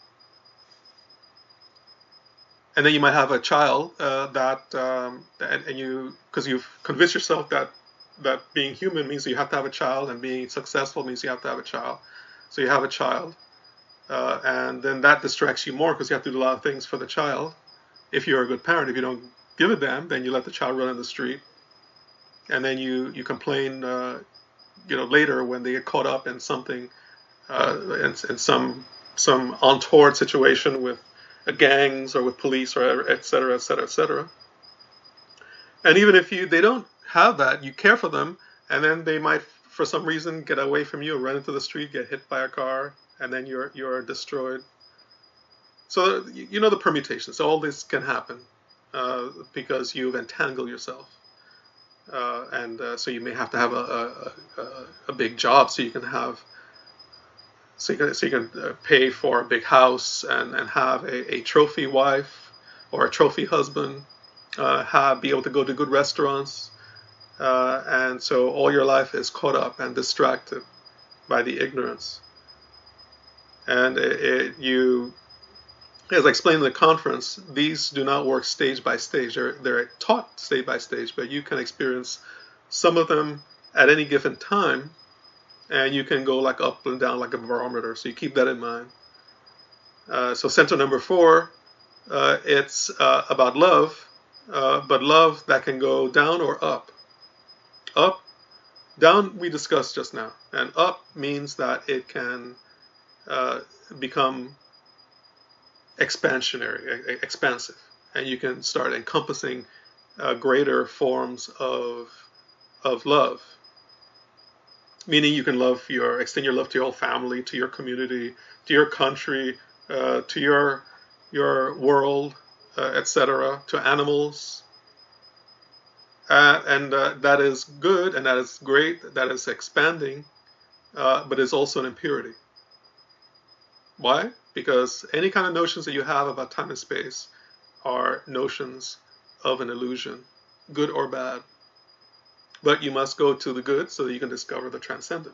And then you might have a child because you've convinced yourself that being human means you have to have a child, and being successful means you have to have a child. So you have a child, and then that distracts you more because you have to do a lot of things for the child. If you're a good parent, if you don't give a damn, then you let the child run in the street, and then you complain, later when they get caught up in something, in some untoward situation with gangs or with police or et cetera, et cetera, et cetera. And even if they don't have that, you care for them, and then they might, for some reason, get away from you, run into the street, get hit by a car, and then you're destroyed. So the permutations. All this can happen because you've entangled yourself, and so you may have to have a big job so you can have. So you can pay for a big house and have a trophy wife or a trophy husband, be able to go to good restaurants, and so all your life is caught up and distracted by the ignorance. And as I explained in the conference, these do not work stage by stage. They're taught stage by stage, but you can experience some of them at any given time. And you can go like up and down like a barometer, so you keep that in mind. So center number 4, it's about love, but love that can go down or up. Up, down we discussed just now, and up means that it can become expansive, and you can start encompassing greater forms of love. Meaning you can extend your love to your whole family, to your community, to your country, to your world, etc., to animals. And that is good, and that is great, that is expanding, but it's also an impurity. Why? Because any kind of notions that you have about time and space are notions of an illusion, good or bad. But you must go to the good so that you can discover the transcendent.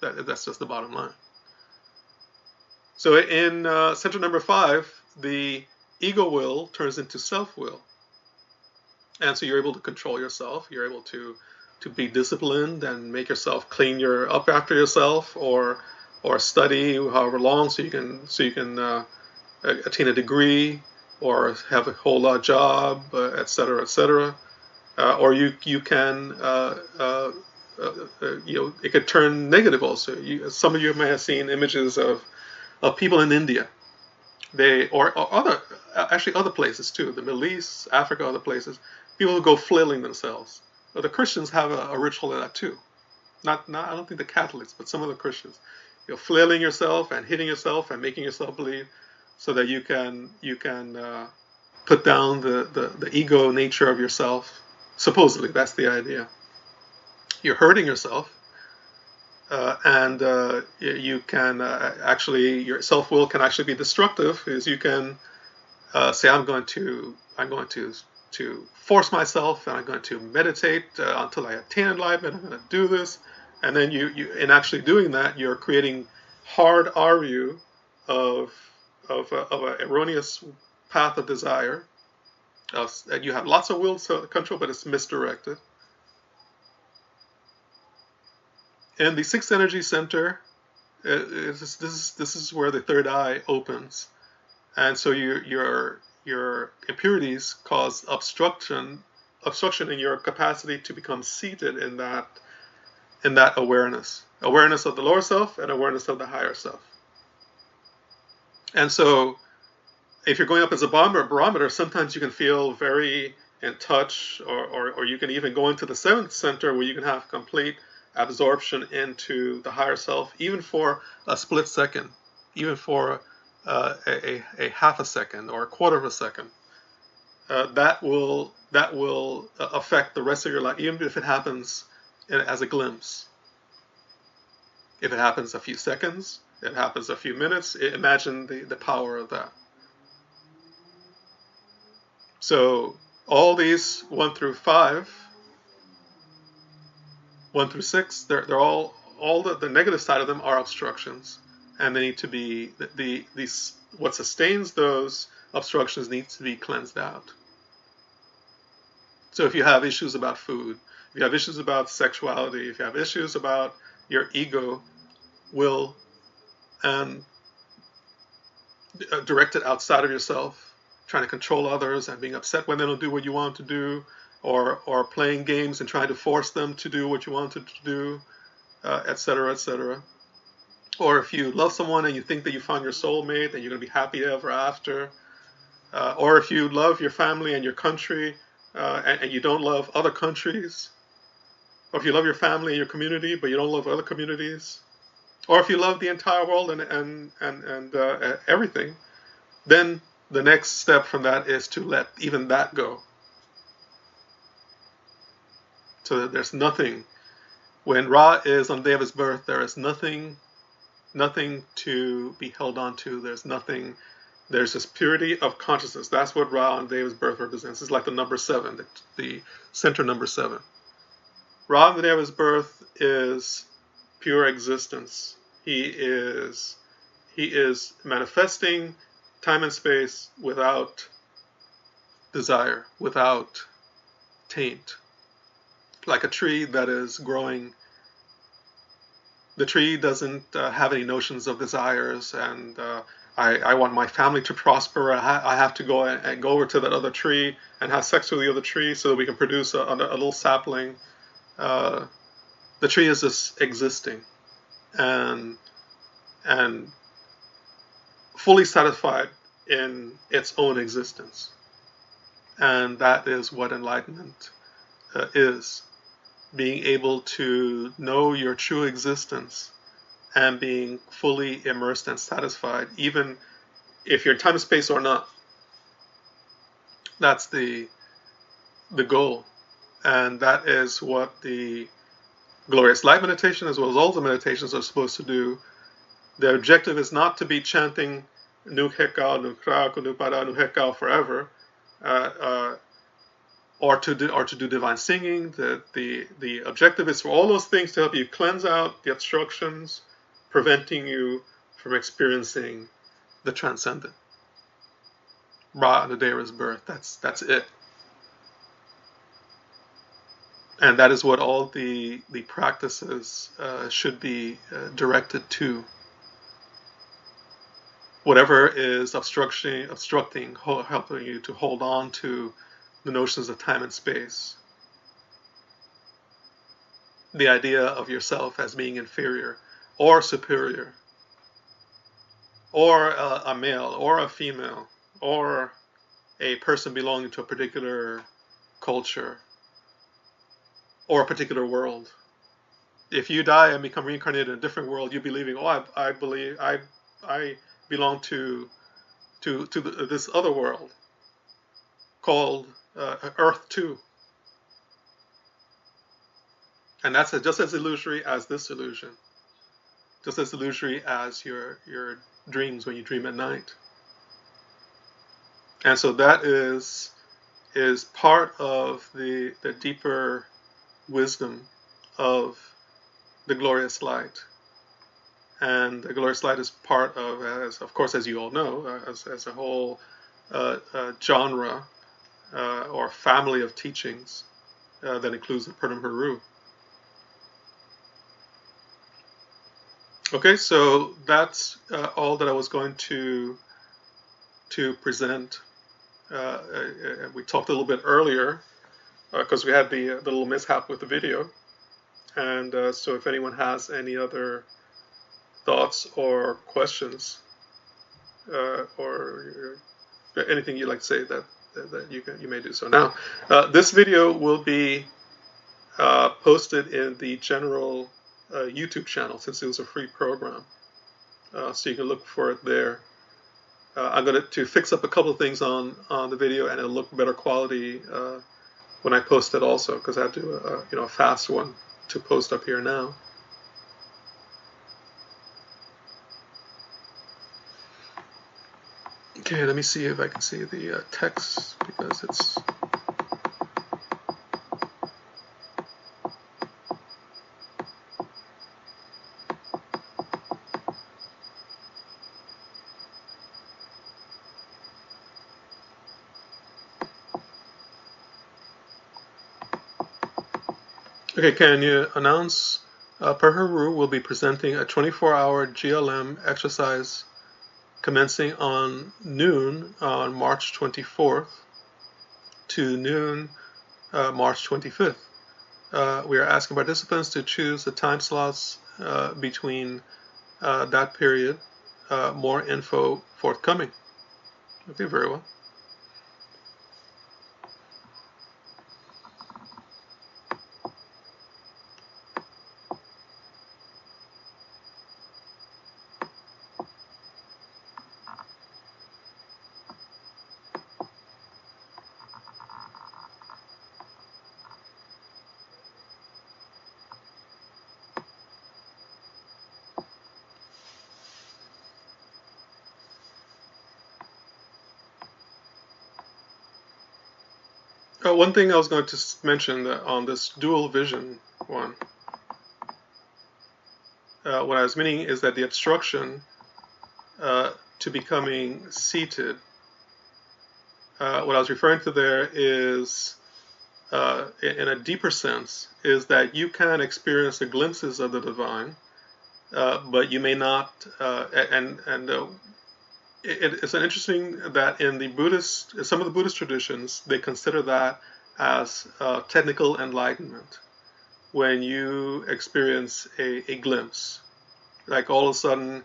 That's just the bottom line. So in center number 5, the ego will turns into self-will. And so you're able to control yourself. You're able to be disciplined and make yourself clean up after yourself, or study however long so you can attain a degree or have a whole job, et cetera, et cetera. Or you can, it could turn negative also. Some of you may have seen images of people in India. Or other places too, the Middle East, Africa, other places. People who go flailing themselves. Well, the Christians have a ritual of that too. Not I don't think the Catholics, but some of the Christians. You're flailing yourself and hitting yourself and making yourself bleed, so that you can put down the ego nature of yourself. Supposedly, that's the idea. You're hurting yourself, and you can actually, your self-will can actually be destructive, because you can say, I'm going to force myself, and I'm going to meditate until I attain enlightenment. I'm going to do this, and then you in actually doing that, you're creating hard RU of an erroneous path of desire. You have lots of will control, but it's misdirected. And the sixth energy center, this is where the third eye opens, and so your impurities cause obstruction in your capacity to become seated in that awareness of the lower self and awareness of the higher self. And so, if you're going up as a barometer, sometimes you can feel very in touch, or you can even go into the seventh center, where you can have complete absorption into the higher self, even for a split second, even for a half a second or a quarter of a second. That will affect the rest of your life, even if it happens as a glimpse. If it happens a few seconds, it happens a few minutes. Imagine the power of that. So all these 1 through 5, 1 through 6, they're all the negative side of them are obstructions, and they need to be these what sustains those obstructions needs to be cleansed out. So if you have issues about food, if you have issues about sexuality, if you have issues about your ego, will, and directed outside of yourself, trying to control others and being upset when they don't do what you want to do, or playing games and trying to force them to do what you wanted to do, etc., etc. Or if you love someone and you think that you found your soulmate and you're going to be happy ever after, or if you love your family and your country and you don't love other countries, or if you love your family and your community but you don't love other communities, or if you love the entire world and everything, then the next step from that is to let even that go. So that there's nothing. When Ra is on the day of his birth, there is nothing to be held on to. There's nothing. There's this purity of consciousness. That's what Ra on the day of his birth represents. It's like the number 7, the center number 7. Ra on the day of his birth is pure existence. He is manifesting time and space without desire, without taint. Like a tree that is growing. The tree doesn't have any notions of desires, and I want my family to prosper. I have to go over to that other tree and have sex with the other tree so that we can produce a little sapling. The tree is just existing and fully satisfied in its own existence. And that is what enlightenment is. Being able to know your true existence and being fully immersed and satisfied, even if you're in time and space or not. That's the goal. And that is what the glorious light meditation as well as all the meditations are supposed to do. The objective is not to be chanting Nu Hekao, Nu Krako, Nu Pada, Nu Hekao forever, or to do divine singing. The objective is for all those things to help you cleanse out the obstructions, preventing you from experiencing the transcendent. Ra on the day of his birth. That's it. And that is what all the practices should be directed to. Whatever is obstructing, helping you to hold on to the notions of time and space. The idea of yourself as being inferior or superior, or a male or a female, or a person belonging to a particular culture or a particular world. If you die and become reincarnated in a different world, you'll be believing, oh, I believe I belong to this other world called Earth 2. And that's just as illusory as this illusion, just as illusory as your dreams when you dream at night. And so that is part of the deeper wisdom of the glorious light. And the glorious light is part of, of course, as you all know, as a whole genre or family of teachings that includes the Purdum Haru. Okay, so that's all that I was going to present. We talked a little bit earlier because we had the little mishap with the video, and so if anyone has any other thoughts or questions or anything you'd like to say, that you may do so now. This video will be posted in the general YouTube channel since it was a free program, so you can look for it there. I'm going to fix up a couple of things on the video, and it'll look better quality when I post it also, because I have to do a fast one to post up here now. Okay, let me see if I can see the text, because it's... Okay, can you announce Per Haru will be presenting a 24-hour GLM exercise commencing on noon on March 24th to noon March 25th. We are asking participants to choose the time slots between that period. More info forthcoming. Okay, very well. One thing I was going to mention that on this dual vision one, what I was meaning is that the obstruction to becoming seated, what I was referring to there is, in a deeper sense, is that you can experience the glimpses of the divine, but you may not, it's an interesting that in the Buddhist, some of the Buddhist traditions, they consider that as technical enlightenment. When you experience a glimpse, like all of a sudden,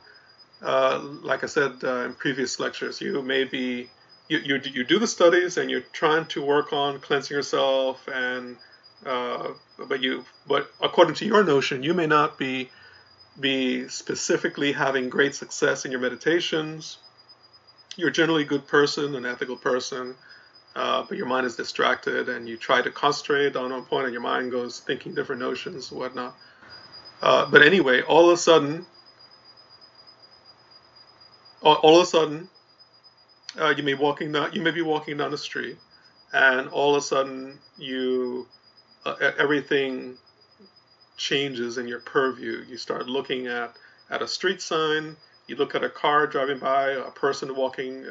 like I said in previous lectures, you may be, you do the studies and you're trying to work on cleansing yourself, and but according to your notion, you may not be specifically having great success in your meditations. You're generally a good person, an ethical person, but your mind is distracted, and you try to concentrate on one point, and your mind goes thinking different notions and whatnot. But anyway, all of a sudden, you may be walking down the street, and all of a sudden, everything changes in your purview. You start looking at a street sign. You look at a car driving by, a person walking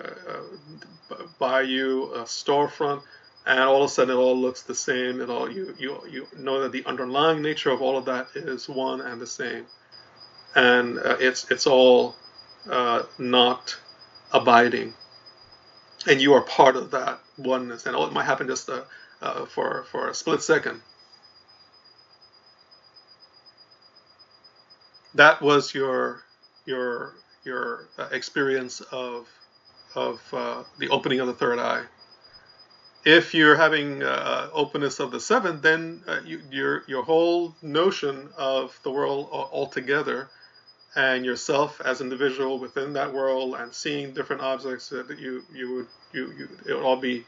by you, a storefront, and all of a sudden it all looks the same. It all you know that the underlying nature of all of that is one and the same, and it's all not abiding, and you are part of that oneness. And it might happen just for a split second. That was your experience of the opening of the third eye. If you're having openness of the 7, then your whole notion of the world altogether and yourself as individual within that world and seeing different objects that it would all be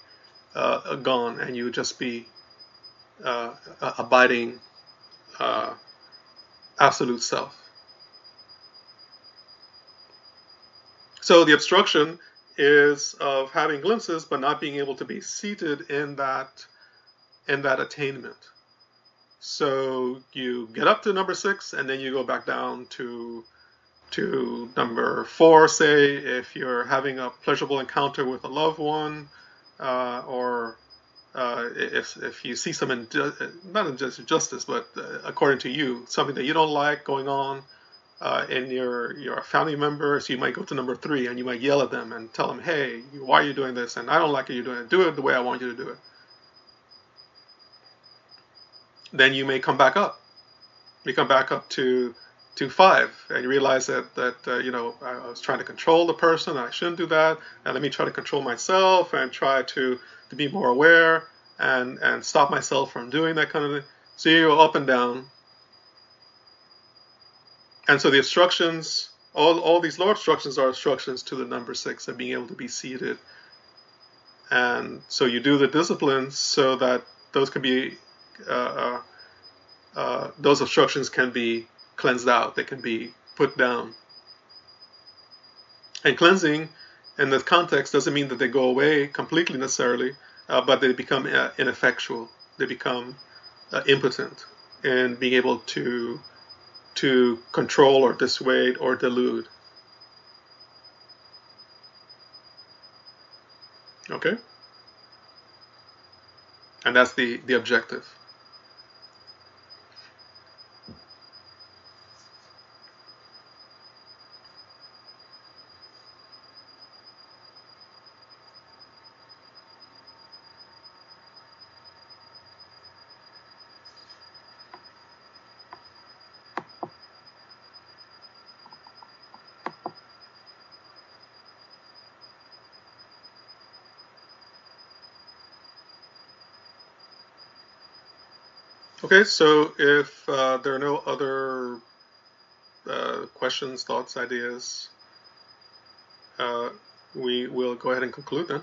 gone, and you would just be abiding absolute self. So the obstruction is of having glimpses but not being able to be seated in that attainment. So you get up to number 6 and then you go back down to number 4, say, if you're having a pleasurable encounter with a loved one, or if you see some not injustice, but according to you, something that you don't like going on in your family members, you might go to number 3 and you might yell at them and tell them, hey, why are you doing this? And I don't like it, you're doing it. Do it the way I want you to do it. Then you may come back up. You come back up to 5, and you realize that I was trying to control the person, and I shouldn't do that, and let me try to control myself and try to be more aware and stop myself from doing that kind of thing. So you go up and down. And so the instructions, all these lower instructions are instructions to the number 6 and being able to be seated. And so you do the disciplines so that those can be those obstructions can be cleansed out. They can be put down. And cleansing in this context doesn't mean that they go away completely necessarily, but they become ineffectual. They become impotent in being able to control or dissuade or delude. Okay? And that's the objective. Okay, so if there are no other questions, thoughts, ideas, we will go ahead and conclude then.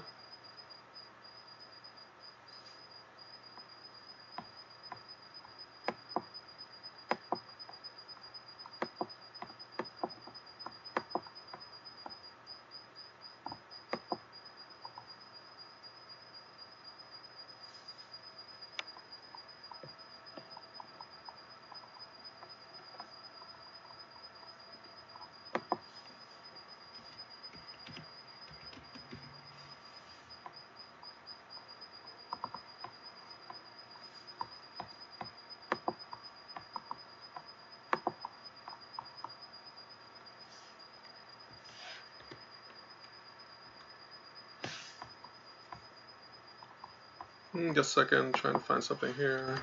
Just a second, trying to find something here.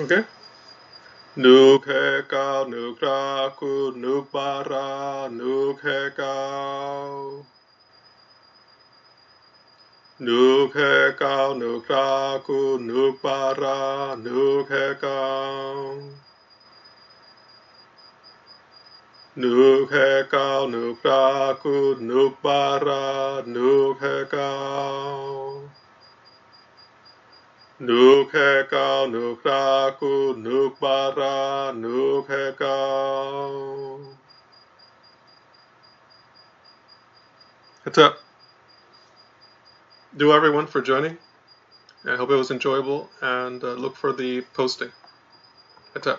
Okay. Nuk hekau, nuk raku, nuk bara, nuk hekau. Nuk hekau, nuk raku, nuk bara, nuk hekau. Nuk hekau, nuk raku, nuk bara, nuk hekau. Nuk hekau, nuk raku, nuk bara, nuk hekau. That's it. Do everyone for joining. I hope it was enjoyable, and look for the posting. That's it.